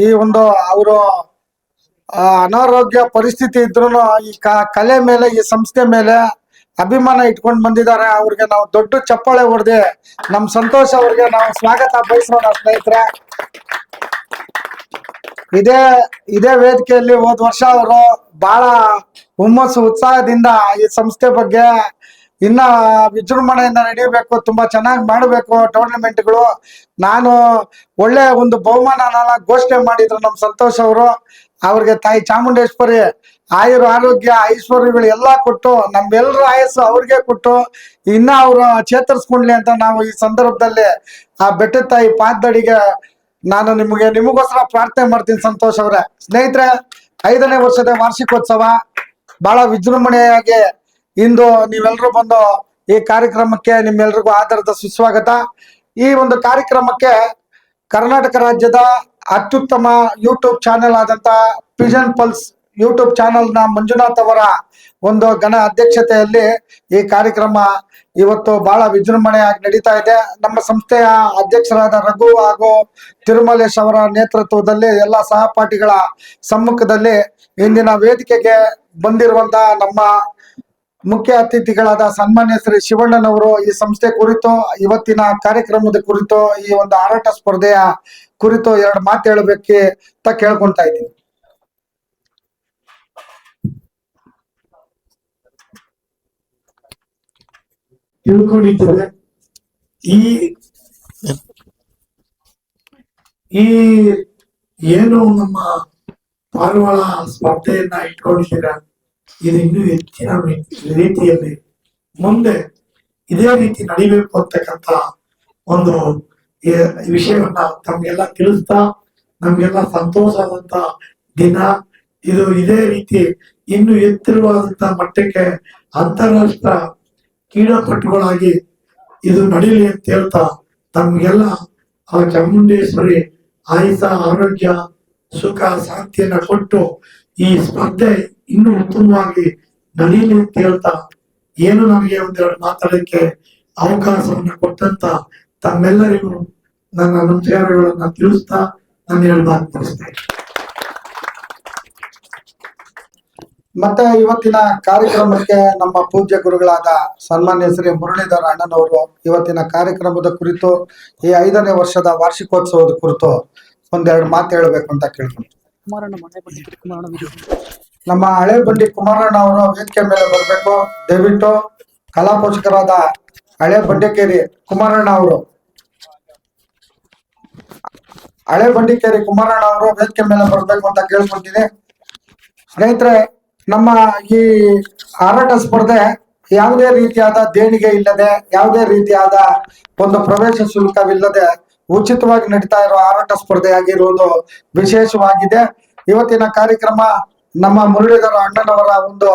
ಈ ಒಂದು ಅವರು ಅನಾರೋಗ್ಯ ಪರಿಸ್ಥಿತಿ ಇದ್ರು ಈ ಕಲೆ ಮೇಲೆ, ಈ ಸಂಸ್ಥೆ ಮೇಲೆ ಅಭಿಮಾನ ಇಟ್ಕೊಂಡು ಬಂದಿದ್ದಾರೆ. ಅವ್ರಿಗೆ ನಾವು ದೊಡ್ಡ ಚಪ್ಪಾಳೆ ಹೊಡೆದಿ ನಮ್ ಸಂತೋಷ್ ಅವ್ರಿಗೆ ನಾವು ಸ್ವಾಗತ ಬಯಸೋಣ ಸ್ನೇಹಿತರೆ. ಇದೇ ವೇದಿಕೆಯಲ್ಲಿ ಹೋದ ವರ್ಷ ಅವರು ಬಹಳ ಹುಮ್ಮಸ್ಸು ಉತ್ಸಾಹದಿಂದ ಈ ಸಂಸ್ಥೆ ಬಗ್ಗೆ ಇನ್ನ ವಿಜೃಂಭಣೆಯಿಂದ ನಡೀಬೇಕು, ತುಂಬಾ ಚೆನ್ನಾಗಿ ಮಾಡಬೇಕು ಟೂರ್ನಮೆಂಟ್ಗಳು, ನಾನು ಒಳ್ಳೆ ಒಂದು ಬಹುಮಾನನ ಘೋಷಣೆ ಮಾಡಿದ್ರು ನಮ್ಮ ಸಂತೋಷ್ ಅವರು. ಅವ್ರಿಗೆ ತಾಯಿ ಚಾಮುಂಡೇಶ್ವರಿ ಆಯುರ ಆರೋಗ್ಯ ಐಶ್ವರ್ಯಗಳು ಎಲ್ಲಾ ಕೊಟ್ಟು ನಮ್ಮೆಲ್ಲರ ಆಯಸ್ಸು ಅವ್ರಿಗೆ ಕೊಟ್ಟು ಇನ್ನ ಅವರು ಚೇತರಿಸ್ಕೊಂಡ್ಲಿ ಅಂತ ನಾವು ಈ ಸಂದರ್ಭದಲ್ಲಿ ಆ ಬೆಟ್ಟದ ತಾಯಿ ಪಾದದಡಿಗೆ ನಾನು ನಿಮಗೋಸ್ಕರ ಪ್ರಾರ್ಥನೆ ಮಾಡ್ತೀನಿ ಸಂತೋಷ್ ಅವ್ರೆ. ಸ್ನೇಹಿತರೆ, 5ನೇ ವರ್ಷದ ವಾರ್ಷಿಕೋತ್ಸವ ಬಹಳ ವಿಜೃಂಭಣೆಯಾಗಿ ಇಂದು ನೀವೆಲ್ಲರೂ ಬಂದು ಈ ಕಾರ್ಯಕ್ರಮಕ್ಕೆ ನಿಮ್ಮೆಲ್ರಿಗೂ ಆಧಾರದ ಸುಸ್ವಾಗತ. ಈ ಒಂದು ಕಾರ್ಯಕ್ರಮಕ್ಕೆ ಕರ್ನಾಟಕ ರಾಜ್ಯದ ಅತ್ಯುತ್ತಮ ಯೂಟ್ಯೂಬ್ ಚಾನೆಲ್ ಆದಂತ ಪಿಜನ್ ಪಲ್ಸ್ ಯೂಟ್ಯೂಬ್ ಚಾನೆಲ್ನ ಮಂಜುನಾಥ್ ಅವರ ಒಂದು ಘನ ಅಧ್ಯಕ್ಷತೆಯಲ್ಲಿ ಈ ಕಾರ್ಯಕ್ರಮ ಇವತ್ತು ಬಹಳ ವಿಜೃಂಭಣೆಯಾಗಿ ನಡೀತಾ ಇದೆ. ನಮ್ಮ ಸಂಸ್ಥೆಯ ಅಧ್ಯಕ್ಷರಾದ ರಘು ಹಾಗೂ ತಿರುಮಲೇಶ್ ಅವರ ನೇತೃತ್ವದಲ್ಲಿ ಎಲ್ಲ ಸಹಪಾಠಿಗಳ ಸಮ್ಮುಖದಲ್ಲಿ ಇಂದಿನ ವೇದಿಕೆಗೆ ಬಂದಿರುವಂತ ನಮ್ಮ ಮುಖ್ಯ ಅತಿಥಿಗಳಾದ ಸನ್ಮಾನ್ಯ ಶ್ರೀ ಶಿವಣ್ಣನವರು ಈ ಸಂಸ್ಥೆ ಕುರಿತು, ಇವತ್ತಿನ ಕಾರ್ಯಕ್ರಮದ ಕುರಿತು, ಈ ಒಂದು ಹಾರಾಟ ಸ್ಪರ್ಧೆಯ ಕುರಿತು 2 ಮಾತು ಹೇಳಬೇಕು ಅಂತ ಕೇಳ್ಕೊಂತಾ ಇದ್ದೀನಿ. ತಿಳ್ಕೊಂಡಿದ್ದೇವೆ. ಈ ಏನು ನಮ್ಮ ಪಾರಿವಾಳ ಸ್ಪರ್ಧೆಯನ್ನ ಇಟ್ಕೊಂಡಿದ್ದೀರಾ, ಇದು ಇನ್ನೂ ಹೆಚ್ಚಿನ ರೀತಿಯಲ್ಲಿ ಮುಂದೆ ಇದೇ ರೀತಿ ನಡಿಬೇಕು ಅಂತಕ್ಕಂಥ ಒಂದು ವಿಷಯವನ್ನ ತಮ್ಗೆಲ್ಲ ತಿಳಿಸ್ತಾ, ನಮ್ಗೆಲ್ಲ ಸಂತೋಷವಾದಂತ ದಿನ ಇದು. ಇದೇ ರೀತಿ ಇನ್ನು ಎತ್ತರವಾದಂತ ಮಟ್ಟಕ್ಕೆ ಅಂತಾರಾಷ್ಟ್ರ ಕ್ರೀಡಾಪಟುಗಳಾಗಿ ಇದು ನಡೀಲಿ ಅಂತ ಹೇಳ್ತಾ, ತಮ್ಗೆಲ್ಲ ಆ ಚಾಮುಂಡೇಶ್ವರಿ ಆಯುಷ ಆರೋಗ್ಯ ಸುಖ ಶಾಂತಿಯನ್ನ ಕೊಟ್ಟು ಈ ಸ್ಪರ್ಧೆ ಇನ್ನೂ ಉತ್ತಮವಾಗಿ ನಡೀಲಿ ಅಂತ ಹೇಳ್ತಾ, ಏನು ನಮಗೆ 1-2 ಮಾತಾಡಕ್ಕೆ ಅವಕಾಶವನ್ನ ಕೊಟ್ಟಂತ ತಮ್ಮೆಲ್ಲರಿಗೂ ನನ್ನ ನಮಸ್ಕಾರಗಳನ್ನ ತಿಳಿಸ್ತಾ ನಾನು 2 ಮಾತು ತಿಳಿಸ್ತೇನೆ. ಮತ್ತೆ ಇವತ್ತಿನ ಕಾರ್ಯಕ್ರಮಕ್ಕೆ ನಮ್ಮ ಪೂಜ್ಯ ಗುರುಗಳಾದ ಸನ್ಮಾನ್ಯ ಶ್ರೀ ಮುರಳೀಧರ ಅಣ್ಣನವರು ಇವತ್ತಿನ ಕಾರ್ಯಕ್ರಮದ ಕುರಿತು ಈ 5ನೇ ವರ್ಷದ ವಾರ್ಷಿಕೋತ್ಸವದ ಕುರಿತು ಒಂದೆರಡು ಮಾತು ಹೇಳಬೇಕು ಅಂತ ಕೇಳ್ಕೊಂತೀನಿ. ನಮ್ಮ ಹಳೆ ಬಂಡಿ ಕುಮಾರಣ್ಣ ಅವರು ವೇದಿಕೆ ಮೇಲೆ ಬರಬೇಕು. ದಯವಿಟ್ಟು ಕಲಾ ಪೋಷಕರಾದ ಹಳೆ ಬಂಡಿಕೇರಿ ಕುಮಾರಣ್ಣ ಅವರು ವೇದಿಕೆ ಮೇಲೆ ಬರಬೇಕು ಅಂತ ಕೇಳ್ಕೊಂತೀನಿ. ಸ್ನೇಹಿತರೆ, ನಮ್ಮ ಈ ಹಾರಾಟ ಸ್ಪರ್ಧೆ ಯಾವುದೇ ರೀತಿಯಾದ ದೇಣಿಗೆ ಇಲ್ಲದೆ, ಯಾವುದೇ ರೀತಿಯಾದ ಒಂದು ಪ್ರವೇಶ ಶುಲ್ಕವಿಲ್ಲದೆ ಉಚಿತವಾಗಿ ನಡೀತಾ ಇರೋ ಹಾರಾಟ ಸ್ಪರ್ಧೆ ಆಗಿರುವುದು ವಿಶೇಷವಾಗಿದೆ. ಇವತ್ತಿನ ಕಾರ್ಯಕ್ರಮ ನಮ್ಮ ಮುರಳೀಧರ ಅಣ್ಣನವರ ಒಂದು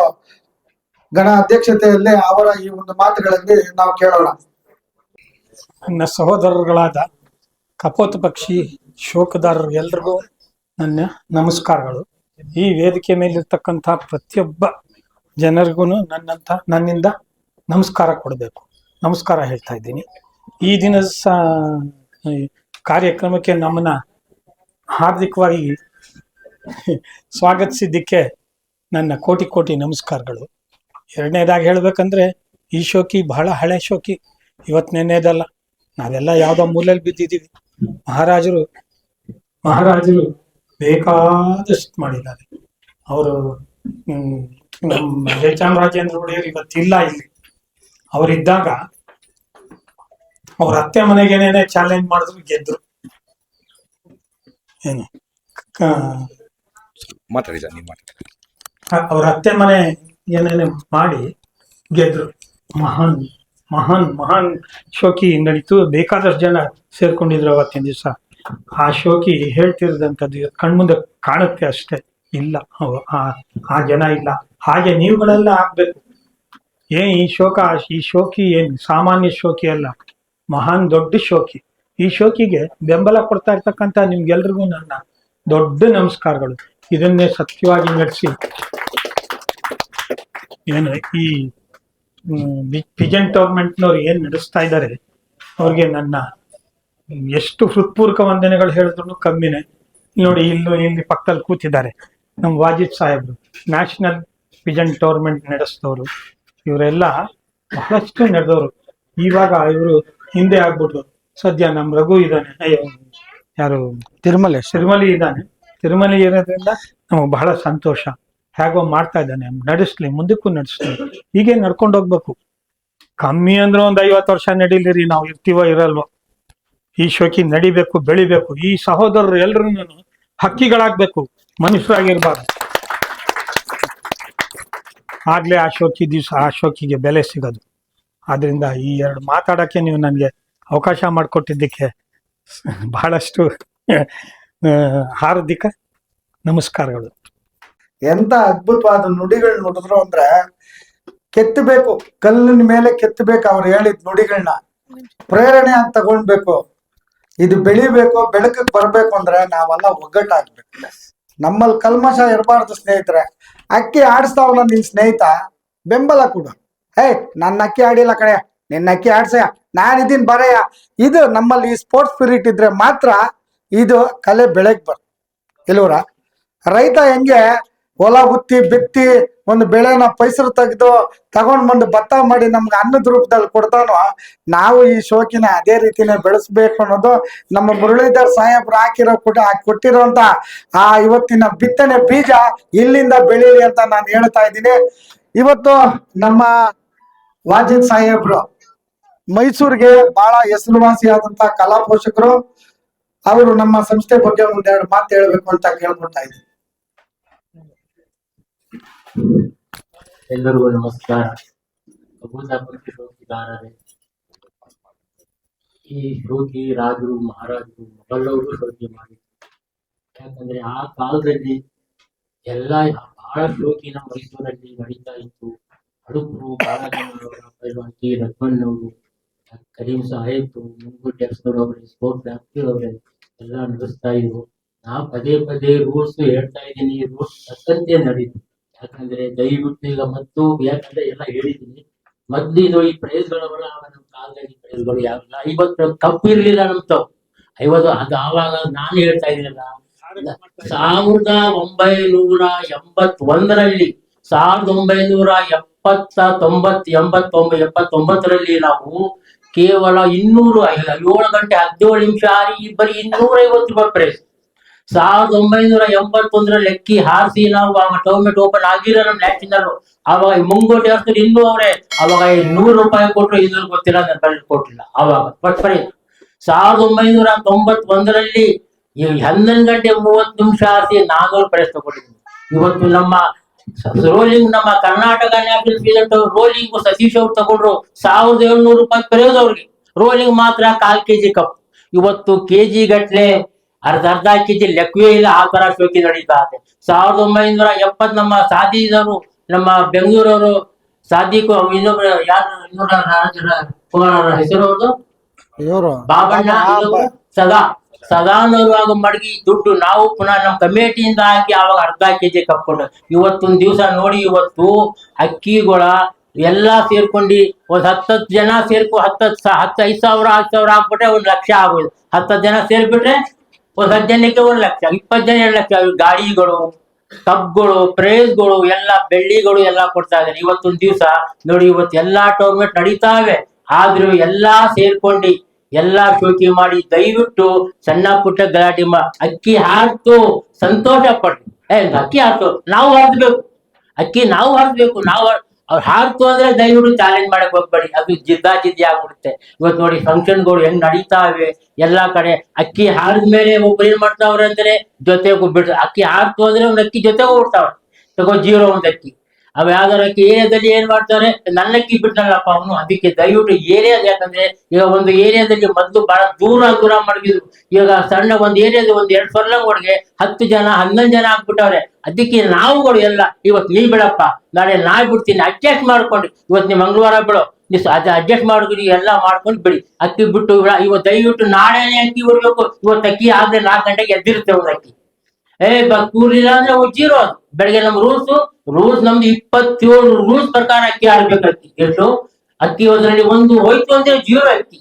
ಗಣ ಅಧ್ಯಕ್ಷತೆಯಲ್ಲಿ ಅವರ ಈ ಒಂದು ಮಾತುಗಳಲ್ಲಿ ನಾವು ಕೇಳೋಣ. ನನ್ನ ಸಹೋದರರುಗಳಾದ ಕಪೋತ ಪಕ್ಷಿ ಶೋಕದಾರರು ಎಲ್ರಿಗೂ ನನ್ನ ನಮಸ್ಕಾರಗಳು. ಈ ವೇದಿಕೆ ಮೇಲಿರ್ತಕ್ಕಂಥ ಪ್ರತಿಯೊಬ್ಬ ಜನರಿಗೂ ನನ್ನಿಂದ ನಮಸ್ಕಾರ ಕೊಡಬೇಕು, ನಮಸ್ಕಾರ ಹೇಳ್ತಾ ಇದ್ದೀನಿ. ಈ ದಿನದ ಕಾರ್ಯಕ್ರಮಕ್ಕೆ ನಮ್ಮನ್ನ ಹಾರ್ದಿಕವಾಗಿ ಸ್ವಾಗತಿಸಿದ್ದಕ್ಕೆ ನನ್ನ ಕೋಟಿ ಕೋಟಿ ನಮಸ್ಕಾರಗಳು. ಎರಡನೇದಾಗಿ ಹೇಳ್ಬೇಕಂದ್ರೆ ಈ ಶೋಕಿ ಬಹಳ ಹಳೆ ಶೋಕಿ, ಇವತ್ತು ನೆನ್ನೆದಲ್ಲ. ನಾವೆಲ್ಲ ಯಾವ್ದೋ ಮೂಲೆಯಲ್ಲಿ ಬಿದ್ದಿದ್ದೀವಿ. ಮಹಾರಾಜರು ಬೇಕಾದಷ್ಟು ಮಾಡಿದ್ದಾರೆ. ಅವರು ನಮ್ಮ ಜಯಚಾಮರಾಜೇಂದ್ರ ಒಡೆಯರ್ ಇವತ್ತಿಲ್ಲ ಇಲ್ಲಿ. ಅವರಿದ್ದಾಗ ಅವ್ರ ಅತ್ತೆ ಮನೆಗೇನೇನೆ ಚಾಲೆಂಜ್ ಮಾಡಿದ್ರು, ಗೆದ್ರು. ಏನು ಅವ್ರ ಅತ್ತೆ ಮನೆ ಏನೇನೆ ಮಾಡಿ ಗೆದ್ರು. ಮಹಾನ್ ಮಹಾನ್ ಮಹಾನ್ ಶೋಕಿ ನಡೀತು. ಬೇಕಾದಷ್ಟು ಜನ ಸೇರ್ಕೊಂಡಿದ್ರು ಅವತ್ತಿನ ದಿವಸ. ಆ ಶೋಕಿ ಹೇಳ್ತಿರೋದಂಥದ್ದು ಕಣ್ಮುಂದೆ ಕಾಣುತ್ತೆ ಅಷ್ಟೇ, ಇಲ್ಲ ಆ ಜನ ಇಲ್ಲ. ಹಾಗೆ ನೀವುಗಳೆಲ್ಲ ಆಗ್ಬೇಕು. ಈ ಶೋಕಿ ಏನ್ ಸಾಮಾನ್ಯ ಶೋಕಿ ಅಲ್ಲ, ಮಹಾನ್ ದೊಡ್ಡ ಶೋಕಿ. ಈ ಶೋಕಿಗೆ ಬೆಂಬಲ ಕೊಡ್ತಾ ಇರ್ತಕ್ಕಂಥ ನಿಮ್ಗೆಲ್ರಿಗೂ ನನ್ನ ದೊಡ್ಡ ನಮಸ್ಕಾರಗಳು. ಇದನ್ನೇ ಸತ್ಯವಾಗಿ ನಡೆಸಿ ಏನು ಈ ಪಿಜನ್ ಟೂರ್ನಮೆಂಟ್ನವ್ರು ಏನ್ ನಡೆಸ್ತಾ ಇದ್ದಾರೆ ಅವ್ರಿಗೆ ನನ್ನ ಎಷ್ಟು ಹೃತ್ಪೂರ್ವಕ ವಂದನೆಗಳು ಹೇಳಿದ್ರು ಕಮ್ಮಿನೇ. ನೋಡಿ, ಇಲ್ಲಿ ಪಕ್ಕದಲ್ಲಿ ಕೂತಿದ್ದಾರೆ ನಮ್ಮ ವಾಜಿದ್ ಸಾಹೇಬ್ರು, ನ್ಯಾಷನಲ್ ಪಿಜನ್ ಟೂರ್ನಮೆಂಟ್ ನಡೆಸಿದವರು. ಇವರೆಲ್ಲ ಬಹಳಷ್ಟು ನಡೆದವರು. ಇವಾಗ ಇವರು ಹಿಂದೆ ಆಗ್ಬಿಟ್ರು. ಸದ್ಯ ನಮ್ಮ ರಘು ಇದ್ದಾನೆ, ಯಾರು ತಿರುಮಲಿ ಇದ್ದಾನೆ. ತಿರುಮಲಿ ಇರೋದ್ರಿಂದ ನಮಗೆ ಬಹಳ ಸಂತೋಷ. ಹೇಗೋ ಮಾಡ್ತಾ ಇದ್ದಾನೆ, ನಡೆಸ್ಲಿ, ಮುಂದಕ್ಕೂ ನಡೆಸ್ಲಿ. ಹೀಗೆ ನಡ್ಕೊಂಡು ಹೋಗ್ಬೇಕು. ಕಮ್ಮಿ ಅಂದ್ರೆ ಒಂದು 50 ವರ್ಷ ನಡೀಲಿರಿ, ನಾವು ಇರ್ತೀವೋ ಇರಲ್ವೋ. ಈ ಶೋಕಿ ನಡಿಬೇಕು, ಬೆಳಿಬೇಕು. ಈ ಸಹೋದರರು ಎಲ್ರು ಹಕ್ಕಿಗಳಾಗ್ಬೇಕು, ಮನುಷ್ಯರಾಗಿರ್ಬಾರ್ದು. ಆಗ್ಲೇ ಆ ಶೋಕಿಗೆ ಬೆಲೆ ಸಿಗೋದು. ಆದ್ರಿಂದ ಈ ಎರಡು ಮಾತಾಡಕ್ಕೆ ನೀವು ನನಗೆ ಅವಕಾಶ ಮಾಡಿಕೊಟ್ಟಿದ್ದಕ್ಕೆ ಬಹಳಷ್ಟು ಹಾರ್ದಿಕ ನಮಸ್ಕಾರಗಳು. ಎಂತ ಅದ್ಭುತವಾದ ನುಡಿಗಳು ನುಡಿದ್ರು ಅಂದ್ರೆ ಕೆತ್ತಬೇಕು, ಕಲ್ಲಿನ ಮೇಲೆ ಕೆತ್ತಬೇಕು. ಅವ್ರು ಹೇಳಿದ ನುಡಿಗಳನ್ನ ಪ್ರೇರಣೆ ಅಂತ ತಗೊಳ್ಬೇಕು. ಇದು ಬೆಳಿಬೇಕು, ಬೆಳಕಕ್ಕೆ ಬರ್ಬೇಕು ಅಂದ್ರೆ ನಾವೆಲ್ಲ ಒಗ್ಗಟ್ಟಾಗ್ಬೇಕು. ನಮ್ಮಲ್ಲಿ ಕಲ್ಮಶ ಇರಬಾರ್ದು. ಸ್ನೇಹಿತರೆ, ಅಕ್ಕಿ ಆಡಿಸ್ತಾವಲ್ಲ ನಿನ್ ಸ್ನೇಹಿತ, ಬೆಂಬಲ ಕೊಡು. ನನ್ನ ಅಕ್ಕಿ ಆಡಿಲ್ಲ ಕಡೆ, ನಿನ್ನ ಅಕ್ಕಿ ಆಡ್ಸಯ್ಯ, ನಾನಿದ್ದೀನಿ ಬರಯ್ಯ. ಇದು ನಮ್ಮಲ್ಲಿ ಈ ಸ್ಪೋರ್ಟ್ಸ್ ಸ್ಪಿರಿಟ್ ಇದ್ರೆ ಮಾತ್ರ ಇದು ಕಲೆ ಬೆಳಕ್ ಇಲ್ವರ. ರೈತ ಹೆಂಗೆ ಹೊಲ ಹುತ್ತಿ ಬಿತ್ತಿ ಒಂದು ಬೆಳೆನ ಪೈಸರು ತೆಗೆದು ತಗೊಂಡ್ ಬಂದು ಭತ್ತ ಮಾಡಿ ನಮ್ಗೆ ಅನ್ನದ ರೂಪದಲ್ಲಿ ಕೊಡ್ತಾನೋ, ನಾವು ಈ ಶೋಕಿನ ಅದೇ ರೀತಿನೇ ಬೆಳೆಸ್ಬೇಕು ಅನ್ನೋದು ನಮ್ಮ ಮುರಳೀಧರ್ ಸಾಹೇಬ್ರು ಕೊಟ್ಟಿರುವಂತ ಆ ಇವತ್ತಿನ ಬಿತ್ತನೆ ಬೀಜ ಇಲ್ಲಿಂದ ಬೆಳೀಲಿ ಅಂತ ನಾನು ಹೇಳ್ತಾ ಇದ್ದೀನಿ. ಇವತ್ತು ನಮ್ಮ ವಾಜಿದ್ ಸಾಹೇಬ್ರು ಮೈಸೂರಿಗೆ ಬಹಳ ಹೆಸರುವಾಸಿಯಾದಂತ ಕಲಾ ಪೋಷಕರು. ಅವರು ನಮ್ಮ ಸಂಸ್ಥೆ ಬಗ್ಗೆ ಒಂದೆರಡು ಮಾತು ಹೇಳ್ಬೇಕು ಅಂತ ಕೇಳ್ಕೊಳ್ತಾ ಇದ್ದೀನಿ. ಎಲ್ಲರಿಗೂ ನಮಸ್ಕಾರ. ಶೋಕಿದಾರರೇ, ಈ ಶೋಕಿ ರಾಜರು ಮಹಾರಾಜರು ಮೊಘಲವರು ಶೋಕಿ ಮಾಡಿದ್ರು. ಯಾಕಂದ್ರೆ ಆ ಕಾಲದಲ್ಲಿ ಎಲ್ಲ ಬಹಳ ಶೋಕಿ ನಮ್ಮ ಮೈಸೂರಲ್ಲಿ ನಡೀತಾ ಇತ್ತು. ಹಡುಕರು, ಬಾಳಗಣ್ಣಿ, ರಘುವಣ್ಣವರು, ಕರೀಂ ಸಾಹೇಬ್ರು, ಮುಂಗುಟ್ಟಿ ಅವರೇ, ಸ್ಪೋರ್ಟ್ಸ್ ಆಕ್ಟಿವ್ ಅವರೇ ಎಲ್ಲ ನಡೆಸ್ತಾ ಇದ್ರು. ನಾ ಪದೇ ಪದೇ ರೂಲ್ಸ್ ಹೇಳ್ತಾ ಇದ್ದೀನಿ, ರೂಲ್ಸ್ ತಕ್ಕಂತೆ ನಡೀತು. ಯಾಕಂದ್ರೆ ದಯವಿಟ್ಟು ಈಗ ಮತ್ತು ಯಾಕಂದ್ರೆ ಎಲ್ಲ ಹೇಳಿದ್ದೀನಿ. ಮೊದ್ಲಿದು ಈ ಪ್ರೈಸ್ಗಳವಲ್ಲ, ನಮ್ಮ ಕಾಲದಲ್ಲಿ ಪ್ರೈಸ್ಗಳು ಯಾವಲ್ಲ. 50 ಕಪ್ ಇರ್ಲಿಲ್ಲ ನಮ್ದು 50. ಅದು ಆವಾಗ ನಾನು ಹೇಳ್ತಾ ಇದ್ದೀನಲ್ಲ, 1981ರಲ್ಲಿ 1979 ನಾವು ಕೇವಲ 7 ಗಂಟೆ 17 ನಿಮಿಷ ಆರಿ ಬರೀ 250 ರೂಪಾಯಿ ಪ್ರೈಸ್. 1981 ಅಕ್ಕಿ ಹಾರಿಸಿ ನಾವು ಆವಾಗ ಟೌಮೆಟ್ ಓಪನ್ ಆಗಿರೋ ನಮ್ಮ ನ್ಯಾಷನಲ್ ಅವಾಗ ಮುಂಗೋಟಿ ಹಾಕ್ತಾರೆ ಇನ್ನೂ ಅವ್ರೆ ಅವಾಗ 100 ರೂಪಾಯಿ ಕೊಟ್ಟರು ಇದ್ರ ಗೊತ್ತಿಲ್ಲ ನನ್ನ ಕೊಟ್ಟಿಲ್ಲ ಅವಾಗ ಫಸ್ಟ್ ಪ್ರೈಸ್. 1991 11 ಗಂಟೆ 30 ನಿಮಿಷ ಆರಿಸಿ 400 ಪ್ರೈಸ್ ತಗೊಂಡಿದ್ದೀನಿ. ಇವತ್ತು ನಮ್ಮ ರೋಲಿಂಗ್ ನಮ್ಮ Karnataka national field rolling Satish ಅವ್ರು ತಗೊಂಡ್ರು 1700 ರೂಪಾಯಿ ಪ್ರೈಸ್ ಅವ್ರಿಗೆ. ರೋಲಿಂಗ್ ಮಾತ್ರ 1/4 kg ಕಪ್. ಇವತ್ತು ಕೆಜಿ ಗಟ್ಲೆ ಅರ್ಧ ಕೆಜಿ ಲೆಕ್ಕವೇ ಇಲ್ಲ ಆ ತರ ಶೋಕಿ ನಡೀತಾ ಇದೆ. 1970 ನಮ್ಮ ಸಾದಿದವರು ನಮ್ಮ ಬೆಂಗಳೂರವರು ಸಾದಿಕ್ ಇನ್ನೊಬ್ರು ಯಾರು ಇನ್ನೊಬ್ಬರ ಹೆಸರು ಅವ್ರದ್ದು ಬಾಬಣ್ಣ ಸದಾನವರು ಆಗ ಮಡಗಿ ದುಡ್ಡು ನಾವು ಪುನಃ ನಮ್ಮ ಕಮಿಟಿಯಿಂದ ಹಾಕಿ ಅವಾಗ ಅರ್ಧ ಕೆಜಿ ಕಪ್ಕೊಂಡು ಇವತ್ತೊಂದ್ ದಿವಸ ನೋಡಿ ಇವತ್ತು ಅಕ್ಕಿಗಳ ಎಲ್ಲಾ ಸೇರ್ಕೊಂಡು ಒಂದ್ 10 ಜನ ಸೇರ್ಕೊ 5,000 ಹಾಕ್ಬಿಟ್ರೆ 1 ಲಕ್ಷ ಆಗೋದು. 10 ಜನ ಸೇರ್ಬಿಟ್ರೆ ಒಂದ್ 10 ಜನಕ್ಕೆ 1 ಲಕ್ಷ, 20 ಜನ 2 ಲಕ್ಷ. ಗಾಡಿಗಳು, ಕಬ್ಗಳು, ಪ್ರೈಸ್ಗಳು ಎಲ್ಲ ಬೆಳ್ಳಿಗಳು ಎಲ್ಲ ಕೊಡ್ತಾ ಇದ್ದಾರೆ. ಇವತ್ತೊಂದ್ ದಿವಸ ನೋಡಿ ಇವತ್ತು ಎಲ್ಲಾ ಟೂರ್ನಮೆಂಟ್ ನಡೀತಾವೆ ಆದ್ರೂ ಎಲ್ಲಾ ಸೇರ್ಕೊಂಡು ಎಲ್ಲಾ ಶೋಕಿ ಮಾಡಿ ದಯವಿಟ್ಟು ಸಣ್ಣ ಪುಟ್ಟ ಗಲಾಟೆ ಅಕ್ಕಿ ಹಾರ್ತು ಸಂತೋಷ ಪಡ್ರಿ. ಅಕ್ಕಿ ಹಾರ್ತು ನಾವು ಹಾರ್ಬೇಕು, ಅಕ್ಕಿ ನಾವು ಹಾರ್ಬೇಕು. ನಾವು ಅವ್ರು ಹಾರ್ತು ಅಂದ್ರೆ ದಯವಿಟ್ಟು ಚಾಲೆಂಜ್ ಮಾಡಕ್ ಹೋಗ್ಬೇಡಿ, ಅದು ಜಿದ್ದಿ ಆಗ್ಬಿಡುತ್ತೆ. ಇವತ್ತು ನೋಡಿ ಫಂಕ್ಷನ್ಗಳು ಹೆಂಗ್ ನಡೀತಾವೆ ಎಲ್ಲಾ ಕಡೆ. ಅಕ್ಕಿ ಹಾರಿದ್ಮೇಲೆ ಒಬ್ರು ಏನ್ ಮಾಡ್ತಾವ್ರೆ ಅಂದ್ರೆ ಜೊತೆಗೆ ಬಿಡ್ತಾರೆ. ಅಕ್ಕಿ ಹಾರ್ತು ಅಂದ್ರೆ ಒಂದ್ ಅಕ್ಕಿ ಜೊತೆಗೆ ಹೋಗ್ತಾವ್ರೆ ತಗೋ 0 ಒಂದ್ ಅಕ್ಕಿ. ಅವ್ ಯಾವ್ದಾರ ಅಕ್ಕಿ ಏರಿಯಾದಲ್ಲಿ ಏನ್ ಮಾಡ್ತಾರೆ ನನ್ನ ಅಕ್ಕಿ ಬಿಟ್ಟಲ್ಲಪ್ಪ ಅವನು. ಅದಕ್ಕೆ ದಯವಿಟ್ಟು ಏರಿಯಾ ಯಾಕಂದ್ರೆ ಈಗ ಒಂದು ಏರಿಯಾದಲ್ಲಿ ಮೊದ್ಲು ಬಹಳ ದೂರ ಮಡಗಿದ್ರು. ಈಗ ಸಣ್ಣ ಒಂದ್ ಏರಿಯಾದ 1-2 ಫರ್ಲಾಂಗ್ಗಳಿಗೆ 10 ಜನ 11 ಜನ ಆಗ್ಬಿಟ್ಟವ್ರೆ. ಅದಕ್ಕೆ ನಾವುಗಳು ಎಲ್ಲ ಇವತ್ತು ನೀ ಬಿಡಪ್ಪ ನಾಳೆ ನಾ ಬಿಡ್ತೀನಿ ಅಡ್ಜಸ್ಟ್ ಮಾಡ್ಕೊಂಡು ಇವತ್ತು ನೀವು ಮಂಗಳವಾರ ಬಿಡು ಅಡ್ಜಸ್ಟ್ ಮಾಡ್ಕೊಂಡು ಎಲ್ಲ ಮಾಡ್ಕೊಂಡು ಬಿಡಿ. ಅಕ್ಕಿ ಬಿಟ್ಟು ಇವತ್ತು ದಯವಿಟ್ಟು ನಾಳೆನೇ ಅಕ್ಕಿ ಬಿಡ್ಬೇಕು. ಇವತ್ತು ಅಕ್ಕಿ ಆದ್ರೆ 4 ಗಂಟೆಗೆ ಎದ್ದಿರುತ್ತೆ ಒಂದು ಅಕ್ಕಿ. ಕೂಲಿಲ್ಲ ಅಂದ್ರೆ 0 ಅದು. ಬೆಳಗ್ಗೆ ನಮ್ ರೂಲ್ಸ್ ನಮ್ದು 27 ರೂಲ್ಸ್ ಪ್ರಕಾರ ಅಕ್ಕಿ ಆಡ್ಬೇಕು. ಅಕ್ಕಿ ಎಷ್ಟು ಅಕ್ಕಿ ಹೋದ್ರಲ್ಲಿ ಒಂದು ಹೋಯ್ತು ಅಂದ್ರೆ 0 ಅಕ್ಕಿ.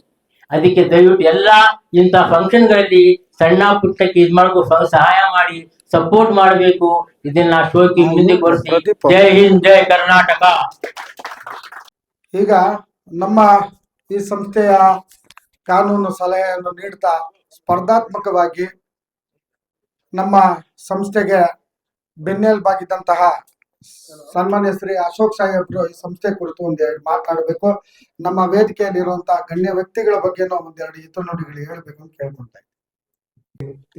ಅದಕ್ಕೆ ದಯವಿಟ್ಟು ಎಲ್ಲಾ ಇಂಥ ಫಂಕ್ಷನ್ಗಳಲ್ಲಿ ಸಣ್ಣ ಪುಟ್ಟಕ್ಕೆ ಇದ್ ಮಾಡ್ಕೊ ಸಹಾಯ ಮಾಡಿ ಸಪೋರ್ಟ್ ಮಾಡ್ಬೇಕು. ಇದನ್ನ ಶೋಕಿ ಮುಂದೆ ಕೊಡಿಸಿ. ಜೈ ಹಿಂದ್, ಜೈ ಕರ್ನಾಟಕ. ಈಗ ನಮ್ಮ ಈ ಸಂಸ್ಥೆಯ ಕಾನೂನು ಸಲಹೆಯನ್ನು ನೀಡ್ತಾ ಸ್ಪರ್ಧಾತ್ಮಕವಾಗಿ ನಮ್ಮ ಸಂಸ್ಥೆಗೆ ಬೆನ್ನೆಲುಬಾಗಿದ್ದಂತಹ ಸನ್ಮಾನ್ಯ ಶ್ರೀ ಅಶೋಕ್ ಸಾಹೇಬ್ರು ಈ ಸಂಸ್ಥೆ ಕುರಿತು ಒಂದೆರಡು ಮಾತಾಡಬೇಕು. ನಮ್ಮ ವೇದಿಕೆಯಲ್ಲಿರುವಂತಹ ಗಣ್ಯ ವ್ಯಕ್ತಿಗಳ ಬಗ್ಗೆನೂ ಒಂದೆರಡು ಹಿತನುಡಿಗಳು ಹೇಳ್ಬೇಕು ಅಂತ ಕೇಳ್ಕೊಂತ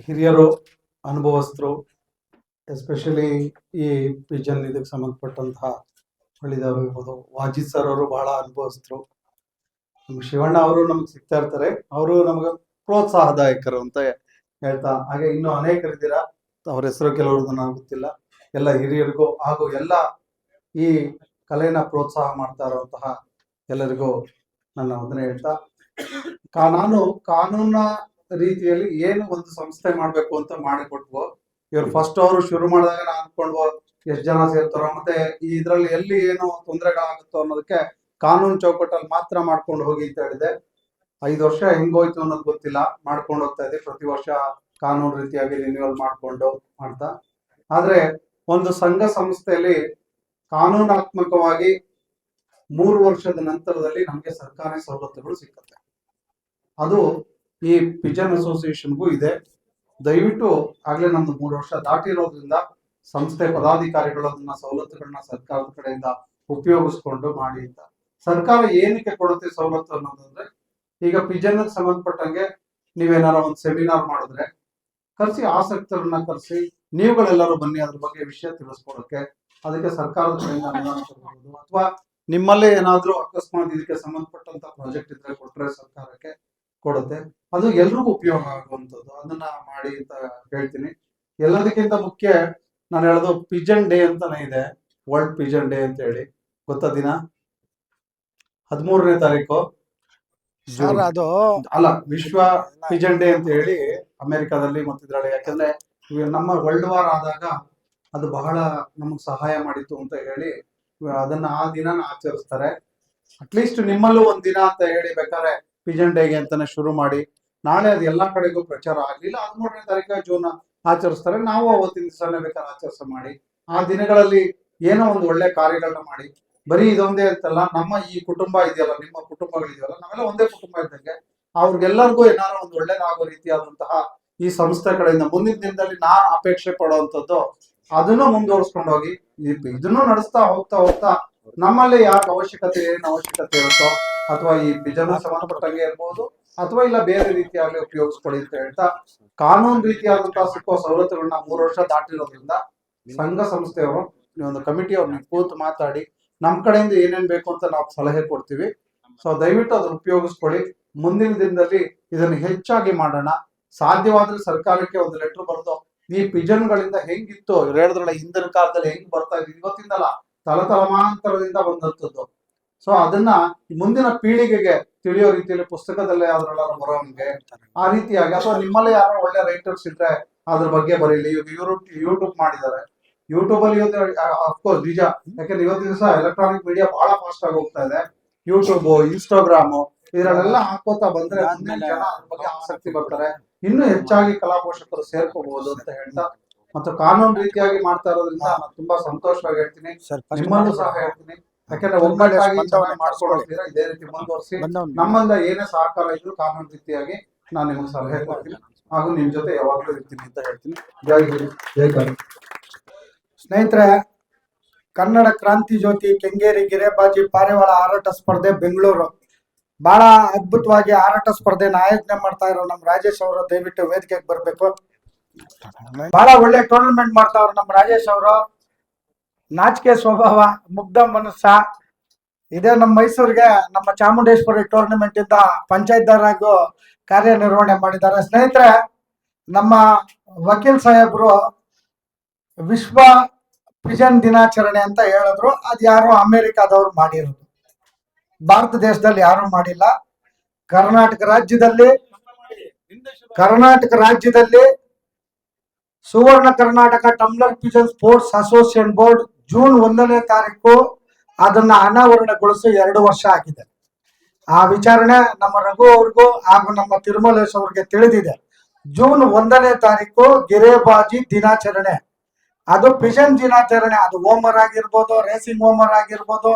ಹಿರಿಯರು, ಅನುಭವಸ್ಥರು, ಎಸ್ಪೆಷಲಿ ಈ ಪಿಜನ್ ಇದಕ್ಕೆ ಸಂಬಂಧಪಟ್ಟಂತಹ ಹೊಳಿದವರು ಇರ್ಬೋದು. ವಾಜಿದ್ ಸರ್ ಅವರು ಬಹಳ ಅನುಭವಸ್ಥರು. ನಮ್ಮ ಶಿವಣ್ಣ ಅವರು ನಮ್ಗೆ ಸಿಗ್ತಾ ಇರ್ತಾರೆ. ಅವರು ನಮ್ಗೆ ಪ್ರೋತ್ಸಾಹದಾಯಕರು ಅಂತ ಹೇಳ್ತಾ, ಹಾಗೆ ಇನ್ನೂ ಅನೇಕರಿದ್ದೀರಾ, ಅವ್ರ ಹೆಸರು ಕೆಲವ್ರದ್ದು ನನಗೆ ಗೊತ್ತಿಲ್ಲ. ಎಲ್ಲ ಹಿರಿಯರಿಗೂ ಹಾಗೂ ಎಲ್ಲ ಈ ಕಲೆನ ಪ್ರೋತ್ಸಾಹ ಮಾಡ್ತಾ ಇರುವಂತಹ ಎಲ್ಲರಿಗೂ ನನ್ನ ವಂದನೆ ಹೇಳ್ತಾ, ಕಾನೂನ ರೀತಿಯಲ್ಲಿ ಏನು ಒಂದು ಸಂಸ್ಥೆ ಮಾಡ್ಬೇಕು ಅಂತ ಮಾಡಿಕೊಟ್ವು. ಇವ್ರು ಫಸ್ಟ್ ಅವರು ಶುರು ಮಾಡಿದಾಗ ನಾನು ಅನ್ಕೊಂಡ್ವು ಎಷ್ಟು ಜನ ಸೇರ್ತಾರೋ, ಮತ್ತೆ ಇದ್ರಲ್ಲಿ ಎಲ್ಲಿ ಏನೋ ತೊಂದರೆಗಳಾಗುತ್ತೋ ಅನ್ನೋದಕ್ಕೆ ಕಾನೂನು ಚೌಕಟ್ಟಲ್ಲಿ ಮಾತ್ರ ಮಾಡ್ಕೊಂಡು ಹೋಗಿ ಅಂತ ಹೇಳಿದೆ. 5 ವರ್ಷ ಹೆಂಗೋಯ್ತು ಅನ್ನೋದು ಗೊತ್ತಿಲ್ಲ, ಮಾಡ್ಕೊಂಡು ಹೋಗ್ತಾ ಇದ್ದೀವಿ. ಪ್ರತಿ ವರ್ಷ ಕಾನೂನು ರೀತಿಯಾಗಿ ರಿನ್ಯೂವಲ್ ಮಾಡ್ಕೊಂಡು ಮಾಡ್ತಾ. ಆದ್ರೆ ಒಂದು ಸಂಘ ಸಂಸ್ಥೆಯಲ್ಲಿ ಕಾನೂನಾತ್ಮಕವಾಗಿ 3 ವರ್ಷದ ನಂತರದಲ್ಲಿ ನಮ್ಗೆ ಸರ್ಕಾರಿ ಸವಲತ್ತುಗಳು ಸಿಕ್ಕತ್ತೆ. ಅದು ಈ ಪಿಜನ್ ಅಸೋಸಿಯೇಷನ್ಗೂ ಇದೆ. ದಯವಿಟ್ಟು ಆಗ್ಲೇ ನಮ್ದು 3 ವರ್ಷ ದಾಟಿರೋದ್ರಿಂದ ಸಂಸ್ಥೆ ಪದಾಧಿಕಾರಿಗಳು ಅದನ್ನ ಸವಲತ್ತುಗಳನ್ನ ಸರ್ಕಾರದ ಕಡೆಯಿಂದ ಉಪಯೋಗಿಸ್ಕೊಂಡು ಮಾಡಿ ಅಂತ. ಸರ್ಕಾರ ಏನಕ್ಕೆ ಕೊಡುತ್ತೆ ಸವಲತ್ತು ಅನ್ನೋದಂದ್ರೆ, ಈಗ ಪಿಜನ್ ಸಂಬಂಧಪಟ್ಟಂಗೆ ನೀವೇನಾರ ಒಂದು ಸೆಮಿನಾರ್ ಮಾಡಿದ್ರೆ ಕರೆಸಿ ಆಸಕ್ತರನ್ನ ಕರೆಸಿ ನೀವುಗಳೆಲ್ಲರೂ ಬನ್ನಿ ಅದ್ರ ಬಗ್ಗೆ ವಿಷಯ ತಿಳಿಸ್ಕೊಡಕ್ಕೆ. ಅದಕ್ಕೆ ಸರ್ಕಾರದ ಕಡೆಯಿಂದ ಅನುದಾನ ಕೊಡಬಹುದು, ಅಥವಾ ನಿಮ್ಮಲ್ಲೇ ಏನಾದ್ರೂ ಅಕಸ್ಮಾತ್ ಇದಕ್ಕೆ ಸಂಬಂಧಪಟ್ಟಂತ ಪ್ರಾಜೆಕ್ಟ್ ಇದ್ರೆ ಕೊಟ್ರೆ ಸರ್ಕಾರಕ್ಕೆ ಕೊಡುತ್ತೆ. ಅದು ಎಲ್ರಿಗೂ ಉಪಯೋಗ ಆಗುವಂಥದ್ದು. ಅದನ್ನ ಮಾಡಿ ಅಂತ ಹೇಳ್ತೀನಿ. ಎಲ್ಲದಕ್ಕಿಂತ ಮುಖ್ಯ ನಾನು ಹೇಳೋದು ಪಿಜನ್ ಡೇ ಅಂತಾನೆ ಇದೆ, ವರ್ಲ್ಡ್ ಪಿಜನ್ ಡೇ ಅಂತ ಹೇಳಿ. ಗೊತ್ತಾ ದಿನ 13ನೇ ತಾರೀಕು ಅಲ್ಲ, ವಿಶ್ವ ಪಿಜನ್ ಡೇ ಅಂತ ಹೇಳಿ ಅಮೆರಿಕಾದಲ್ಲಿ ಮತ್ತಿದ್ರಲ್ಲಿ. ಯಾಕಂದ್ರೆ ನಮ್ಮ ವರ್ಲ್ಡ್ ವಾರ್ ಆದಾಗ ಅದು ಬಹಳ ನಮಗ್ ಸಹಾಯ ಮಾಡಿತ್ತು ಅಂತ ಹೇಳಿ ಅದನ್ನ ಆ ದಿನ ಆಚರಿಸ್ತಾರೆ. ಅಟ್ಲೀಸ್ಟ್ ನಿಮ್ಮಲ್ಲೂ ಒಂದ್ ದಿನ ಅಂತ ಹೇಳಿ ಬೇಕಾದ್ರೆ ಪಿಜನ್ ಡೇಗೆ ಅಂತಾನೆ ಶುರು ಮಾಡಿ. ನಾಳೆ ಅದು ಎಲ್ಲಾ ಕಡೆಗೂ ಪ್ರಚಾರ ಆಗ್ಲಿಲ್ಲ, 13ನೇ ತಾರೀಕು ಜೂನ್ ಆಚರಿಸ್ತಾರೆ. ನಾವು ಅವತ್ತಿನ ದಿವಸನೇ ಬೇಕಾದ್ರೆ ಆಚರಿಸ ಮಾಡಿ. ಆ ದಿನಗಳಲ್ಲಿ ಏನೋ ಒಂದು ಒಳ್ಳೆ ಕಾರ್ಯಗಳನ್ನ ಮಾಡಿ. ಬರೀ ಇದೊಂದೇ ಅಂತಲ್ಲ, ನಮ್ಮ ಈ ಕುಟುಂಬ ಇದೆಯಲ್ಲ, ನಿಮ್ಮ ಕುಟುಂಬಗಳಿದೆಯಲ್ಲ, ನಾವೆಲ್ಲ ಒಂದೇ ಕುಟುಂಬ ಇದ್ದಂಗೆ ಅವ್ರಿಗೆಲ್ಲರಿಗೂ ಏನಾದ್ರು ಒಂದು ಒಳ್ಳೇದಾಗೋ ರೀತಿಯಾದಂತಹ ಈ ಸಂಸ್ಥೆ ಕಡೆಯಿಂದ ಮುಂದಿನ ದಿನದಲ್ಲಿ ನಾನು ಅಪೇಕ್ಷೆ ಪಡುವಂತದ್ದು ಅದನ್ನು ಮುಂದುವರಿಸ್ಕೊಂಡು ಹೋಗಿ ಇದನ್ನು ನಡೆಸ್ತಾ ಹೋಗ್ತಾ ನಮ್ಮಲ್ಲಿ ಯಾಕೆ ಅವಶ್ಯಕತೆ ಏನ್ ಅವಶ್ಯಕತೆ ಇರುತ್ತೋ ಅಥವಾ ಈ ಬಿಜನ ಸಂಬಂಧಪಟ್ಟಂಗೆ ಇರ್ಬೋದು ಅಥವಾ ಇಲ್ಲ ಬೇರೆ ರೀತಿಯಾಗಿ ಉಪಯೋಗಿಸ್ಕೊಳ್ಳಿ ಅಂತ ಹೇಳ್ತಾ, ಕಾನೂನು ರೀತಿಯಾದಂತಹ ಸಿಕ್ಕೋ ಸವಲತ್ತುಗಳನ್ನ 3 ವರ್ಷ ದಾಟಿರೋದ್ರಿಂದ ಸಂಘ ಸಂಸ್ಥೆಯವರು ಒಂದು ಕಮಿಟಿಯವ್ರನ್ನ ಕೂತು ಮಾತಾಡಿ ನಮ್ ಕಡೆಯಿಂದ ಏನೇನ್ ಬೇಕು ಅಂತ ನಾವು ಸಲಹೆ ಕೊಡ್ತೀವಿ. ಸೊ ದಯವಿಟ್ಟು ಅದನ್ನ ಉಪಯೋಗಿಸ್ಕೊಳ್ಳಿ. ಮುಂದಿನ ದಿನದಲ್ಲಿ ಇದನ್ನು ಹೆಚ್ಚಾಗಿ ಮಾಡೋಣ. ಸಾಧ್ಯವಾದ್ರೆ ಸರ್ಕಾರಕ್ಕೆ ಒಂದು ಲೆಟರ್ ಬರೆದು ಈ ಪಿಜನ್ಗಳಿಂದ ಹೆಂಗಿತ್ತು ಹೇಳಿದ್ರಲ್ಲ, ಹಿಂದಿನ ಕಾಲದಲ್ಲಿ ಹೆಂಗ್ ಬರ್ತಾ ಇದ್ರು, ಇವತ್ತಿಂದಲ್ಲ ತಲತಲಮಾಂತರದಿಂದ ಬಂದಂಥದ್ದು. ಸೊ ಅದನ್ನ ಮುಂದಿನ ಪೀಳಿಗೆಗೆ ತಿಳಿಯೋ ರೀತಿಯಲ್ಲಿ ಪುಸ್ತಕದಲ್ಲೇ ಅದ್ರೆಲ್ಲ ಬರೋಂಗೆ ಆ ರೀತಿಯಾಗಿ, ಅಥವಾ ನಿಮ್ಮಲ್ಲೇ ಯಾರೋ ಒಳ್ಳೆ ರೈಟರ್ಸ್ ಇದ್ರೆ ಅದ್ರ ಬಗ್ಗೆ ಬರೀಲಿ. ಯೂಟ್ಯೂಬ್ ಮಾಡಿದ್ದಾರೆ, ಯೂಟ್ಯೂಬ್ ಅಲ್ಲಿ ಅಫ್ಕೋರ್ಸ್ ನಿಜ, ಯಾಕಂದ್ರೆ ಇವತ್ತಿನ ದಿವಸ ಎಲೆಕ್ಟ್ರಾನಿಕ್ ಮೀಡಿಯಾ ಬಹಳ ಫಾಸ್ಟ್ ಆಗಿ ಹೋಗ್ತಾ ಇದೆ. ಯೂಟ್ಯೂಬ್, ಇನ್ಸ್ಟಾಗ್ರಾಮ್ ಇದರಲ್ಲೆಲ್ಲ ಹಾಕೋತಾ ಬಂದ್ರೆ ಮುಂದಿನ ಜನ ಅದ್ರ ಬಗ್ಗೆ ಆಸಕ್ತಿ ಬರ್ತಾರೆ, ಇನ್ನೂ ಹೆಚ್ಚಾಗಿ ಕಲಾ ಪೋಷಕರು ಸೇರ್ಕೋಬಹುದು ಅಂತ ಹೇಳ್ತಾ, ಮತ್ತು ಕಾನೂನು ರೀತಿಯಾಗಿ ಮಾಡ್ತಾ ಇರೋದ್ರಿಂದ ನಾನು ತುಂಬಾ ಸಂತೋಷವಾಗಿ ಹೇಳ್ತೀನಿ. ನಿಮ್ಮಲ್ಲೂ ಸಹ ಹೇಳ್ತೀನಿ, ಯಾಕಂದ್ರೆ ಒಗ್ಗಟ್ಟಾಗಿ ಮಾಡ್ಕೊಳ್ತೀರಾ, ಇದೇ ರೀತಿ ಮುಂದುವರಿಸಿ. ನಮ್ಮಿಂದ ಏನೇ ಸಹಕಾರ ಇದ್ರು ಕಾನೂನು ರೀತಿಯಾಗಿ ನಾನು ನಿಮ್ಗೆ ಸಲಹೆ ಕೊಡ್ತೀನಿ ಹಾಗೂ ನಿಮ್ ಜೊತೆ ಯಾವಾಗ್ಲೂ ಇರ್ತೀನಿ ಅಂತ ಹೇಳ್ತೀನಿ. ಜೈ ಹಿಂದ್, ಜೈ ಕರ್ನಾಟಕ. ಸ್ನೇಹಿತರೆ, ಕನ್ನಡ ಕ್ರಾಂತಿ ಜ್ಯೋತಿ ಕೆಂಗೇರಿ ಗಿರೇಬಾಜಿ ಪಾರಿವಾಳ ಹಾರಾಟ ಸ್ಪರ್ಧೆ ಬೆಂಗಳೂರು ಬಹಳ ಅದ್ಭುತವಾಗಿ ಹಾರಾಟ ಸ್ಪರ್ಧೆನ ಆಯೋಜನೆ ಮಾಡ್ತಾ ಇರೋ ನಮ್ಮ ರಾಜೇಶ್ ಅವರು ದಯವಿಟ್ಟು ವೇದಿಕೆಗೆ ಬರ್ಬೇಕು. ಬಹಳ ಒಳ್ಳೆ ಟೂರ್ನಮೆಂಟ್ ಮಾಡ್ತಾವ್ರು ನಮ್ಮ ರಾಜೇಶ್ ಅವರು. ನಾಚಿಕೆ ಸ್ವಭಾವ, ಮುಗ್ಧ ಮನಸ್ಸ. ಇದೇ ನಮ್ಮ ಮೈಸೂರಿಗೆ ನಮ್ಮ ಚಾಮುಂಡೇಶ್ವರಿ ಟೂರ್ನಮೆಂಟ್ ಇಂದ ಪಂಚಾಯತ್ದಾರಾಗೂ ಕಾರ್ಯನಿರ್ವಹಣೆ ಮಾಡಿದ್ದಾರೆ. ಸ್ನೇಹಿತರೆ, ನಮ್ಮ ವಕೀಲ್ ಸಾಹೇಬ್ರು ವಿಶ್ವ ಪಿಜನ್ ದಿನಾಚರಣೆ ಅಂತ ಹೇಳಿದ್ರು. ಅದು ಯಾರೋ ಅಮೆರಿಕಾದವ್ರು ಮಾಡಿರೋದು, ಭಾರತ ದೇಶದಲ್ಲಿ ಯಾರು ಮಾಡಿಲ್ಲ. ಕರ್ನಾಟಕ ರಾಜ್ಯದಲ್ಲಿ Suvarna Karnataka tumbler pigeon sports association board June 1ನೇ ತಾರೀಕು ಅದನ್ನ ಅನಾವರಣಗೊಳಿಸಿ 2 ವರ್ಷ ಆಗಿದೆ. ಆ ವಿಚಾರಣೆ ನಮ್ಮ ರಘು ಅವ್ರಿಗೂ ಹಾಗೂ ನಮ್ಮ ತಿರುಮಲೇಶ್ ಅವ್ರಿಗೆ ತಿಳಿದಿದೆ. ಜೂನ್ 1ನೇ ತಾರೀಕು ಗಿರೇಬಾಜಿ ದಿನಾಚರಣೆ, ಅದು ಪಿಜನ್ ದಿನಾಚರಣೆ. ಅದು ಹೋಮರ್ ಆಗಿರ್ಬೋದು, ರೇಸಿಂಗ್ ಹೋಮರ್ ಆಗಿರ್ಬೋದು,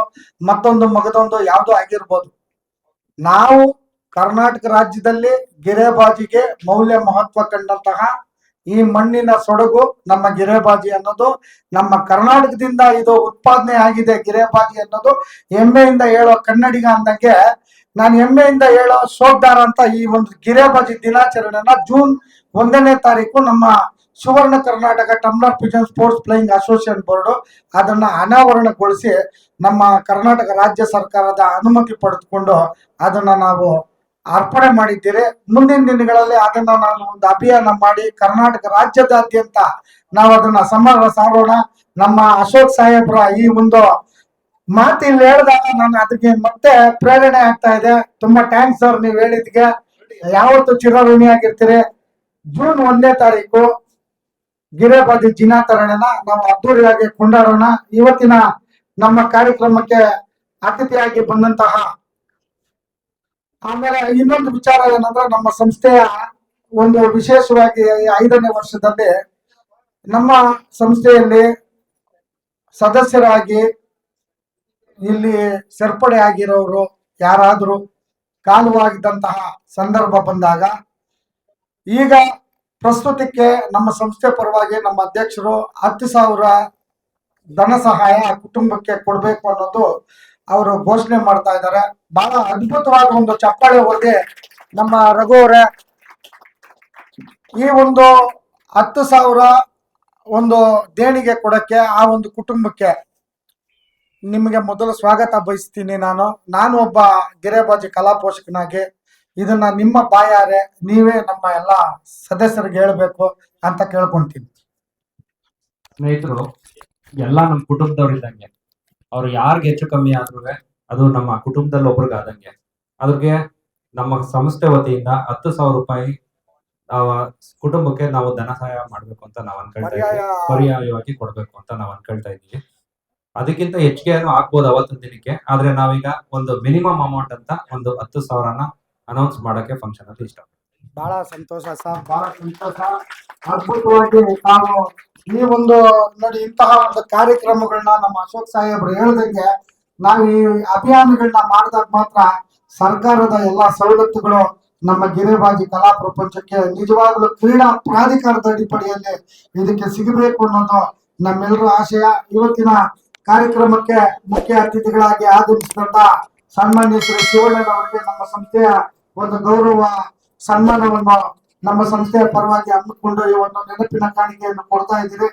ಮತ್ತೊಂದು ಮಗದೊಂದು ಯಾವ್ದು ಆಗಿರ್ಬೋದು. ನಾವು ಕರ್ನಾಟಕ ರಾಜ್ಯದಲ್ಲಿ ಗಿರೇಬಾಜಿಗೆ ಮೌಲ್ಯ ಮಹತ್ವ ಕಂಡಂತಹ ಈ ಮಣ್ಣಿನ ಸೊಡಗು ನಮ್ಮ ಗಿರೇಬಾಜಿ ಅನ್ನೋದು, ನಮ್ಮ ಕರ್ನಾಟಕದಿಂದ ಇದು ಉತ್ಪಾದನೆ ಆಗಿದೆ ಗಿರೇಬಾಜಿ ಅನ್ನೋದು ಹೆಮ್ಮೆಯಿಂದ ಹೇಳೋ ಕನ್ನಡಿಗ ಅಂದಂಗೆ ನಾನು ಹೆಮ್ಮೆಯಿಂದ ಹೇಳೋ ಶೋಕ್ದಾರ ಅಂತ ಈ ಒಂದು ಗಿರೇಬಾಜಿ ದಿನಾಚರಣೆನ ಜೂನ್ 1ನೇ ತಾರೀಕು ನಮ್ಮ Suvarna Karnataka tumbler pigeon sports playing association board ಅದನ್ನ ಅನಾವರಣಗೊಳಿಸಿ ನಮ್ಮ ಕರ್ನಾಟಕ ರಾಜ್ಯ ಸರ್ಕಾರದ ಅನುಮತಿ ಪಡೆದುಕೊಂಡು ಅದನ್ನ ನಾವು ಅರ್ಪಣೆ ಮಾಡಿದ್ದೀರಿ. ಮುಂದಿನ ದಿನಗಳಲ್ಲಿ ಅದನ್ನ ನಾನು ಒಂದು ಅಭಿಯಾನ ಮಾಡಿ ಕರ್ನಾಟಕ ರಾಜ್ಯದಾದ್ಯಂತ ನಾವು ಅದನ್ನ ಸಾರೋಣ. ನಮ್ಮ ಅಶೋಕ್ ಸಾಹೇಬ್ರ ಈ ಒಂದು ಮಾತು ಇಲ್ಲಿ ಹೇಳಿದಾಗ ನಾನು ಅದಕ್ಕೆ ಮತ್ತೆ ಪ್ರೇರಣೆ ಆಗ್ತಾ ಇದೆ. ತುಂಬಾ ಥ್ಯಾಂಕ್ಸ್ ಸರ್, ನೀವು ಹೇಳಿದ್ಗೆ ಯಾವತ್ತು ಚಿರಋಣಿಯಾಗಿರ್ತೀರಿ. ಜೂನ್ 1ನೇ ತಾರೀಕು ಗಿರೇಬಾಜಿ ದಿನಾಚರಣೆನ ನಾವು ಅದ್ದೂರಿಯಾಗಿ ಕೊಂಡಾಡೋಣ. ಇವತ್ತಿನ ನಮ್ಮ ಕಾರ್ಯಕ್ರಮಕ್ಕೆ ಅತಿಥಿಯಾಗಿ ಬಂದಂತಹ, ಆಮೇಲೆ ಇನ್ನೊಂದು ವಿಚಾರ ಏನಂದ್ರೆ, ನಮ್ಮ ಸಂಸ್ಥೆಯ ಒಂದು ವಿಶೇಷವಾಗಿ 5ನೇ ವರ್ಷದಲ್ಲಿ ನಮ್ಮ ಸಂಸ್ಥೆಯಲ್ಲಿ ಸದಸ್ಯರಾಗಿ ಇಲ್ಲಿ ಸೇರ್ಪಡೆ ಆಗಿರೋರು ಯಾರಾದ್ರೂ ಕಾಲವಾಗಿದ್ದಂತಹ ಸಂದರ್ಭ ಬಂದಾಗ, ಈಗ ಪ್ರಸ್ತುತಕ್ಕೆ ನಮ್ಮ ಸಂಸ್ಥೆ ಪರವಾಗಿ ನಮ್ಮ ಅಧ್ಯಕ್ಷರು 10,000 ಧನ ಸಹಾಯ ಕುಟುಂಬಕ್ಕೆ ಕೊಡ್ಬೇಕು ಅನ್ನೋದು ಅವರು ಘೋಷಣೆ ಮಾಡ್ತಾ ಇದ್ದಾರೆ. ಬಹಳ ಅದ್ಭುತವಾದ ಒಂದು ಚಪ್ಪಾಳೆ ಹೊರಗೆ ನಮ್ಮ ರಘು ಅವರೇ. ಈ ಒಂದು 10,000 ಒಂದು ದೇಣಿಗೆ ಕೊಡಕ್ಕೆ ಆ ಒಂದು ಕುಟುಂಬಕ್ಕೆ ನಿಮಗೆ ಮೊದಲು ಸ್ವಾಗತ ಬಯಸ್ತೀನಿ. ನಾನು ಒಬ್ಬ ಗಿರೇಬಾಜಿ ಕಲಾ ಪೋಷಕನಾಗಿ ಇದನ್ನ ನಿಮ್ಮ ಬಾಯಾರೆ ನೀವೇ ನಮ್ಮ ಎಲ್ಲ ಸದಸ್ಯರಿಗೆ ಹೇಳ್ಬೇಕು ಅಂತ ಕೇಳ್ಕೊಂತೀನಿ. ಸ್ನೇಹಿತರು ಎಲ್ಲಾ ನಮ್ಮ ಕುಟುಂಬದವ್ರು ಇದ್ದಂಗೆ, ಅವ್ರು ಯಾರಿಗೆ ಹೆಚ್ಚು ಕಮ್ಮಿ ಆದ್ರೂ ಅದು ನಮ್ಮ ಕುಟುಂಬದಲ್ಲಿ ಒಬ್ರಿಗೆ ಆದಂಗೆ. ಅದ್ರಿಗೆ ನಮ್ಮ ಸಂಸ್ಥೆ ವತಿಯಿಂದ 10,000 ರೂಪಾಯಿ ಕುಟುಂಬಕ್ಕೆ ನಾವು ಧನ ಸಹಾಯ ಮಾಡ್ಬೇಕು ಅಂತ ನಾವು ಅನ್ಕೊಳ್ತಾ ಇದ್ದೀವಿ, ಪರ್ಯಾಯವಾಗಿ ಕೊಡ್ಬೇಕು ಅಂತ ನಾವು ಅನ್ಕೊಳ್ತಾ ಇದ್ದೀವಿ. ಅದಕ್ಕಿಂತ ಹೆಚ್ಚಿಗೆ ಆಗ್ಬೋದು ಅವತ್ತಿನ ದಿನಕ್ಕೆ, ಆದ್ರೆ ನಾವೀಗ ಒಂದು ಮಿನಿಮಮ್ ಅಮೌಂಟ್ ಅಂತ ಒಂದು 10,000ನ ಅನೌನ್ಸ್ ಮಾಡಕ್ಕೆ ಫಂಕ್ಷನ್ ಅಲ್ಲಿ ಇಷ್ಟ. ಬಹಳ ಸಂತೋಷ ಸರ್, ಬಹಳ ಸಂತೋಷ. ಅದ್ಭುತವಾಗಿ ನಾವು ಈ ಒಂದು ನೋಡಿ ಇಂತಹ ಒಂದು ಕಾರ್ಯಕ್ರಮಗಳನ್ನ ನಮ್ಮ ಅಶೋಕ್ ಸಾಹೇಬ್ರು ಹೇಳ್ದಂಗೆ ನಾವು ಈ ಅಭಿಯಾನಗಳನ್ನ ಮಾಡಿದಾಗ ಮಾತ್ರ ಸರ್ಕಾರದ ಎಲ್ಲಾ ಸವಲತ್ತುಗಳು ನಮ್ಮ ಗಿರಿಬಾಜಿ ಕಲಾ ಪ್ರಪಂಚಕ್ಕೆ ನಿಜವಾಗ್ಲೂ ಕ್ರೀಡಾ ಪ್ರಾಧಿಕಾರದ ಅಡಿಪಡೆಯಲ್ಲಿ ಇದಕ್ಕೆ ಸಿಗಬೇಕು ಅನ್ನೋದು ನಮ್ಮೆಲ್ಲರ ಆಶಯ. ಇವತ್ತಿನ ಕಾರ್ಯಕ್ರಮಕ್ಕೆ ಮುಖ್ಯ ಅತಿಥಿಗಳಾಗಿ ಆಗಮಿಸಿದಂತ ಸನ್ಮಾನ್ಯ ಶ್ರೀ ಶಿವಣ್ಣನವರಿಗೆ ನಮ್ಮ ಸಂಸ್ಥೆಯ ಒಂದು ಗೌರವ ಸನ್ಮಾನವನ್ನು ನಮ್ಮ ಸಂಸ್ಥೆಯ ಪರವಾಗಿ ಹಮ್ಮಿಕೊಂಡು ಈ ಒಂದು ನೆನಪಿನ ಕಾಣಿಕೆಯನ್ನು ಕೊಡ್ತಾ ಇದ್ದೀವಿ.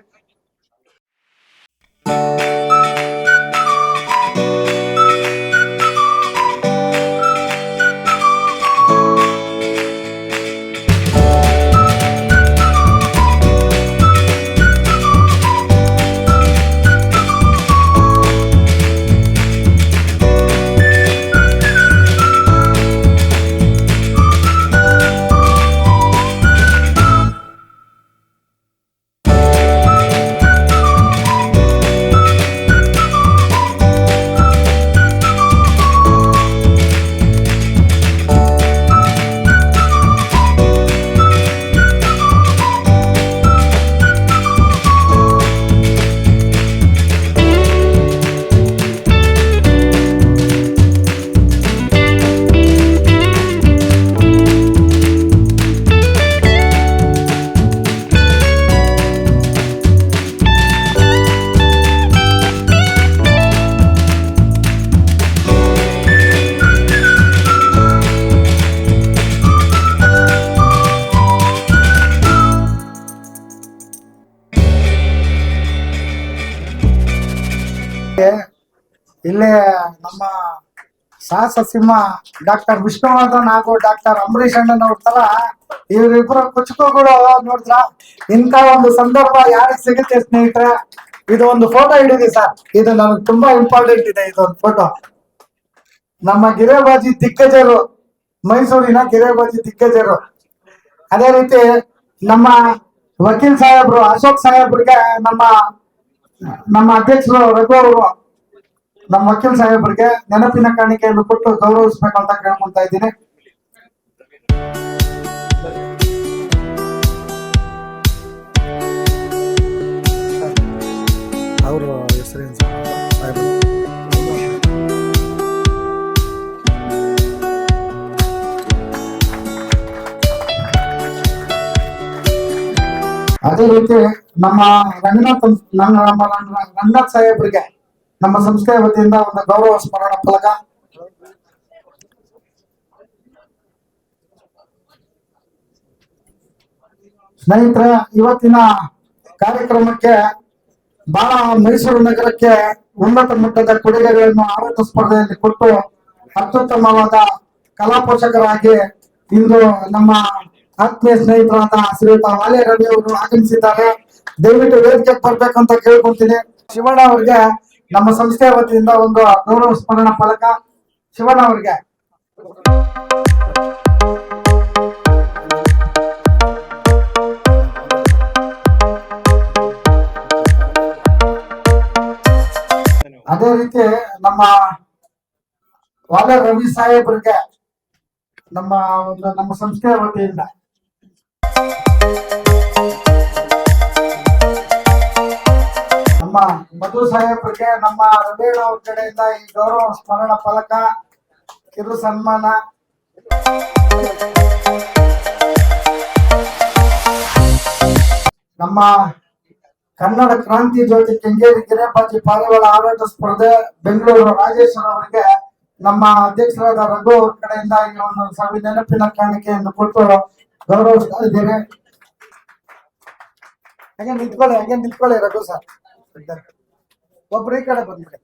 ಇಲ್ಲೇ ನಮ್ಮ ಸಾಹಸ ಸಿಂಹ ಡಾಕ್ಟರ್ ವಿಷ್ಣುವರ್ಧನ್ ಹಾಗೂ ಡಾಕ್ಟರ್ ಅಂಬರೀಷ್ ಅಣ್ಣನವ್ರ ತರ ಇವರಿಬ್ಬರು ಕುಚುಕುಗಳು ನೋಡಿದ್ರ. ಇಂಥ ಒಂದು ಸಂದರ್ಭ ಯಾರಿಗೆ ಸಿಗುತ್ತೆ ಸ್ನೇಹಿತರೆ? ಇದು ಒಂದು ಫೋಟೋ ಹಿಡಿದಿ ಸರ್, ಇದು ನನಗೆ ತುಂಬಾ ಇಂಪಾರ್ಟೆಂಟ್ ಇದೆ. ಇದೊಂದು ಫೋಟೋ ನಮ್ಮ ಗಿರಿಬಾಜಿ ದಿಗ್ಗಜರು, ಮೈಸೂರಿನ ಗಿರಿಬಾಜಿ ದಿಗ್ಗಜರು. ಅದೇ ರೀತಿ ನಮ್ಮ ವಕೀಲ್ ಸಾಹೇಬ್ರು ಅಶೋಕ್ ಸಾಹೇಬ್ರಿಗೆ ನಮ್ಮ ಅಧ್ಯಕ್ಷರು ರಘು ಅವರು ನಮ್ಮ ವಕೀಲ್ ಸಾಹೇಬ್ರಿಗೆ ನೆನಪಿನ ಕಾಣಿಕೆಯನ್ನು ಕೊಟ್ಟು ಗೌರವಿಸಬೇಕು ಅಂತ ಕೇಳ್ಕೊಂತ ಇದ್ದೀನಿ. ಅವರು ಹೆಸರೇನು ಸರ್? ಅದೇ ರೀತಿ ನಮ್ಮ ರಂಗನಾಥ್ ಸಾಹೇಬ್ರಿಗೆ ನಮ್ಮ ಸಂಸ್ಥೆಯ ವತಿಯಿಂದ ಒಂದು ಗೌರವ ಸ್ಮರಣ ಫಲಕ. ಸ್ನೇಹಿತರೆ, ಇವತ್ತಿನ ಕಾರ್ಯಕ್ರಮಕ್ಕೆ ಬಹಳ ಮೈಸೂರು ನಗರಕ್ಕೆ ಉನ್ನತ ಮಟ್ಟದ ಕೊಡುಗೆಗಳನ್ನು ಆರೋಗ್ಯ ಸ್ಪರ್ಧೆಯಲ್ಲಿ ಕೊಟ್ಟು ಅತ್ಯುತ್ತಮವಾದ ಕಲಾ ಪೋಷಕರಾಗಿ ಇಂದು ನಮ್ಮ ಆತ್ಮೀಯ ಸ್ನೇಹಿತರಾದ ಶ್ರೀಯುತ ವಾಲೆ ರವಿ ಅವರು ಆಗಮಿಸಿದ್ದಾರೆ. ದಯವಿಟ್ಟು ವೇದಿಕೆಗೆ ಬರ್ಬೇಕಂತ ಕೇಳ್ಕೊಂತೀನಿ. ಶಿವಣ್ಣ ಅವರಿಗೆ ನಮ್ಮ ಸಂಸ್ಥೆಯ ವತಿಯಿಂದ ಒಂದು ಗೌರವ ಸ್ಮರಣ ಫಲಕ ಶಿವಣ್ಣ ಅವರಿಗೆ. ಅದೇ ರೀತಿ ನಮ್ಮ ವಾಲೆ ರವಿ ಸಾಹೇಬ್ರಿಗೆ ನಮ್ಮ ಸಂಸ್ಥೆಯ ವತಿಯಿಂದ ನಮ್ಮ ಮಧು ಸಾಹೇಬ್ರಿಗೆ ನಮ್ಮ ರವೀಣ ಅವ್ರ ಕಡೆಯಿಂದ ಈ ಗೌರವ ಸ್ಮರಣ ಫಲಕ, ಕಿರು ಸನ್ಮಾನ. ನಮ್ಮ ಕನ್ನಡ ಕ್ರಾಂತಿ ಜ್ಯೋತಿ ಕೆಂಗೇರಿ ಗಿರಿಬಾಜಿ ಪಾರಿವಾಳ ಆಡಳಿತ ಸ್ಪರ್ಧೆ ಬೆಂಗಳೂರು ರಾಜೇಶ್ವರ ಅವರಿಗೆ ನಮ್ಮ ಅಧ್ಯಕ್ಷರಾದ ರಘು ಅವ್ರ ಕಡೆಯಿಂದ ಈ ಒಂದು ನೆನಪಿನ ಕಾಣಿಕೆಯನ್ನು ಕೊಟ್ಟು ಗೌರವಿಸ್ತಾ ಇದ್ದೇವೆ. ಹಾಗೆ ನಿಂತ್ಕೊಳ್ಳಿ ರಘು ಸರ್. ಒಬ್ರು ಈ ಕಡೆ ಬಂದ್ಬಿಡಿ.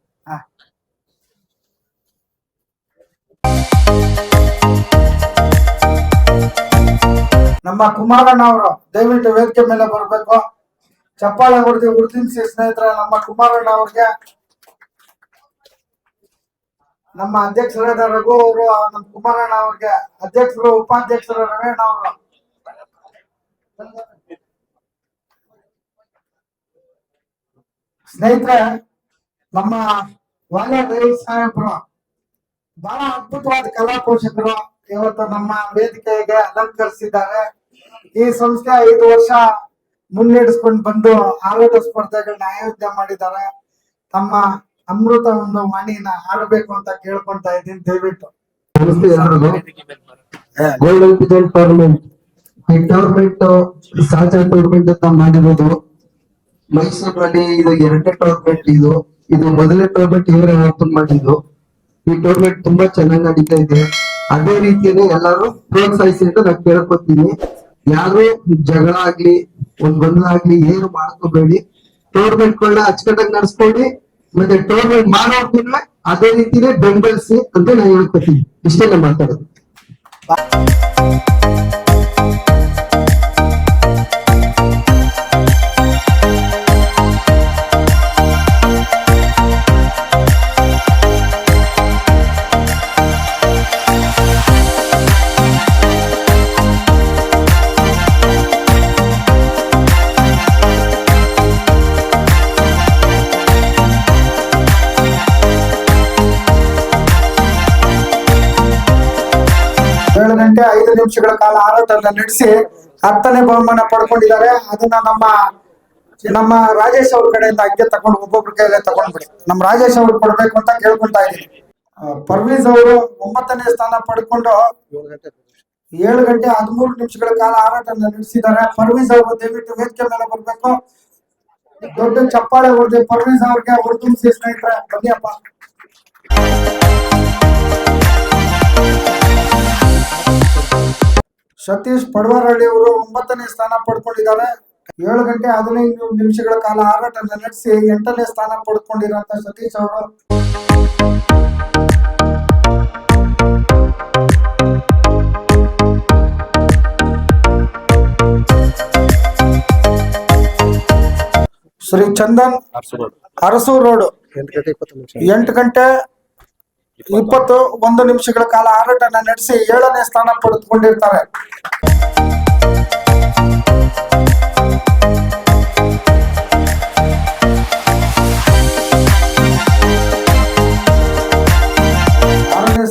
ನಮ್ಮ ಕುಮಾರಣ್ಣ ಅವರು ದಯವಿಟ್ಟು ವೇದಿಕೆ ಮೇಲೆ ಬರ್ಬೇಕು. ಚಪ್ಪಾಳೆ ಹೊಡೆದು ಗುರುತಿಸಿ ಸ್ನೇಹಿತರ ನಮ್ಮ ಕುಮಾರಣ್ಣ ಅವ್ರಿಗೆ. ನಮ್ಮ ಅಧ್ಯಕ್ಷರಾದ ರಘು ಅವರು ನಮ್ಮ ಕುಮಾರಣ್ಣ ಅವ್ರಿಗೆ, ಅಧ್ಯಕ್ಷರು ಉಪಾಧ್ಯಕ್ಷರು ರವೀಣ ಅವರು. ಸ್ನೇಹಿತರೆ, ನಮ್ಮ ವಾಲೆ ರವಿ ಸಾಹೇಬ್ರು ಬಹಳ ಅದ್ಭುತವಾದ ಕಲಾ ಪೋಷಕರು. ಇವತ್ತು ನಮ್ಮ ವೇದಿಕೆಗೆ ಅಲಂಕರಿಸಿದ್ದಾರೆ. ಈ ಸಂಸ್ಥೆ 5 ವರ್ಷ ಮುನ್ನಡೆಸ್ಕೊಂಡು ಬಂದು ಆರೋಗ್ಯ ಸ್ಪರ್ಧೆಗಳನ್ನ ಆಯೋಜನೆ ಮಾಡಿದ್ದಾರೆ. ತಮ್ಮ ಅಮೃತ ಒಂದು ವಾಣಿನ ಆಡಬೇಕು ಅಂತ ಕೇಳ್ಕೊಂತ ಇದ್ದೀನಿ, ದಯವಿಟ್ಟು. ನಮಸ್ತೆ ಎಲ್ಲರಿಗೂ. ಗೋಲ್ಡನ್ ಪಿಜನ್ ಟೂರ್ನಮೆಂಟ್, ಈ ಟೂರ್ನಮೆಂಟ್ ಸಾಚಾ ಟೂರ್ನಮೆಂಟ್ ಅಂತ ಮಾಡಿರೋದು ಮೈಸೂರಿನಲ್ಲಿ. ಇದು 2ನೇ ಟೂರ್ನಮೆಂಟ್. ಇದು ಮೊದಲನೇ ಟೂರ್ನಮೆಂಟ್ ಇವರೇ ಓಪನ್ ಮಾಡಿದ್ದು. ಈ ಟೂರ್ನಮೆಂಟ್ ತುಂಬಾ ಚೆನ್ನಾಗಿ ನಡೀತಾ ಇದೆ. ಅದೇ ರೀತಿಯಲ್ಲಿ ಎಲ್ಲರೂ ಪ್ರೋತ್ಸಾಹಿಸಿ ಅಂತ ನಾನು ಕೇಳ್ಕೊತೀನಿ. ಯಾರು ಜಗಳ ಆಗ್ಲಿ ಒಂದ್ ಗೊಂದಲ ಆಗ್ಲಿ ಏನು ಮಾಡ್ಕೋಬೇಡಿ. ಟೂರ್ನಮೆಂಟ್ ಗಳನ್ನ ಅಚ್ಚುಕಟ್ಟಾಗಿ ನಡೆಸ್ಕೊಳ್ಳಿ. ಮತ್ತೆ ಟೂರ್ನಮೆಂಟ್ ಮಾಡೋದ್ಮೇಲೆ ಅದೇ ರೀತಿನೇ ಬೆಂಬಲಿಸಿ ಅಂತ ನಾನು ಹೇಳ್ಕೊತೀನಿ. ಇಷ್ಟೆಲ್ಲ ಮಾತಾಡೋದು. ಗಂಟೆ 5 ನಿಮಿಷಗಳ ಕಾಲ ಆರಾಟನ ನಡೆಸಿ 10ನೇ ಬಹುಮಾನ ಪಡ್ಕೊಂಡಿದ್ದಾರೆ. ಅದನ್ನ ನಮ್ಮ ರಾಜೇಶ್ ಅವ್ರ ಕಡೆಯಿಂದ ಹಂಗೆ ತಗೊಂಡು ಒಬ್ಬೊಬ್ರ ಕೈಯಲ್ಲೇ ತಗೊಂಡ್ಬಿಡಿ. ನಮ್ಮ ರಾಜೇಶ್ ಅವ್ರು ಕೊಡ್ಬೇಕು ಅಂತ ಕೇಳ್ಕೊಂತಾ ಇದ್ದೀನಿ. ಪರ್ವೀಸ್ ಅವರು 9ನೇ ಸ್ಥಾನ ಪಡ್ಕೊಂಡು 7 ಗಂಟೆ 13 ನಿಮಿಷಗಳ ಕಾಲ ಆರಾಟನ ನಡೆಸಿದ್ದಾರೆ. ಪರ್ವೀಸ್ ಅವರು ದಯವಿಟ್ಟು ವೇದಿಕೆ ಮೇಲೆ ಬರ್ಬೇಕು. ದೊಡ್ಡ ಚಪ್ಪಾಳೆ ಹೊಡೆದು ಪರ್ವೀಸ್ ಅವ್ರಿಗೆ ಹುರಿದುಂಬಿಸಿ ಸ್ನೇಹಿತರೆ, ಬನ್ನಿಯಪ್ಪ. ಸತೀಶ್ ಪಡವಾರಹಳ್ಳಿ ಅವರು 9ನೇ ಸ್ಥಾನ ಪಡ್ಕೊಂಡಿದ್ದಾರೆ. 7 ಗಂಟೆ 15 ನಿಮಿಷಗಳ ಕಾಲ ಆರಾಟ ನಡೆಸಿ 8ನೇ ಸ್ಥಾನ ಪಡ್ಕೊಂಡಿರುವಂತ ಸತೀಶ್ ಅವರು. ಶ್ರೀ ಚಂದನ್ ಅರಸೂರು ರೋಡ್ 8 ಗಂಟೆ 21 ನಿಮಿಷಗಳ ಕಾಲ ಆರಾಟನ ನಡೆಸಿ 7ನೇ ಸ್ಥಾನ ಪಡೆದುಕೊಂಡಿರ್ತಾರೆ.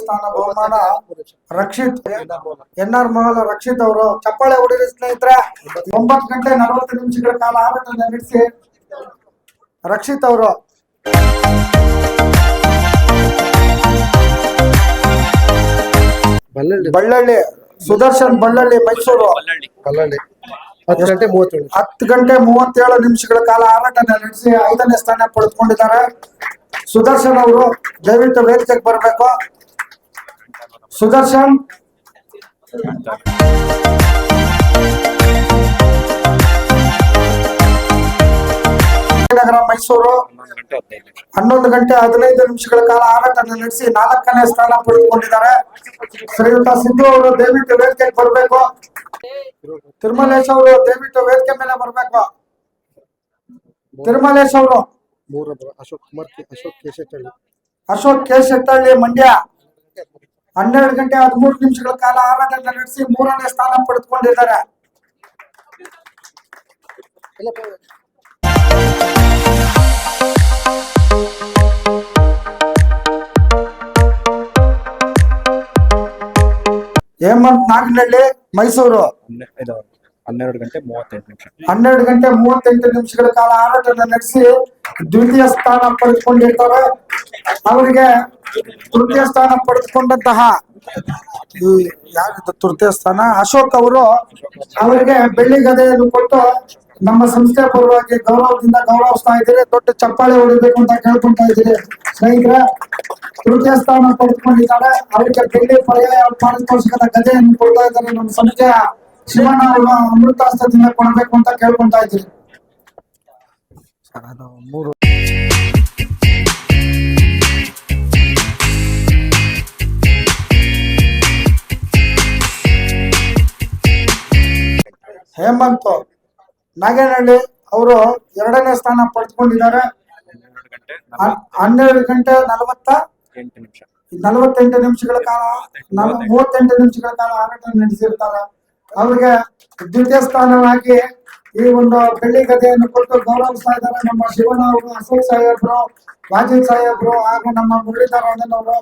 ಸ್ಥಾನ ಬಹುಮಾನ ರಕ್ಷಿತ್ NR ಮಹಲ್ ರಕ್ಷಿತ್ ಅವರು. ಚಪ್ಪಾಳೆ ಹೊಡೆದ ಸ್ನೇಹಿತರೆ. 9 ಗಂಟೆ 40 ನಿಮಿಷಗಳ ಕಾಲ ಆರಾಟನ ನಡೆಸಿ ರಕ್ಷಿತ್ ಅವರು. ಬಳ್ಳಳ್ಳಿ ಸುದರ್ಶನ್ ಬಳ್ಳಳ್ಳಿ ಮೈಸೂರು 10 ಗಂಟೆ 37 ನಿಮಿಷಗಳ ಕಾಲ ಆರಾಟನ ನಡೆಸಿ 5ನೇ ಸ್ಥಾನ ಪಡೆದುಕೊಂಡಿದ್ದಾರೆ. ಸುದರ್ಶನ್ ಅವರು ದಯವಿಟ್ಟು ವೇದಿಕೆಗೆ ಬರಬೇಕು. ಸುದರ್ಶನ್ ನಗರ ಮೈಸೂರು 11 ಗಂಟೆ 15 ನಿಮಿಷಗಳ ಕಾಲ ಆರಾಟನ ನಡೆಸಿ 4ನೇ ಸ್ಥಾನ ಪಡೆದುಕೊಂಡಿದ್ದಾರೆ. ಶ್ರೀಯುತ ಸಿದ್ದು ಅವರು ದಯವಿಟ್ಟು ವೇದಿಕೆಗೆ ಬರಬೇಕು. ತಿರುಮಲೇಶ್ ಅವರು ದಯವಿಟ್ಟು ವೇದಿಕೆ ಮೇಲೆ ಬರಬೇಕು. ತಿರುಮಲೇಶ್ ಅವರು. ಅಶೋಕ್ ಕೆ ಶೆಟ್ಟಳ್ಳಿ ಮಂಡ್ಯ 12 ಗಂಟೆ 13 ನಿಮಿಷಗಳ ಕಾಲ ಆರಾಟನ ನಡೆಸಿ 3ನೇ ಸ್ಥಾನ ಪಡೆದುಕೊಂಡಿದ್ದಾರೆ. ಹೇಮಂತ್ ನಾಗನಹಳ್ಳಿ ಮೈಸೂರು 12 ಗಂಟೆ 38 ನಿಮಿಷ 12 ಗಂಟೆ 38 ನಿಮಿಷಗಳ ಕಾಲ ಆರಾಟನ ನಡೆಸಿ ದ್ವಿತೀಯ ಸ್ಥಾನ ಪಡೆದುಕೊಂಡಿರ್ತಾರೆ. ಅವರಿಗೆ ತೃತೀಯ ಸ್ಥಾನ ಪಡೆದುಕೊಂಡಂತಹ ಯಾರಿದ್ದು ತೃತೀಯ ಸ್ಥಾನ ಅಶೋಕ್ ಅವರು ಅವರಿಗೆ ಬೆಳ್ಳಿ ಗದೆಯನ್ನು ಕೊಟ್ಟು ನಮ್ಮ ಸಂಸ್ಥೆ ಪರವಾಗಿ ಗೌರವದಿಂದ ಗೌರವಿಸ್ತಾ ಇದ್ದೀರಿ. ದೊಡ್ಡ ಚಪ್ಪಾಳೆ ಹೊಡಿಬೇಕು ಅಂತ ಕೇಳ್ಕೊಂತಾ ಇದ್ದೀರಿ ಸ್ನೇಹಿತರೆ. ತೃತೀಯ ಸ್ಥಾನ ಪಡೆದುಕೊಂಡಿದ್ದಾರೆ. ಅವರಿಗೆ ಬೆಳ್ಳಿ ಪರ್ಯಾಯ ಪಾರಿತೋಷಿಕದ ಗದೆಯನ್ನು ಕೊಡ್ತಾ ಇದ್ದಾರೆ. ನಮ್ಮ ಸಂಸ್ಥೆಯ ಶಿವಣ್ಣ ಅವರು ಅಮೃತಾಸ್ತ್ರದಿಂದ ಕೊಡಬೇಕು ಅಂತ ಕೇಳ್ಕೊಂತಾ ಇದ್ದೀರಿ. ಹೇಮಂತ್ ನಾಗೇನಹಳ್ಳಿ ಅವರು 2ನೇ ಸ್ಥಾನ ಪಡೆದುಕೊಂಡಿದ್ದಾರೆ. 12 ಗಂಟೆ 48 ನಿಮಿಷಗಳ ಕಾಲ 38 ನಿಮಿಷಗಳ ಕಾಲ ಆರಾಟ ನಡೆಸಿರ್ತಾರೆ. ಅವರಿಗೆ ದ್ವಿತೀಯ ಸ್ಥಾನವಾಗಿ ಈ ಒಂದು ಬೆಳ್ಳಿ ಗದೆಯನ್ನು ಕೊಟ್ಟು ಗೌರವಿಸ್ತಾ ಇದ್ದಾರೆ ನಮ್ಮ ಶಿವಣ್ಣ ಅವರು, ಅಶೋಕ್ ಸಾಹೇಬ್ರು, ವಾಜಿದ್ ಸಾಹೇಬ್ರು ಹಾಗೂ ನಮ್ಮ ಮುರಳೀಧರ್ ಅವರು.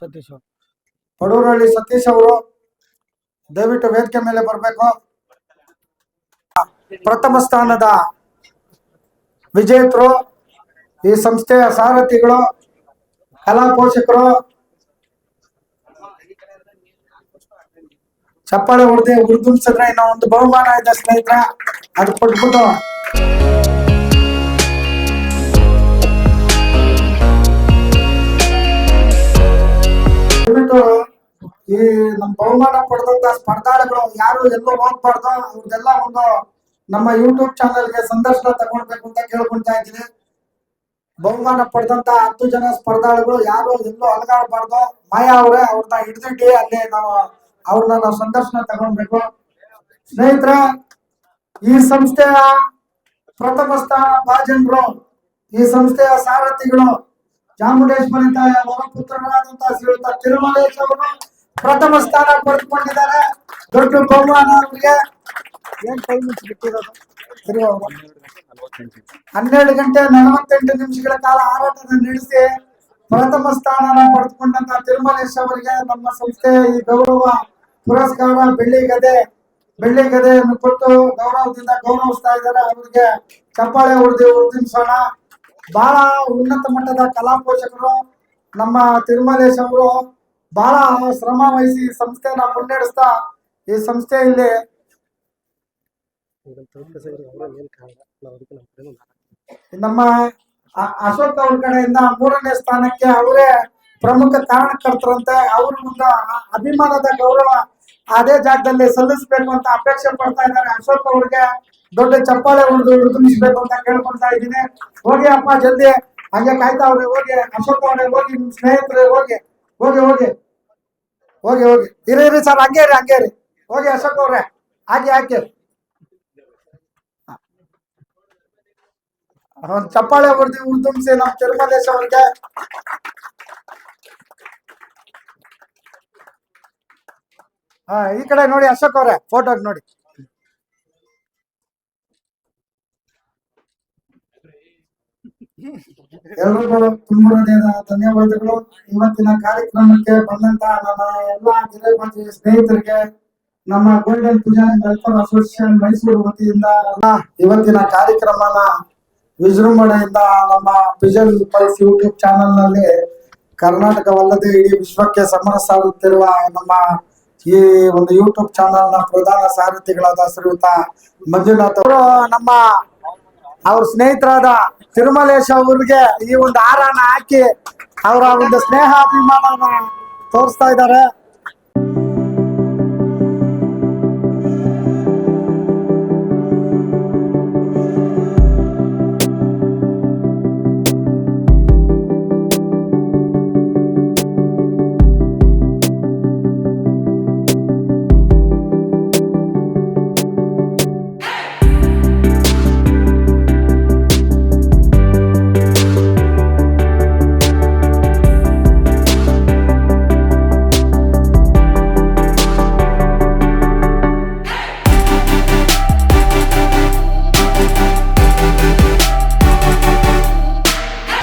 ಸತೀಶ್ ಪಡೂರಹಳ್ಳಿ ಸತೀಶ್ ಅವರು ದಯವಿಟ್ಟು ವೇದಿಕೆ ಮೇಲೆ ಬರಬೇಕು. ಪ್ರಥಮ ಸ್ಥಾನದ ವಿಜೇತರು, ಈ ಸಂಸ್ಥೆಯ ಸಾರಥಿಗಳು, ಕಲಾ ಪೋಷಕರು ಚಪ್ಪಾಳೆ ಹೊಡೆದು ಹುರಿದುಂಬಿಸಿದ್ರೆ ಇನ್ನೂ ಒಂದು ಬಹುಮಾನ ಇದೆ ಸ್ನೇಹಿತರೆ, ಅದು ಕೊಟ್ಬಿಟ್ಟು ಈ ನಮ್ಮ ಬಹುಮಾನ ಪಡೆದಂತ ಸ್ಪರ್ಧಾಳುಗಳು ಯಾರು ಎಲ್ಲೋ ಹೋಗ್ಬಾರ್ದು, ಅವ್ರದೆಲ್ಲ ಒಂದು ನಮ್ಮ ಯೂಟ್ಯೂಬ್ ಚಾನೆಲ್ಗೆ ಸಂದರ್ಶನ ತಗೊಳ್ಬೇಕು ಅಂತ ಕೇಳ್ಕೊಂತಾ ಇದ್ದೀನಿ. ಬಹುಮಾನ ಪಡೆದಂತ 10 ಜನ ಸ್ಪರ್ಧಾಳುಗಳು ಯಾರು ಎಲ್ಲೋ ಅಲಗಾಡಬಾರ್ದು. ಮಾಯಾ ಅವರೇ ಅವ್ರನ್ನ ಹಿಡಿದಿಟ್ಟಿ ಅಲ್ಲಿ ಅವ್ರನ್ನ ನಾವು ಸಂದರ್ಶನ ತಗೊಳ್ಬೇಕು. ಸ್ನೇಹಿತರೆ, ಈ ಸಂಸ್ಥೆಯ ಪ್ರಥಮ ಸ್ಥಾನ ಭಾಜನರು, ಈ ಸಂಸ್ಥೆಯ ಸಾರಥಿಗಳು ಚಾಮುಂಡೇಶ್ವರಿ ತಾಯಿಯ ವರಪುತ್ರರಾದಂತಹ ಶ್ರೀಯುತ ತಿರುಮಲೇಶ್ ಅವರು ಪ್ರಥಮ ಸ್ಥಾನ ಪಡೆದುಕೊಂಡಿದ್ದಾರೆ. ದೊಡ್ಡ ಬಹುಮಾನ ಅವರಿಗೆ. ಏನ್ ಟೈಮ್ ಬಿಟ್ಟಿರೋದು? 12 ಗಂಟೆ 48 ನಿಮಿಷಗಳ ಕಾಲ ಹಾರಾಟ ನಡೆಸಿ ಪ್ರಥಮ ಸ್ಥಾನ ಪಡೆದುಕೊಂಡಂತ ತಿರುಮಲೇಶ್ ಅವರಿಗೆ ನಮ್ಮ ಸಂಸ್ಥೆ ಈ ಗೌರವ ಪುರಸ್ಕಾರ ಬೆಳ್ಳಿ ಗದೆಯನ್ನು ಕೊಟ್ಟು ಗೌರವದಿಂದ ಗೌರವಿಸ್ತಾ ಇದ್ದಾರೆ. ಅವರಿಗೆ ಚಪ್ಪಾಳೆ ಹೊಡೆದಿಸೋಣ. ಬಹಳ ಉನ್ನತ ಮಟ್ಟದ ಕಲಾ ಪೋಷಕರು ನಮ್ಮ ತಿರುಮಲೇಶ್ ಅವರು ಬಹಳ ಶ್ರಮ ವಹಿಸಿ ಸಂಸ್ಥೆನ ಮುನ್ನಡೆಸ್ತಾ ಈ ಸಂಸ್ಥೆಯಲ್ಲಿ ನಮ್ಮ ಅಶೋಕ್ ಅವ್ರ ಕಡೆಯಿಂದ 3ನೇ ಸ್ಥಾನಕ್ಕೆ ಅವರೇ ಪ್ರಮುಖ ಕಾರಣಕರ್ತರಂತೆ. ಅವರು ಒಂದು ಅಭಿಮಾನದ ಗೌರವ ಅದೇ ಜಾಗದಲ್ಲಿ ಸಲ್ಲಿಸಬೇಕು ಅಂತ ಅಪೇಕ್ಷೆ ಪಡ್ತಾ ಇದ್ದಾರೆ. ಅಶೋಕ್ ಅವ್ರಿಗೆ ದೊಡ್ಡ ಚಪ್ಪಾಳೆ ಹುರಿದುಂಬಿಸ್ಬೇಕು ಅಂತ ಕೇಳ್ಕೊಳ್ತಾ ಇದ್ದೀನಿ. ಹೋಗಿ ಅಪ್ಪ ಜಲ್ದಿ, ಹಂಗೆ ಕಾಯ್ತಾ ಅವ್ರೆ. ಹೋಗಿ ಅಶೋಕ್ ಅವ್ರೆ, ಹೋಗಿ ನಿಮ್ ಸ್ನೇಹಿತರೆ, ಹೋಗಿ ಹೋಗಿ ಹೋಗಿ ಹೋಗಿ ಹೋಗಿ ಇರಿ ಸರ್, ಹಂಗೆ ರೀ ಹೋಗಿ ಅಶೋಕ್ ಅವ್ರೆ, ಹಾಕಿ ಒಂದು ಚಪ್ಪಾಳೆ ಹುರಿದುಂಬಿಸಿ ನಮ್ಮ ತಿರುಮಲೇಶ್ ಅವ್ರಿಗೆ. ಈ ಕಡೆ ನೋಡಿ ಅಶೋಕ್ ಅವ್ರೆ, ಫೋಟೋ ನೋಡಿ. ಎಲ್ರಿಗೂ ತುಂಬ ಧನ್ಯವಾದಗಳು. ಇವತ್ತಿನ ಕಾರ್ಯಕ್ರಮಕ್ಕೆ ಬಂದಂತ ನನ್ನ ಎಲ್ಲ ಗಿರಿಬಾಜಿ ಸ್ನೇಹಿತರಿಗೆ, ನಮ್ಮ golden pigeon welfare association Mysuru ವತಿಯಿಂದ ಇವತ್ತಿನ ಕಾರ್ಯಕ್ರಮನ ವಿಜೃಂಭಣೆಯಿಂದ ನಮ್ಮ ಪಿಜನ್ ಪಲ್ಸ್ ಯೂಟ್ಯೂಬ್ ಚಾನೆಲ್ ನಲ್ಲಿ ಕರ್ನಾಟಕವಲ್ಲದೆ ಇಡೀ ವಿಶ್ವಕ್ಕೆ ಸಮರ ಸಾರುತ್ತಿರುವ ನಮ್ಮ ಈ ಒಂದು ಯೂಟ್ಯೂಬ್ ಚಾನೆಲ್ ನ ಪ್ರಧಾನ ಸಾರಥಿಗಳಾದ ಶ್ರೀಯುತ ಮಂಜುನಾಥ್ ಅವರು ನಮ್ಮ ಅವ್ರ ಸ್ನೇಹಿತರಾದ ತಿರುಮಲೇಶ್ ಅವ್ರಿಗೆ ಈ ಒಂದು ಹಾರನ ಹಾಕಿ ಅವರ ಒಂದು ಸ್ನೇಹಾಭಿಮಾನನ ತೋರಿಸ್ತಾ ಇದ್ದಾರೆ.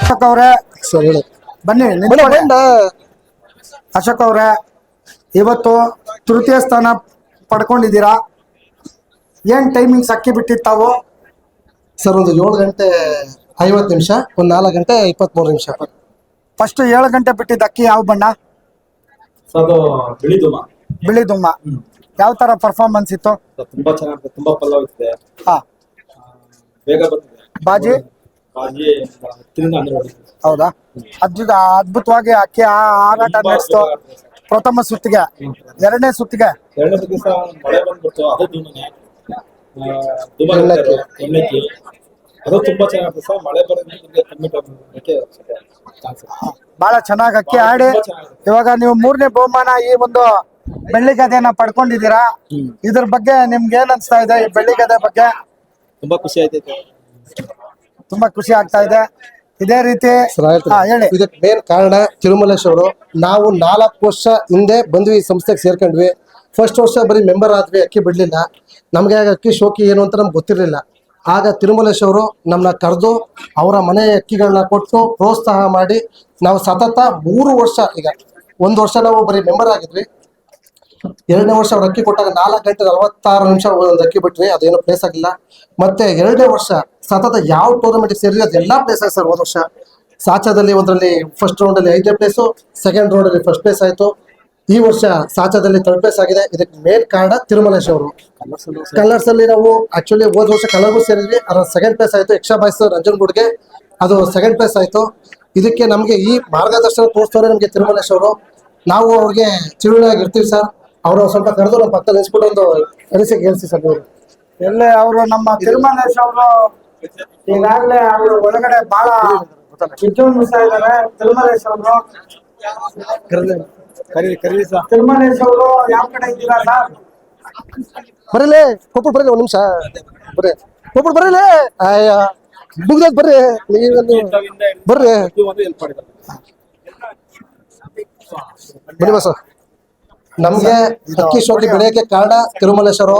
ಅಶೋಕ್ ಅವ್ರೆ ಬನ್ನಿ. ಅಶೋಕ್ ಅವ್ರೆ, ಇವತ್ತು ತೃತೀಯ ಸ್ಥಾನ ಪಡ್ಕೊಂಡಿದ್ದೀರಾ. ಏನ್ ಟೈಮಿಂಗ್ಸ್ ಅಕ್ಕಿ ಬಿಟ್ಟಿತ್ತಾವು? ಸರ್ ಒಂದು 7 ಗಂಟೆ 50 ನಿಮಿಷ, ಒಂದು 4 ಗಂಟೆ 23 ನಿಮಿಷ. ಫಸ್ಟ್ 7 ಗಂಟೆ ಬಿಟ್ಟಿದ್ದ ಅಕ್ಕಿ ಯಾವ ಬಣ್ಣ? ಬಿಳಿ ದುಮ್ಮ. ಯಾವ ತರ ಪರ್ಫಾರ್ಮೆನ್ಸ್ ಇತ್ತು? ತುಂಬಾ ಚೆನ್ನಾಗಿದೆ, ತುಂಬಾ ಪಲ್ಲವಿದೆ. ಬೇಗ ಬರ್ತಿದೆ. ಬಾಜಿ ಹೌದಾ? ಅದ್ಭುತವಾಗಿ ಅಕ್ಕಿ ಹಾರಾಟ ನಡೆಸ್ತು. ಪ್ರಥಮ ಸುತ್ತಿಗೆ, ಎರಡನೇ ಸುತ್ತಿಗೆ ಮಳೆ ಬಂದ್ಬಿಡ್ತು, ಅದು ಅದು ತುಂಬಾ ಚೆನ್ನಾಗಿದೆ ಸರ್. ಮಳೆ ಬರೋದಕ್ಕೆ ಬಹಳ ಚೆನ್ನಾಗಿ ಅಕ್ಕಿ ಆಡಿ ಇವಾಗ ನೀವು 3ನೇ ಬಹುಮಾನ ಈ ಒಂದು ಬೆಳ್ಳಿ ಗದೆಯನ್ನ ಪಡ್ಕೊಂಡಿದ್ದೀರಾ. ಇದ್ರ ಬಗ್ಗೆ ನಿಮ್ಗೆ ಏನ್ ಅನ್ಸ್ತಾ ಇದೆ? ಈ ಬೆಳ್ಳಿ ಗದೆ ಬಗ್ಗೆ ತುಂಬಾ ಖುಷಿ ಆಯ್ತೈತೆ, ತುಂಬಾ ಖುಷಿ ಆಗ್ತಾ ಇದೆ. ಇದೇ ರೀತಿ ಹೇಳಿ. ಇದಕ್ಕೆ ಮೇನ್ ಕಾರಣ ತಿರುಮಲೇಶ್ ಅವರು. ನಾವು 4 ವರ್ಷ ಹಿಂದೆ ಬಂದ್ವಿ, ಈ ಸಂಸ್ಥೆಗೆ ಸೇರ್ಕೊಂಡ್ವಿ. ಫಸ್ಟ್ ವರ್ಷ ಬರೀ ಮೆಂಬರ್ ಆದ್ವಿ, ಅಕ್ಕಿ ಬಿಡ್ಲಿಲ್ಲ. ನಮ್ಗೆ ಅಕ್ಕಿ ಶೋಕಿ ಏನು ಅಂತ ನಮ್ಗೆ ಗೊತ್ತಿರಲಿಲ್ಲ. ಆಗ ತಿರುಮಲೇಶ್ ಅವರು ನಮ್ಮನ್ನ ಕರೆದು ಅವರ ಮನೆ ಅಕ್ಕಿಗಳನ್ನ ಕೊಟ್ಟು ಪ್ರೋತ್ಸಾಹ ಮಾಡಿ ನಾವು ಸತತ 3 ವರ್ಷ ಈಗ ಒಂದು ವರ್ಷ ನಾವು ಬರೀ ಮೆಂಬರ್ ಆಗಿದ್ವಿ. 2ನೇ ವರ್ಷ ಅವ್ರು ಅಕ್ಕಿ ಕೊಟ್ಟಾಗ 4 ಗಂಟೆ 46 ನಿಮಿಷ ಒಂದು ಅಕ್ಕಿ ಬಿಟ್ವಿ, ಅದೇನೋ ಪ್ಲೇಸ್ ಆಗಿಲ್ಲ. ಮತ್ತೆ 2ನೇ ವರ್ಷ ಸತತ ಯಾವ ಟೂರ್ನಮೆಂಟ್ ಸೇರಿದ್ರೆ ಅದೆಲ್ಲಾ ಪ್ಲೇಸ್ ಆಯ್ತು ಸರ್. ಹೋದ ವರ್ಷ ಸಾಚಾದಲ್ಲಿ ಒಂದರಲ್ಲಿ ಫಸ್ಟ್ ರೌಂಡ್ ಅಲ್ಲಿ 5ನೇ ಪ್ಲೇಸು, ಸೆಕೆಂಡ್ ರೌಂಡ್ ಅಲ್ಲಿ ಫಸ್ಟ್ ಪ್ಲೇಸ್ ಆಯ್ತು. ಈ ವರ್ಷ ಸಾಚಾದಲ್ಲಿ 3rd ಪ್ಲೇಸ್ ಆಗಿದೆ. ಇದಕ್ಕೆ ಮೇನ್ ಕಾರಣ ತಿರುಮಲೇಶ್ ಅವರು. ಕಲರ್ಸ್ ಅಲ್ಲಿ ನಾವು ಆಕ್ಚುಲಿ ಹೋದ ವರ್ಷ ಕಲರ್ಗೂ ಸೇರಿದ್ವಿ, ಅದರ 2nd ಪ್ಲೇಸ್ ಆಯ್ತು. ಯಕ್ಷ ಬಾಯ್ಸ್ ನಂಜನಗೂಡ್ಗೆ ಅದು 2nd ಪ್ಲೇಸ್ ಆಯ್ತು. ಇದಕ್ಕೆ ನಮಗೆ ಈ ಮಾರ್ಗದರ್ಶನ ತೋರಿಸ್ತವ್ರೆ ನಮಗೆ ತಿರುಮಲೇಶ್ ಅವರು. ನಾವು ಅವ್ರಿಗೆ ಚಿರುಳಾಗಿ ಇರ್ತೀವಿ ಸರ್. ಅವರು ಸ್ವಲ್ಪ ಕರೆದು ನಮ್ಮ ಪಕ್ಕ ನಿಲ್ಸ್ಬಿಟ್ಟು ಒಂದು ಅನಿಸಿಕೆ ಹೇಳ್ಸಿ ಸರ್. ನೀವು ಎಲ್ಲೇ ಅವರು ನಮ್ಮ ತಿರುಮಲೇಶ್ ಅವರು ಈಗಾಗಲೇ ಅವರು ಒಳಗಡೆ ಬಹಳ ವಿಜೃಂಭಿಸ್ತಾ ಇದ್ದಾರೆ. ತಿರುಮಲೇಶ್ ಅವರು ತಿರುಮಲೇಶ್ ಅವರು ಯಾವ ಕಡೆ ಇದ್ದೀರಾ ಸರ್? ಬರಲೇ ಒಬ್ಬರು ಬರಲಿ, 1 ನಿಮಿಷ ಬರ್ರಿ, ಒಬ್ಬರು ಬರಲೇ. ಬುಗ್ದಾಗ ಬರ್ರಿ, ಬರ್ರಿ ಬನ್ನಿ ಬಸ್. ನಮ್ಗೆ ಅಕ್ಕಿ ಶೋಕಿ ಬೆಳೆಯಕ್ಕೆ ಕಾರಣ ತಿರುಮಲೇಶ್ವರು.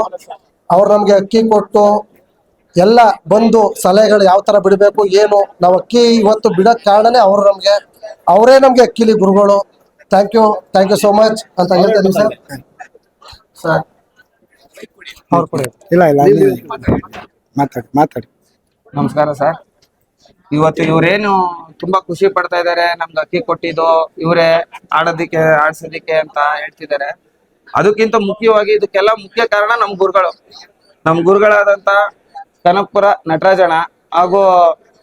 ಅವ್ರು ನಮ್ಗೆ ಅಕ್ಕಿ ಕೊಟ್ಟು ಎಲ್ಲ ಬಂದು ಸಲಹೆಗಳು ಯಾವ ತರ ಬಿಡಬೇಕು ಏನು, ನಾವು ಅಕ್ಕಿ ಇವತ್ತು ಬಿಡಕ್ ಕಾರಣನೇ ಅವರು. ಅವರೇ ನಮ್ಗೆ ಅಕ್ಕಿಲಿ ಗುರುಗಳು. ಥ್ಯಾಂಕ್ ಯು ಸೋ ಮಚ್ ಅಂತ ಹೇಳ್ತೀನಿ ಸರ್. ಇಲ್ಲ ಮಾತಾಡಿ. ನಮಸ್ಕಾರ ಸರ್. ಇವತ್ತು ಇವ್ರೇನು ತುಂಬಾ ಖುಷಿ ಪಡ್ತಾ ಇದಾರೆ, ನಮ್ಗೆ ಅಕ್ಕಿ ಕೊಟ್ಟಿದ್ದು ಇವರೇ ಆಡ್ಸೋದಿಕ್ಕೆ ಅಂತ ಹೇಳ್ತಿದ್ದಾರೆ. ಅದಕ್ಕಿಂತ ಮುಖ್ಯವಾಗಿ ಇದಕ್ಕೆಲ್ಲ ಮುಖ್ಯ ಕಾರಣ ನಮ್ ಗುರುಗಳಾದಂತ ಕನಕಪುರ ನಟರಾಜಣ್ಣ ಹಾಗೂ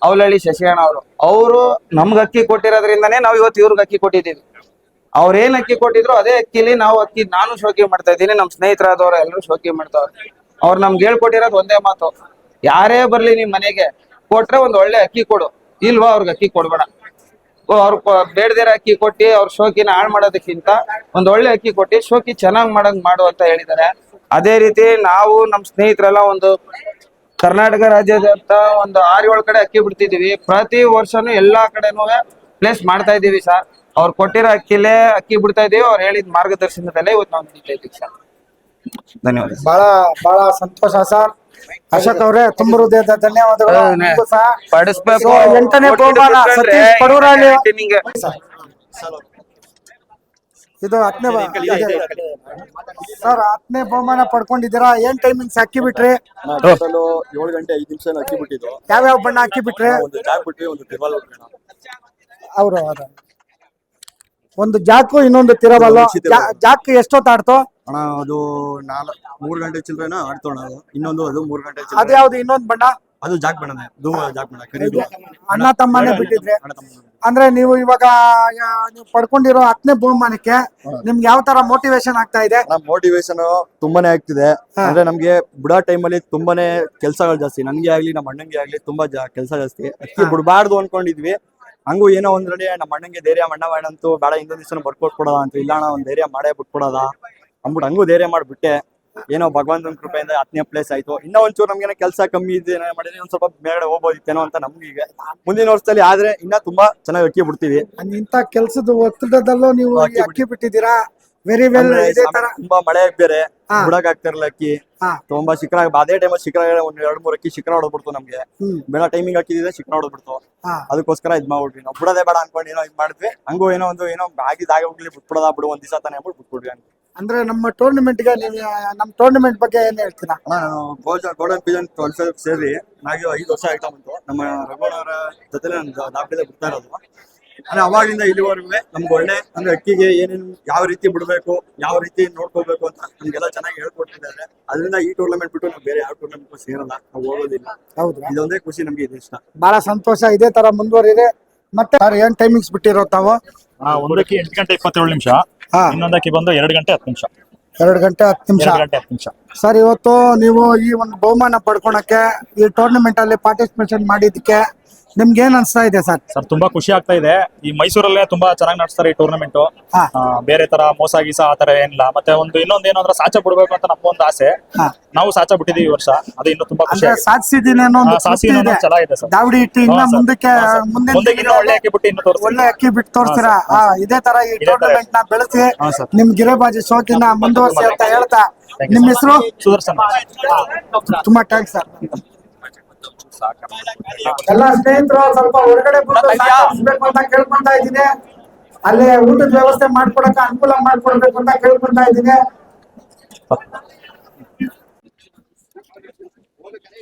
ಅವಲಹಳ್ಳಿ ಶಶಿಯಣ್ಣ ಅವರು ನಮ್ಗೆ ಅಕ್ಕಿ ಕೊಟ್ಟಿರೋದ್ರಿಂದಾನೇ ನಾವು ಇವತ್ತು ಇವ್ರಿಗೆ ಅಕ್ಕಿ ಕೊಟ್ಟಿದ್ದೀವಿ. ಅವ್ರೇನ್ ಅಕ್ಕಿ ಕೊಟ್ಟಿದ್ರು ಅದೇ ಅಕ್ಕಿಲಿ ನಾವು ನಾನು ಶೋಕಿ ಮಾಡ್ತಾ ಇದ್ದೀನಿ, ನಮ್ ಸ್ನೇಹಿತರಾದವ್ರು ಎಲ್ಲರೂ ಶೋಕಿ ಮಾಡ್ತಾವ್ರೆ. ಅವ್ರು ನಮ್ಗೆ ಹೇಳ್ಕೊಟ್ಟಿರೋದು ಒಂದೇ ಮಾತು, ಯಾರೇ ಬರ್ಲಿ ನಿಮ್ ಮನೆಗೆ ಕೊಟ್ರೆ ಒಂದ್ ಒಳ್ಳೆ ಅಕ್ಕಿ ಕೊಡು, ಇಲ್ವಾ ಅವ್ರಿಗೆ ಅಕ್ಕಿ ಕೊಡ್ಬೇಡ. ಅವ್ರು ಬೇಡದಿರ ಅಕ್ಕಿ ಕೊಟ್ಟಿ ಅವ್ರ ಶೋಕಿನ ಹಾಳು ಮಾಡೋದಕ್ಕಿಂತ ಒಂದ್ ಒಳ್ಳೆ ಅಕ್ಕಿ ಕೊಟ್ಟಿ ಶೋಕಿ ಚೆನ್ನಾಗ್ ಮಾಡು ಅಂತ ಹೇಳಿದ್ದಾರೆ. ಅದೇ ರೀತಿ ನಾವು ನಮ್ ಸ್ನೇಹಿತರೆಲ್ಲ ಒಂದು ಕರ್ನಾಟಕ ರಾಜ್ಯದಂತ ಒಂದು 6-7 ಕಡೆ ಅಕ್ಕಿ ಬಿಡ್ತಿದೀವಿ. ಪ್ರತಿ ವರ್ಷನೂ ಎಲ್ಲಾ ಕಡೆನೂ ಪ್ಲೇಸ್ ಮಾಡ್ತಾ ಇದೀವಿ ಸರ್. ಅವ್ರು ಕೊಟ್ಟಿರೋ ಅಕ್ಕಿಲೇ ಅಕ್ಕಿ ಬಿಡ್ತಾ ಇದೀವಿ. ಅವ್ರು ಹೇಳಿದ ಮಾರ್ಗದರ್ಶನದಲ್ಲೇ ಇವತ್ತು ನಾವು ಬಿಡ್ತಾ ಇದೀವಿ ಸರ್. ಧನ್ಯವಾದ. ಬಹಳ ಸಂತೋಷ ಸರ್. ಅಶೋಕ್ ಅವರೇ ತುಂಬ ಹೃದಯದ ಧನ್ಯವಾದಗಳು. 8ನೇ ಬಹುಮಾನ ಸತೀಶ್ ಪಡೂರಹಳ್ಳಿ. ಇದು 10ನೇ ಸರ್ 10ನೇ ಬಹುಮಾನ ಪಡ್ಕೊಂಡಿದ್ದೀರಾ. ಏನ್ ಟೈಮಿಂಗ್ಸ್ ಅಕ್ಕಿ ಬಿಟ್ರಿ? 7 ಗಂಟೆ 5 ನಿಮಿಷ ಅಕ್ಕಿ ಬಿಟ್ಟಿದ್ದು. ಯಾವ್ಯಾವ ಬಣ್ಣ ಅಕ್ಕಿ ಬಿಟ್ರಿ? ಒಂದು ಜಾಕ್ ಬಿಟ್ವಿ, ಒಂದು ತಿರುಮಲ ಅವರು ಒಂದು ಜಾಕು ಇನ್ನೊಂದು ತಿರುಮಲ. ಜಾಕ್ ಎಷ್ಟೊತ್ತಾಡ್ತು ಅಣ್ಣ? ಅದು 3 ಗಂಟೆ ಚಿಲ್ಡ್ರನ ಆಡ್ತೋಣ. ಇನ್ನೊಂದು ಅದು 3 ಗಂಟೆ. ಅದ್ಯಾವ್ದು ಇನ್ನೊಂದು ಬಣ್ಣ? ಅದು ಜಾಕ್ ಬಣ್ಣನೇ, ಜಾಕ್ ಬಣ್ಣ ಕರೀದು. ಅಣ್ಣ ತಮ್ಮನೇ ಬಿಟ್ಟಿದ್ರೆ. ಅಂದ್ರೆ ನೀವು ಇವಾಗ ನೀವು ಪಡ್ಕೊಂಡಿರೋ 10ನೇ ಬಹುಮಾನಕ್ಕೆ ನಿಮ್ಗೆ ಯಾವ ತರ ಮೋಟಿವೇಶನ್ ಆಗ್ತಾ ಇದೆ? ಮೋಟಿವೇಶನ್ ತುಂಬಾನೇ ಆಗ್ತಿದೆ. ಅಂದ್ರೆ ನಮ್ಗೆ ಬಿಡೋ ಟೈಮಲ್ಲಿ ತುಂಬಾನೇ ಕೆಲ್ಸಗಳು ಜಾಸ್ತಿ. ನನ್ಗೆ ಆಗ್ಲಿ ನಮ್ಮ ಅಣ್ಣಂಗೆ ಆಗ್ಲಿ ತುಂಬಾ ಕೆಲಸ ಜಾಸ್ತಿ. ಅಕ್ಕಿ ಬಿಡಬಾರ್ದು ಅನ್ಕೊಂಡಿದ್ವಿ. ಹಂಗೂ ಏನೋ ಒಂದ್ರಲ್ಲಿ ನಮ್ಮ ಅಣ್ಣಂಗೆ ಧೈರ್ಯ ಮಾಡಂತೂ ಬೇಡ, ಇನ್ನೊಂದ್ ದಿವಸ ಬರ್ಕೊಟ್ಬಿಡೋದ ಅಂತ. ಇಲ್ಲ ಅಣ್ಣ ಒಂದ್ ಧೈರ್ಯ ಮಾಡೇ ಬಿಟ್ಬಿಡೋದ ಅಂದ್ಬಿಟ್ಟು ಹಂಗೂ ಧೈರ್ಯ ಮಾಡ್ಬಿಟ್ಟೆ. ಏನೋ ಭಗವಂತನ ಕೃಪೆಯಿಂದ 10ನೇ ಪ್ಲೇಸ್ ಆಯ್ತು. ಇನ್ನೂ ಒಂಚೂರು ನಮ್ಗೆ ಕೆಲಸ ಕಮ್ಮಿ ಇದೆ ಮಾಡಿದ್ರೆ ಒಂದ್ ಸ್ವಲ್ಪ ಮೇಲ್ಗಡೆ ಹೋಗ್ಬೋದಿತ್ತೇನೋ ಅಂತ ನಮ್ಗೆ. ಮುಂದಿನ ವರ್ಷದಲ್ಲಿ ಆದ್ರೆ ಇನ್ನ ತುಂಬಾ ಚೆನ್ನಾಗಿ ಅಕ್ಕಿ ಬಿಡ್ತೀವಿ. ಇಂತ ಕೆಲ್ಸದ ಒತ್ತಡದಲ್ಲೂ ನೀವು ಅಕ್ಕಿ ಬಿಟ್ಟಿದ್ದೀರಾ. Very well. ತುಂಬಾ ಮಳೆ ಬೇರೆ, ಬಿಡಕ್ ಆಗ್ತಿರಲ್ಲ ಅಕ್ಕಿ. ತುಂಬಾ ಶಿಖರ ಅದೇ ಟೈಮಲ್ಲಿ ಶಿಖರ 1-2-3 ಅಕ್ಕಿ ಶಿಖರ ಹೊಡೆದ್ಬಿಡ್ತು ನಮ್ಗೆ. ಬೇಡ ಟೈಮಿಂಗ್ ಹಾಕಿದ್ರೆ ಶಿಖರ ಹೊಡೆದ್ಬಿಡ್ತು. ಅದಕ್ಕೋಸ್ಕರ ಇದ್ ಮಾಡ್ಬಿಟ್ವಿ. ನಾವು ಬಿಡೋದೇ ಬೇಡ ಅನ್ಕೊಂಡು ಏನೋ ಇದ್ ಮಾಡಿದ್ವಿ. ಹಂಗೂ ಏನೋ ಆಗಿದಾಗ ಹೋಗ್ಲಿ ಬಿಟ್ಬಿಡೋದ ಬಿಡು ಒಂದ್ ದಿವಸ ತಾನೇ ಅಂದ್ಬಿಟ್ಟು ಬಿಟ್ಬಿಡ್ವಿ. ಅಂದ್ರೆ ನಮ್ಮ ಟೂರ್ನಿಮೆಂಟ್ಗೆ ನೀವು ನಮ್ಮ ಟೂರ್ನಿಮೆಂಟ್ ಬಗ್ಗೆ ಏನ್ ಹೇಳ್ತೀರಾ? ನಾನು ಗೋಲ್ಡನ್ ಪಿಜನ್ 12 ಸೇರಿ ನಾಗಿ 5 ವರ್ಷ ಆಯ್ತಾ ಬಂತು. ನಮ್ಮ ರಘುವಣ್ಣವರ ಜೊತೆ ನಾನು ದಾಖಲೆ ಬಿಡ್ತಾ ಇರೋದು. ಅಂದ್ರೆ ಅವಾಗಿಂದ ಇಲ್ಲಿವರೆಗೂ ನಮ್ಗೆ ಒಳ್ಳೆ ಅಂದ್ರೆ ಅಕ್ಕಿಗೆ ಏನೇನು ಯಾವ ರೀತಿ ಬಿಡಬೇಕು, ಯಾವ ರೀತಿ ನೋಡ್ಕೋಬೇಕು ಅಂತ ನಮ್ಗೆಲ್ಲ ಚೆನ್ನಾಗಿ ಹೇಳ್ಕೊಟ್ಟಿದ್ದಾರೆ. ಅದರಿಂದ ಈ ಟೂರ್ನಮೆಂಟ್ ಬಿಟ್ಟು ನಾವು ಬೇರೆ ಯಾವ ಟೂರ್ನಮೆಂಟ್ ಸೇರಲ್ಲ, ನಾವು ಹೋಗೋದಿಲ್ಲ. ಹೌದು, ಇದೊಂದೇ ಖುಷಿ ನಮ್ಗೆ. ಇದು ಇಷ್ಟ. ಬಹಳ ಸಂತೋಷ. ಇದೇ ತರ ಮುಂದುವರಿದೆ. ಮತ್ತೆ ಏನ್ ಟೈಮಿಂಗ್ಸ್ ಬಿಟ್ಟಿರೋ ತಾವು? ಒಂದಕ್ಕೆ 8 ಗಂಟೆ 27 ನಿಮಿಷ, ಇನ್ನೊಂದಕ್ಕೆ ಬಂದು 2 ಗಂಟೆ 10 ನಿಮಿಷ. 2 ಗಂಟೆ 10 ನಿಮಿಷ. ಸರ್, ಇವತ್ತು ನೀವು ಈ ಒಂದು ಬಹುಮಾನ ಪಡ್ಕೊಳಕ್ಕೆ ಈ ಟೂರ್ನಮೆಂಟ್ ಅಲ್ಲಿ ಪಾರ್ಟಿಸಿಪೇಷನ್ ಮಾಡಿದ್ದಕ್ಕೆ ನಿಮ್ಗೆ ಏನ್ ಅನ್ಸ್ತಾ ಇದೆ ಸರ್? ಸರ್, ತುಂಬಾ ಖುಷಿ ಆಗ್ತಾ ಇದೆ. ಈ ಮೈಸೂರಲ್ಲೇ ತುಂಬಾ ಚೆನ್ನಾಗಿ ನಡೆಸ್ತಾರೆ ಈ ಟೂರ್ನಮೆಂಟ್. ಬೇರೆ ತರ ಮೋಸ ಗೀಸ ಆತರ ಏನಿಲ್ಲ. ಮತ್ತೆ ಇನ್ನೊಂದು ಏನಂದ್ರೆ ಸಾಚ ಬಿಡ್ಬೇಕು ಅಂತ ನಮ್ಗೊಂದು ಆಸೆ. ನಾವು ಸಾಚ ಬಿಟ್ಟಿದೀವಿ ಈ ವರ್ಷ. ಅದು ಇನ್ನು ತುಂಬಾ ಖುಷಿ ಚೆನ್ನಾಗಿದೆ ಸರ್. ದಾವಡಿ ಇಟ್ಟು ಇನ್ನ ಮುಂದಕ್ಕೆ ಒಳ್ಳೆ ಅಕ್ಕಿ ಬಿಟ್ಟು ಇನ್ನು ಒಳ್ಳೆ ಅಕ್ಕಿ ಬಿಟ್ಟು ತೋರಿಸ್ತೀರಾ. ಇದೇ ತರ ಈ ಟೂರ್ನಮೆಂಟ್ ನ ಬೆಳೆಸಿ ನಿಮ್ ಗಿರಿಬಾಜಿ ಶೋಕಿನ ಮುಂದುವರಿಸಿ ಅಂತ ಹೇಳ್ತಾ, ನಿಮ್ಮ ಹೆಸರು? ಸುದರ್ಶನ್. ತುಂಬಾ ಥ್ಯಾಂಕ್ಸ್ ಸರ್. ಎಲ್ಲ ಸ್ನೇಹಿತರು ಸ್ವಲ್ಪ ಹೊರಗಡೆ ಬಂದು ಅಂತ ಕೇಳ್ಕೊಂತಾ ಇದ್ದೀನಿ. ಅಲ್ಲಿ ಊಟದ ವ್ಯವಸ್ಥೆ ಮಾಡ್ಕೊಡಕ್ಕೆ ಅನುಕೂಲ ಮಾಡ್ಕೊಡ್ಬೇಕು ಅಂತ ಕೇಳ್ಕೊಂತಾ ಇದ್ದೀನಿ.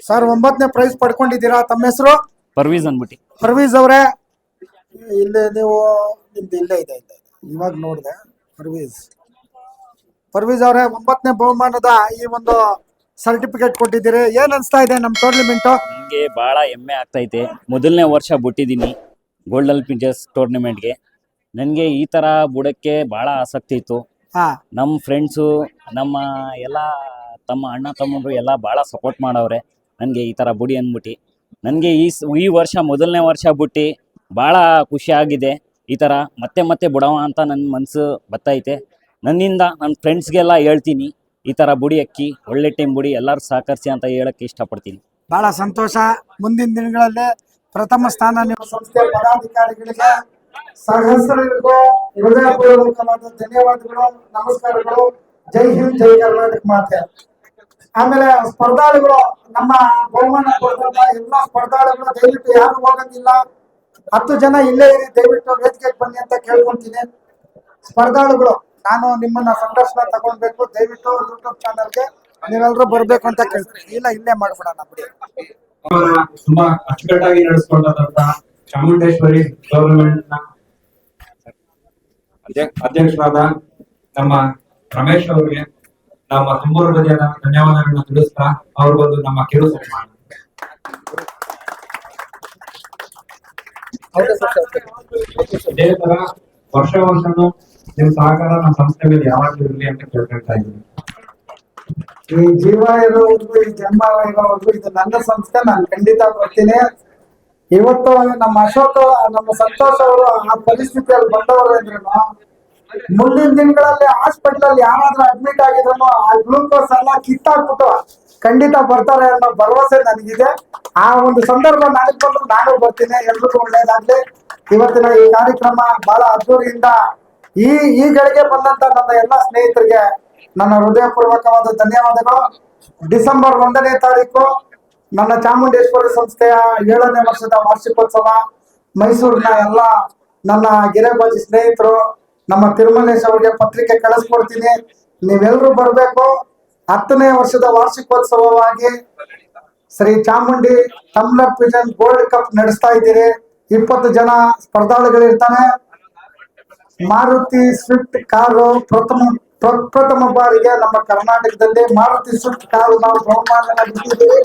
ಸರ್ 9ನೇ ಪ್ರೈಸ್ ಪಡ್ಕೊಂಡಿದ್ದೀರಾ. ತಮ್ಮ ಹೆಸರು? ಪರ್ವೀಸ್ ಅಂದ್ಬಿಟ್ಟು. ಪರ್ವೀಸ್ ಅವರೇ, ಇಲ್ಲಿ ನೀವು ನಿಮ್ದು ಇಲ್ಲೇ ಇದೆ ಇವಾಗ ನೋಡಿದೆ. ಪರ್ವೀಸ್ ಅವರೇ, 9ನೇ ಬಹುಮಾನದ ಈ ಒಂದು ಸರ್ಟಿಫಿಕೇಟ್ ಕೊಟ್ಟಿದ್ದೀರಿ. ಏನ್ ಅನ್ಸ್ತಾ ಇದೆ ನಮ್ಮ ಟೂರ್ನಿಮೆಂಟ್? ನನಗೆ ಬಹಳ ಹೆಮ್ಮೆ ಆಗ್ತೈತೆ. ಮೊದಲನೇ ವರ್ಷ ಬಿಟ್ಟಿದ್ದೀನಿ ಗೋಲ್ಡನ್ ಪಿಂಚಸ್ ಟೂರ್ನಿಮೆಂಟ್ಗೆ. ನನಗೆ ಈ ತರ ಬುಡಕ್ಕೆ ಬಹಳ ಆಸಕ್ತಿ ಇತ್ತು. ನಮ್ಮ ಫ್ರೆಂಡ್ಸು, ನಮ್ಮ ಎಲ್ಲ ಅಣ್ಣ ತಮ್ಮಂದ್ರು ಎಲ್ಲ ಬಹಳ ಸಪೋರ್ಟ್ ಮಾಡವ್ರೆ ನನಗೆ ಈ ತರ ಬುಡಿ ಅಂದ್ಬಿಟ್ಟು. ನನಗೆ ಈ ವರ್ಷ ಮೊದಲನೇ ವರ್ಷ ಬಿಟ್ಟು ಭಾಳ ಖುಷಿ ಆಗಿದೆ. ಈ ಥರ ಮತ್ತೆ ಬಿಡವ ಅಂತ ನನ್ನ ಮನಸ್ಸು ಬತ್ತೈತೆ. ನನ್ನಿಂದ ನನ್ನ ಫ್ರೆಂಡ್ಸ್ಗೆಲ್ಲ ಹೇಳ್ತೀನಿ, ಈ ಥರ ಬುಡಿ ಅಕ್ಕಿ ಒಳ್ಳೆ ಟೈಮ್ ಬುಡಿ ಎಲ್ಲರೂ ಸಹಕರಿಸಿ ಅಂತ ಹೇಳಕ್ಕೆ ಇಷ್ಟಪಡ್ತೀನಿ. ಬಹಳ ಸಂತೋಷ. ಮುಂದಿನ ದಿನಗಳಲ್ಲಿ ಪ್ರಥಮ ಸ್ಥಾನ ನಿಮ್ಮ ಸಂಸ್ಥೆಯ ಪದಾಧಿಕಾರಿಗಳಿಗೆ, ಸಹಸ್ರರಿಗೂ ಹೃದಯಪೂರ್ವಕವಾದ ಧನ್ಯವಾದಗಳು, ನಮಸ್ಕಾರಗಳು. ಜೈ ಹಿಂದ್, ಜೈ ಕರ್ನಾಟಕ ಮಾತೆ. ಆಮೇಲೆ ಸ್ಪರ್ಧಾಳುಗಳು, ನಮ್ಮ ಬಹುಮಾನ ಕೊಡ್ತಂತ ಎಲ್ಲ ಸ್ಪರ್ಧಾಳುಗಳು ದಯವಿಟ್ಟು ಯಾರು ಹೋಗಂಗಿಲ್ಲ, 10 ಜನ ಇಲ್ಲೇ ಇರಿ, ದಯವಿಟ್ಟು ವೇದಿಕೆಗೆ ಬನ್ನಿ ಅಂತ ಕೇಳ್ಕೊಂತೀನಿ. ಸ್ಪರ್ಧಾಳುಗಳು, ನಾನು ನಿಮ್ಮನ್ನ ಸಂದರ್ಶನ ತಗೊಳ್ಬೇಕು, ದಯವಿಟ್ಟು ಯೂಟ್ಯೂಬ್ ಚಾನಲ್ಗೆ ನೀವೆಲ್ಲರೂ ಬರ್ಬೇಕು ಅಂತ ಕೇಳ್ತೀನಿ. ಇಲ್ಲೇ ಮಾಡ್ಬಿಡೋಣ ಬಿಡಿ. ತುಂಬಾ ಅಚ್ಚುಕಟ್ಟಾಗಿ ನಡೆಸ್ಕೊಂಡಂತ ಚಾಮುಂಡೇಶ್ವರಿ ಗವರ್ನಮೆಂಟ್ ನ ಅಧ್ಯಕ್ಷರಾದ ನಮ್ಮ ರಮೇಶ್ ಅವರಿಗೆ ನಮ್ಮ ತುಂಬ ಹೃದಯದ ಧನ್ಯವಾದಗಳನ್ನ ತಿಳಿಸ್ತಾ ಅವ್ರಿಗೊಂದು ನಮ್ಮ ಕಿರು ಸನ್ಮಾನ. ಇದೇ ತರ ವರ್ಷನೂ ನಿಮ್ ಸಹಕಾರ ನಮ್ಮ ಸಂಸ್ಥೆ ಮೇಲೆ ಯಾವಾಗಲೂ ಇರಲಿ ಅಂತ ಕೇಳ್ಕೊಳ್ತಾ ಇದ್ದೀನಿ. ಈ ಜೀವ ಇರೋವರೆಗೂ, ಈ ಜನ್ಮ ಇರೋವರೆಗೂ ಇದು ನನ್ನ ಸಂಸ್ಥೆ, ನಾನು ಖಂಡಿತ ಬರ್ತೀನಿ. ಇವತ್ತು ನಮ್ಮ ಅಶೋಕ್, ನಮ್ಮ ಸಂತೋಷ್ ಅವರು ಆ ಪರಿಸ್ಥಿತಿಯಲ್ಲಿ ಬಂದವರು ಅಂದ್ರೂ, ಮುಂದಿನ ದಿನಗಳಲ್ಲಿ ಹಾಸ್ಪಿಟಲ್ ಅಲ್ಲಿ ಯಾರಾದ್ರೂ ಅಡ್ಮಿಟ್ ಆಗಿದ್ರು ಆ ಗ್ಲೂಕೋಸ್ ಎಲ್ಲ ಕಿತ್ತಾಕ್ಬಿಟ್ಟು ಖಂಡಿತ ಬರ್ತಾರೆ ಅನ್ನೋ ಭರವಸೆ ನನಗಿದೆ. ಆ ಒಂದು ಸಂದರ್ಭ ನನಗೆ ಬಂದ್ರು ನಾನು ಬರ್ತೀನಿ. ಎಲ್ರಿಗೂ ಒಳ್ಳೇದಾಗ್ಲಿ. ಇವತ್ತಿನ ಈ ಕಾರ್ಯಕ್ರಮ ಬಹಳ ಅದ್ದೂರಿಯಿಂದ ಈ ಗಳಿಗೆ ಬಂದಂತ ನನ್ನ ಎಲ್ಲ ಸ್ನೇಹಿತರಿಗೆ ನನ್ನ ಹೃದಯಪೂರ್ವಕವಾದ ಧನ್ಯವಾದಗಳು. ಡಿಸೆಂಬರ್ 1ನೇ ತಾರೀಕು ನನ್ನ ಚಾಮುಂಡೇಶ್ವರಿ ಸಂಸ್ಥೆಯ 7ನೇ ವರ್ಷದ ವಾರ್ಷಿಕೋತ್ಸವ. ಮೈಸೂರಿನ ಎಲ್ಲ ನನ್ನ ಗಿರೆಬಾಜಿ ಸ್ನೇಹಿತರು, ನಮ್ಮ ತಿರುಮಲೇಶ್ ಅವರಿಗೆ ಪತ್ರಿಕೆ ಕಳಿಸ್ಕೊಡ್ತೀನಿ. ನೀವೆಲ್ಲರೂ ಬರ್ಬೇಕು. 10ನೇ ವರ್ಷದ ವಾರ್ಷಿಕೋತ್ಸವವಾಗಿ Shri Chamundi tumbler pigeon gold cup ನಡೆಸ್ತಾ ಇದ್ದೀರಿ. 20 ಜನ ಸ್ಪರ್ಧಾಳುಗಳಿರ್ತಾರೆ. ಮಾರುತಿ ಸ್ವಿಫ್ಟ್ ಕಾರು ಪ್ರಪ್ರಥಮ ಬಾರಿಗೆ ನಮ್ಮ ಕರ್ನಾಟಕದಲ್ಲಿ ಮಾರುತಿ ಸ್ವಿಫ್ಟ್ ಕಾರು ನಾವು ಬಹುಮಾನ ಬಿಟ್ಟಿದ್ದೀವಿ.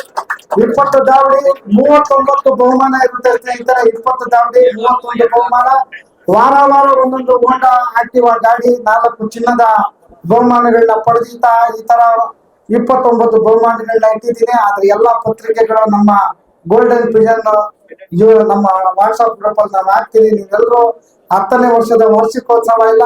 20 ದಾವಡಿ 39 ಬಹುಮಾನ ಇರುತ್ತೆ ಸ್ನೇಹಿತರೆ. 20 ದಾವಡಿ 31 ಬಹುಮಾನ. ವಾರ ಒಂದೊಂದು ಹೋಂಡಾ ಆಕ್ಟಿವಾ ಗಾಡಿ, 4 ಚಿನ್ನದ ಬಹುಮಾನಗಳನ್ನ ಪಡೆದಿತ್ತಾ ಈ ತರ 29 ಬಹುಮಾನಗಳನ್ನ ಇಟ್ಟಿದ್ದೀನಿ. ಆದ್ರೆ ಎಲ್ಲಾ ಪತ್ರಿಕೆಗಳು ನಮ್ಮ ಗೋಲ್ಡನ್ ಪಿಜನ್ ನಮ್ಮ ವಾಟ್ಸ್ಆಪ್ ಗ್ರೂಪ್ ಅಲ್ಲಿ ನಾನು ಹಾಕ್ತೀನಿ. ನೀವೆಲ್ಲರೂ 10ನೇ ವರ್ಷದ ವಾರ್ಷಿಕೋತ್ಸವ ಇಲ್ಲ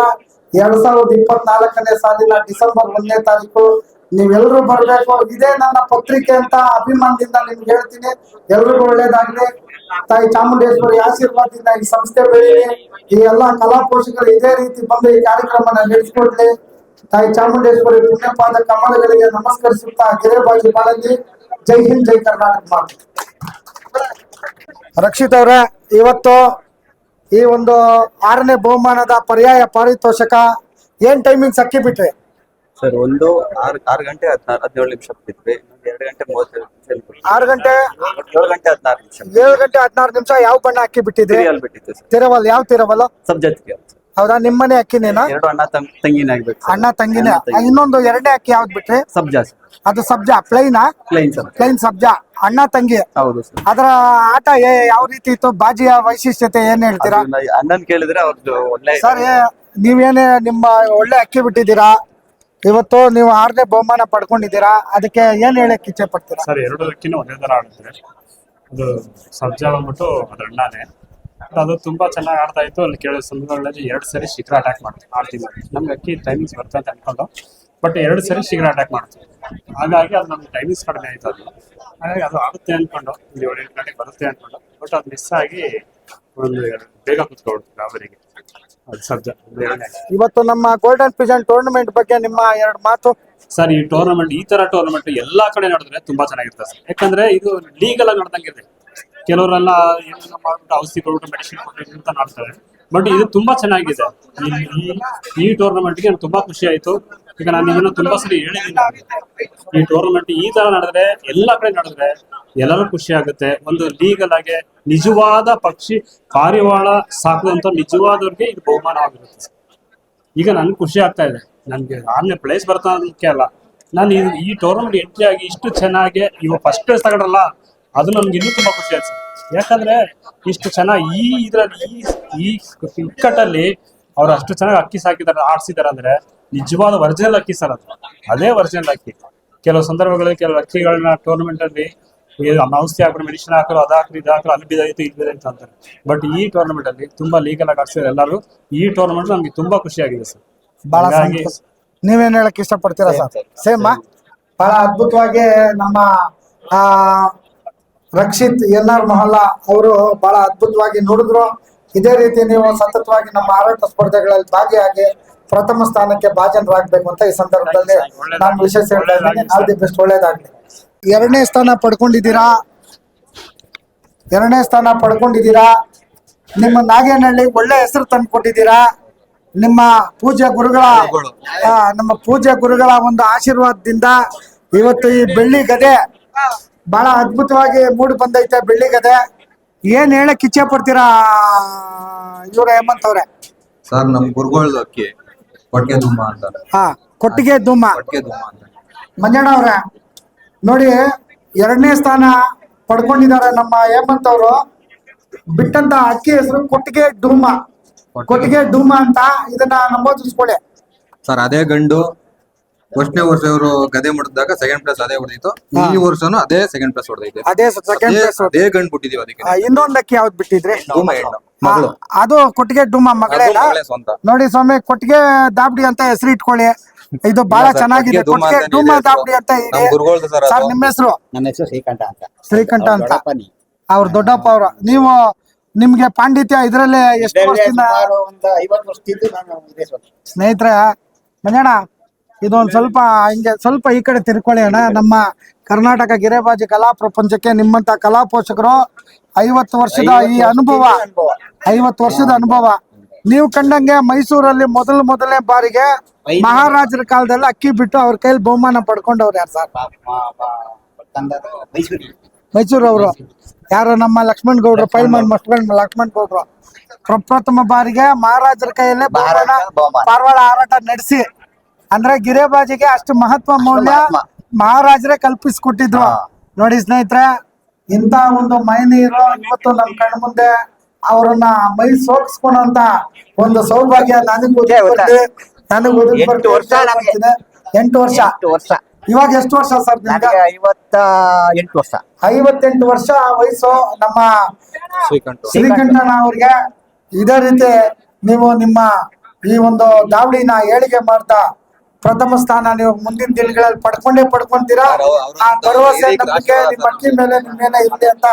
2024ನೇ ಸಾಲಿನ ಡಿಸೆಂಬರ್ 1ನೇ ತಾರೀಕು ನೀವೆಲ್ಲರೂ ಬರ್ಬೇಕು. ಇದೇ ನನ್ನ ಪತ್ರಿಕೆ ಅಂತ ಅಭಿಮಾನದಿಂದ ನಿಮ್ಗೆ ಹೇಳ್ತೀನಿ. ಎಲ್ರಿಗೂ ಒಳ್ಳೇದಾಗ್ಲಿ. ತಾಯಿ ಚಾಮುಂಡೇಶ್ವರಿ ಆಶೀರ್ವಾದದಿಂದ ಈ ಸಂಸ್ಥೆ ಬೆಳೀಲಿ. ಈ ಎಲ್ಲಾ ಕಲಾ ಪೋಷಕರು ಇದೇ ರೀತಿ ಬಂದು ಈ ಕಾರ್ಯಕ್ರಮನ ನಡೆಸಿಕೊಡ್ಲಿ. ತಾಯಿ ಚಾಮುಂಡೇಶ್ವರಿ ಪುಣ್ಯಪಾದ ಕಮಲಗಳಿಗೆ ನಮಸ್ಕರಿಸುತ್ತಾ ಗಿರೆಬಾಜಿ ಮಾಡಲಿ. ಜೈ ಹಿಂದ್, ಜೈ ಕರ್ನಾಟಕ ಮಾತೆ. ರಕ್ಷಿತ್ ಅವರೇ, ಇವತ್ತು ಈ ಒಂದು 6ನೇ ಬಹುಮಾನದ ಪರ್ಯಾಯ ಪಾರಿತೋಷಕ ಏನ್ ಟೈಮಿಂಗ್ಸ್ ಅಕ್ಕಿ ಬಿಟ್ರಿ ಸರ್? ಒಂದು 6 ಗಂಟೆ 17 ನಿಮಿಷ ಬಿಟ್ಟಿದ್ವಿ. 2 ಗಂಟೆ 37 ನಿಮಿಷ. 6 ಗಂಟೆ 7 ಗಂಟೆ 16 ನಿಮಿಷ. 7 ಗಂಟೆ 16 ನಿಮಿಷ. ಯಾವ ಬಣ್ಣ ಅಕ್ಕಿ ಬಿಟ್ಟಿದ್ರಿ? ತಿರವಲ್. ಯಾವ ತಿರವಲ್? ಸಬ್ಜೆಕ್ಟ್. ಹೌದಾ? ನಿಮ್ಮನೆ ಅಕ್ಕಿನೇನಾ? 2 ಅಣ್ಣ ತಂಗಿನೇ ಆಗ್ಬೇಕು. ಅಣ್ಣ ತಂಗಿನೇ. ಇನ್ನೊಂದು 2ನೇ ಅಕ್ಕಿ ಯಾವ್ದು ಬಿಟ್ರಿ? ಸಬ್ಜಾ. ಅದು ಸಬ್ಜಾ ಪ್ಲೈನಾ? ಪ್ಲೈನ್ ಸಬ್ಜಾ. ಅಣ್ಣ ತಂಗಿ. ಹೌದು ಸರ್. ಅದರ ಆಟ ಯಾವ ರೀತಿ ಇತ್ತು? ಬಾಜಿಯ ವೈಶಿಷ್ಟ್ಯತೆ ಏನ್ ಹೇಳ್ತೀರಾ? ಅಣ್ಣನ್ ಕೇಳಿದ್ರೆ ಅವ್ರದ್ದು ಒಳ್ಳೆ. ಸರ್, ನೀವೇನೇ ನಿಮ್ಮ ಒಳ್ಳೆ ಅಕ್ಕಿ ಬಿಟ್ಟಿದ್ದೀರಾ. ಇವತ್ತು ನೀವು 6ನೇ ಬಹುಮಾನ ಪಡ್ಕೊಂಡಿದ್ದೀರಾ. ಅದಕ್ಕೆ ಏನ್ ಹೇಳಕ್ ಇಚ್ಛೆ ಪಡ್ತೀರಾ? ಸರ್, 2 ಅಕ್ಕಿನೂ ಒಂದೇ ತರ ಆಡುತ್ತೆ. ಅದು ಸಬ್ಜಾ ಬಂದ್ಬಿಟ್ಟು ಅದ್ರ ಅಣ್ಣನೇ. ಅದು ತುಂಬಾ ಚೆನ್ನಾಗಿ ಆಡ್ತಾ ಇತ್ತು. ಅಲ್ಲಿ ಕೇಳೋ ಸಂದರ್ಭಗಳಲ್ಲಿ 2 ಸರಿ ಶಿಖರ ಅಟ್ಯಾಕ್ ಆಡ್ತೀವಿ. ನಮ್ಗೆ ಅಕ್ಕಿ ಟೈಮಿಂಗ್ಸ್ ಬರ್ತದೆ ಅಂತ ಅನ್ಕೊಂಡು, ಬಟ್ 2 ಸರಿ ಶಿಖರ ಅಟ್ಯಾಕ್ ಮಾಡ್ತೀವಿ. ಹಾಗಾಗಿ ಅದು ನಮ್ಗೆ ಟೈಮಿಂಗ್ಸ್ ಕಡಿಮೆ ಆಯ್ತು. ಹಾಗಾಗಿ ಅದು ಆಗುತ್ತೆ ಅನ್ಕೊಂಡು 7-8 ಗಂಟೆಗೆ ಬರುತ್ತೆ ಅನ್ಕೊಂಡು, ಬಟ್ ಅದು ಮಿಸ್ ಆಗಿ ಒಂದು ಬೇಗ ಕುತ್ಕೊಳ್ತೀವಿ ಅವರಿಗೆ. ಅದು ಸಬ್ಜಾ. ಇವತ್ತು ನಮ್ಮ ಗೋಲ್ಡನ್ ಪಿಜನ್ ಟೂರ್ನಮೆಂಟ್ ಬಗ್ಗೆ ನಿಮ್ಮ 2 ಮಾತು. ಸರ್, ಈ ಟೂರ್ನಮೆಂಟ್, ಈ ತರ ಟೂರ್ನಮೆಂಟ್ ಎಲ್ಲಾ ಕಡೆ ನಡೆದ್ರೆ ತುಂಬಾ ಚೆನ್ನಾಗಿರ್ತದೆ ಸರ್. ಯಾಕಂದ್ರೆ ಇದು ಲೀಗಲ್ ಆಗಿ ನಡೆದಂಗಿದೆ. ಕೆಲವರೆಲ್ಲ ಏನೆಲ್ಲ ಮಾಡ್ಬಿಟ್ಟು ಔಷಧಿ ಕೊಟ್ಬಿಟ್ಟು ಮೆಡಿಸಿನ್ ಕೊಟ್ಟು ಅಂತ ಮಾಡ್ತಾರೆ. ಬಟ್ ಇದು ತುಂಬಾ ಚೆನ್ನಾಗಿದೆ. ಈ ಟೂರ್ನಮೆಂಟ್ಗೆ ತುಂಬಾ ಖುಷಿ ಆಯ್ತು. ಈಗ ನಾನು ಇದನ್ನ ತುಂಬಾ ಸರಿ ಹೇಳಿದ್ದೀನಿ. ಈ ಟೂರ್ನಮೆಂಟ್ ಈ ತರ ನಡೆದ್ರೆ, ಎಲ್ಲಾ ಕಡೆ ನಡೆದ್ರೆ ಎಲ್ಲರೂ ಖುಷಿ ಆಗುತ್ತೆ. ಒಂದು ಲೀಗಲ್ ಆಗಿ ನಿಜವಾದ ಪಕ್ಷಿ ಪಾರಿವಾಳ ಸಾಕುವಂತ ನಿಜವಾದವ್ರಿಗೆ ಇದು ಬಹುಮಾನವಾಗಿರುತ್ತೆ. ಈಗ ನನ್ಗೆ ಖುಷಿ ಆಗ್ತಾ ಇದೆ. ನನ್ಗೆ 6ನೇ ಪ್ಲೇಸ್ ಬರ್ತಾನಕ್ಕೆ ಅಲ್ಲ, ನಾನು ಈ ಟೂರ್ನಮೆಂಟ್ ಎಂಟ್ರಿ ಆಗಿ ಇಷ್ಟು ಚೆನ್ನಾಗಿ ಇವಾಗ ಫಸ್ಟ್ ಪ್ಲೇಸ್ ತಗೊಂಡ್ರಲ್ಲ, ಅದು ನನ್ಗೆ ಇನ್ನೂ ತುಂಬಾ ಖುಷಿ ಆಯ್ತು. ಯಾಕಂದ್ರೆ ಇಷ್ಟು ಚೆನ್ನಾಗಿ ಈ ಇಕ್ಕಟ್ಟಲ್ಲಿ ಅವ್ರು ಅಷ್ಟು ಚೆನ್ನಾಗಿ ಅಕ್ಕಿ ಸಾಕಿದಾರೆ, ಆಡ್ಸಿದಾರೆ ಅಂದ್ರೆ ನಿಜವಾದ ಒರಿಜಿನಲ್ ಅಕ್ಕಿ ಸರ್ ಅದು. ಅದೇ ಒರಿಜಿನಲ್ ಅಕ್ಕಿ. ಕೆಲವು ಸಂದರ್ಭಗಳಲ್ಲಿ ಕೆಲವು ಅಕ್ಕಿಗಳನ್ನ ಟೂರ್ನಮೆಂಟ್ ಅಲ್ಲಿ ಔಷಧಿ ಹಾಕ್ಬಿಟ್ಟು ಮೆಡಿಸಿನ್ ಹಾಕರು, ಅದಾಕ್ರಿ ಇದಾಕ್ರು, ಅಲ್ಲಿ ಬಿದ್ದಾಯ್ತು ಇಲ್ಲಿ ಬಿದ್ದಾಯ್ತು ಅಂತಾರೆ. ಬಟ್ ಈ ಟೂರ್ನಮೆಂಟ್ ಅಲ್ಲಿ ತುಂಬಾ ಲೀಗಲ್ ಆಗಿ ಆಡ್ಸಿದ್ರೆ ಎಲ್ಲರೂ. ಈ ಟೂರ್ನಮೆಂಟ್ ನಮ್ಗೆ ತುಂಬಾ ಖುಷಿ ಆಗಿದೆ ಸರ್. ಬಹಳ ಸಂತೋಷ. ನೀವೇನ್ ಹೇಳಕ್ ಇಷ್ಟಪಡ್ತೀರಾ ಸರ್? ಸೇಮ್ ಬಹಳ ಅದ್ಭುತವಾಗಿ ನಮ್ಮ ರಕ್ಷಿತ್ NR ಮೊಹಲ್ಲಾ ಅವರು ಬಹಳ ಅದ್ಭುತವಾಗಿ ನುಡಿದ್ರು. ಇದೇ ರೀತಿ ನೀವು ಸತತವಾಗಿ ನಮ್ಮ ಆರಾಟ ಸ್ಪರ್ಧೆಗಳಲ್ಲಿ ಭಾಗಿಯಾಗಿ ಪ್ರಥಮ ಸ್ಥಾನಕ್ಕೆ ಭಾಜನರಾಗಬೇಕು ಅಂತ ಈ ಸಂದರ್ಭದಲ್ಲಿ ನಾನು ವಿಶೇಷ ಹೇಳ್ತಾ ಇದ್ದೀನಿ. ಆಲ್ ದಿ ಬೆಸ್ಟ್, ಒಳ್ಳೇದಾಗ್ಲಿ. 2ನೇ ಸ್ಥಾನ ಪಡ್ಕೊಂಡಿದ್ದೀರಾ. ನಿಮ್ಮ ನಾಗೇನಹಳ್ಳಿ ಒಳ್ಳೆ ಹೆಸರು ತಂದು ಕೊಟ್ಟಿದ್ದೀರಾ. ನಿಮ್ಮ ಪೂಜ್ಯ ಗುರುಗಳ ಒಂದು ಆಶೀರ್ವಾದದಿಂದ ಇವತ್ತು ಈ ಬೆಳ್ಳಿ ಗದೆ ಬಹಳ ಅದ್ಭುತವಾಗಿ ಮೂಡಿ ಬಂದೈತೆ. ಬೆಳ್ಳಿ ಗದೆ ಏನ್ ಹೇಳಕ್ ಇಚ್ಛೆ ಪಡ್ತೀರಾ ಇವ್ರ ಹೇಮಂತ್ ಅವ್ರೆ? ಸರ್ ನಮ್ ಗುರುಗಳ್ ಅಕ್ಕಿ ಕೊಟ್ಟಿಗೆ ದುಮ್ಮ ಅಂತ. ಕೊಟ್ಟಿಗೆ ದುಮ್ಮ ಮಂಜಣ್ಣ ಅವ್ರೆ ನೋಡಿ, 2ನೇ ಸ್ಥಾನ ಪಡ್ಕೊಂಡಿದ್ದಾರೆ ನಮ್ಮ ಹೇಮಂತ್ ಅವರು. ಬಿಟ್ಟಂತ ಅಕ್ಕಿ ಹೆಸರು ಕೊಟ್ಟಿಗೆ ಡುಮ್ಮ ಅಂತ. ಇದನ್ನ ನಮೂದಿಸ್ಕೊಳ್ಳಿ ಸರ್. ಅದೇ ಗಂಡು 1ನೇ ವರ್ಷ ಇವರು ಗದೆ ಮಾಡಿದಾಗ 2nd ಪ್ಲೇಸ್ ಅದೇ ಹೊಡೆದಿತ್ತು. ಈ ವರ್ಷನು ಅದೇ 2nd ಪ್ಲೇಸ್ ಹೊಡೆದೈತೆ. ಅದೇ ಗಂಡು ಬಿಟ್ಟಿದೀವಿ ಅದಕ್ಕೆ. ಇನ್ನೊಂದು ಅಕ್ಕಿ ಯಾವ್ದು ಬಿಟ್ಟಿದ್ರಿ? ಡುಮ್ಮ ಹೆಣ್ಣು ಮಗಳು. ಅದು ಕೊಟ್ಟಿಗೆ ಡುಮ್ಮ ಮಗಳೇ ನೋಡಿ ಸ್ವಾಮಿ. ಕೊಟ್ಟಿಗೆ ದಾಬಡಿ ಅಂತ ಹೆಸರು ಇಟ್ಕೊಳ್ಳಿ. ಇದು ಬಹಳ ಚೆನ್ನಾಗಿದೆ. ಕೊಟ್ಟಿಗೆ ಡುಮ್ಮ ದಾಬಡಿ ಅಂತ ಇದೆ ಸರ್. ನಿಮ್ಮ ಹೆಸರು? ನನ್ನ ಹೆಸರು ಶ್ರೀಕಂಠ ಅಂತ. ಅವ್ರ ದೊಡ್ಡಪ್ಪ ಅವ್ರ. ನೀವು ನಿಮ್ಗೆ ಪಾಂಡಿತ್ಯ ಇದ್ರಲ್ಲೇ ಎಷ್ಟು ವರ್ಷದಿಂದ? ಒಂದು 50 ವರ್ಷದಿಂದ ನಾನು ಇದೇ ಸ್ನೇಹಿತರೆ, ಮಂಜಣ್ಣ ಇದೊಂದು ಸ್ವಲ್ಪ ಈ ಕಡೆ ತಿರ್ಕೊಳ್ಳಿ ಅಣ್ಣ. ನಮ್ಮ ಕರ್ನಾಟಕ ಗಿರೆಬಾಜಿ ಕಲಾ ಪ್ರಪಂಚಕ್ಕೆ ನಿಮ್ಮಂತ ಕಲಾ ಪೋಷಕರು 50 ವರ್ಷದ ಈ ಅನುಭವ, 50 ವರ್ಷದ ಅನುಭವ. ನೀವು ಕಂಡಂಗೆ ಮೈಸೂರಲ್ಲಿ ಮೊದಲನೇ ಬಾರಿಗೆ ಮಹಾರಾಜರ ಕಾಲದಲ್ಲಿ ಅಕ್ಕಿ ಬಿಟ್ಟು ಅವ್ರ ಕೈಲಿ ಬಹುಮಾನ ಪಡ್ಕೊಂಡವ್ರು ಯಾರು ಸರ್? ಮೈಸೂರವರು ಯಾರು? ನಮ್ಮ ಲಕ್ಷ್ಮಣ್ ಗೌಡ್ರು, ಪೈಲ್ಮನ್ ಲಕ್ಷ್ಮಣ್ ಗೌಡ್ರು ಪ್ರಪ್ರಥಮ ಬಾರಿಗೆ ಮಹಾರಾಜರ ಕೈಯಲ್ಲೇ ಪಾರಿವಾಳ ಹಾರಾಟ ನಡೆಸಿ, ಅಂದ್ರೆ ಗಿರೆಬಾಜಿಗೆ ಅಷ್ಟು ಮಹತ್ವ ಮೌಲ್ಯ ಮಹಾರಾಜರೇ ಕಲ್ಪಿಸ್ಕೊಟ್ಟಿದ್ರು. ನೋಡಿ ಸ್ನೇಹಿತರೆ, ಇಂತ ಒಂದು ಮೈನೀರು ಇವತ್ತು ನಮ್ ಕಣ್ ಮುಂದೆ ಅವರನ್ನ ಮೈ ಸೋಗಿಸ್ಕೊಳಂತ ಒಂದು ಸೌಭಾಗ್ಯ ನನಗೂ 8 ವರ್ಷ. ಇವಾಗ ಎಷ್ಟು ವರ್ಷ ಸರ್? 58 ವರ್ಷ. 58 ವರ್ಷ ವಯಸ್ಸು ನಮ್ಮ ಶ್ರೀಕಂಠಣ್ಣ ಅವ್ರಿಗೆ. ಇದೇ ರೀತಿ ನೀವು ನಿಮ್ಮ ಈ ಒಂದು ದಾವಡಿನ ಏಳಿಗೆ ಮಾಡ್ತಾ ಪ್ರಥಮ ಸ್ಥಾನ ನೀವು ಮುಂದಿನ ದಿನಗಳಲ್ಲಿ ಪಡ್ಕೊಂತೀರಾ. ಆ ಭರವಸೆ ನಂಬಿಕೆ ನಿಮ್ಮ ಅಕ್ಕಿ ಮೇಲೆ ನಿಮ್ಮೇಲೆ ಇರ್ಲಿ ಅಂತ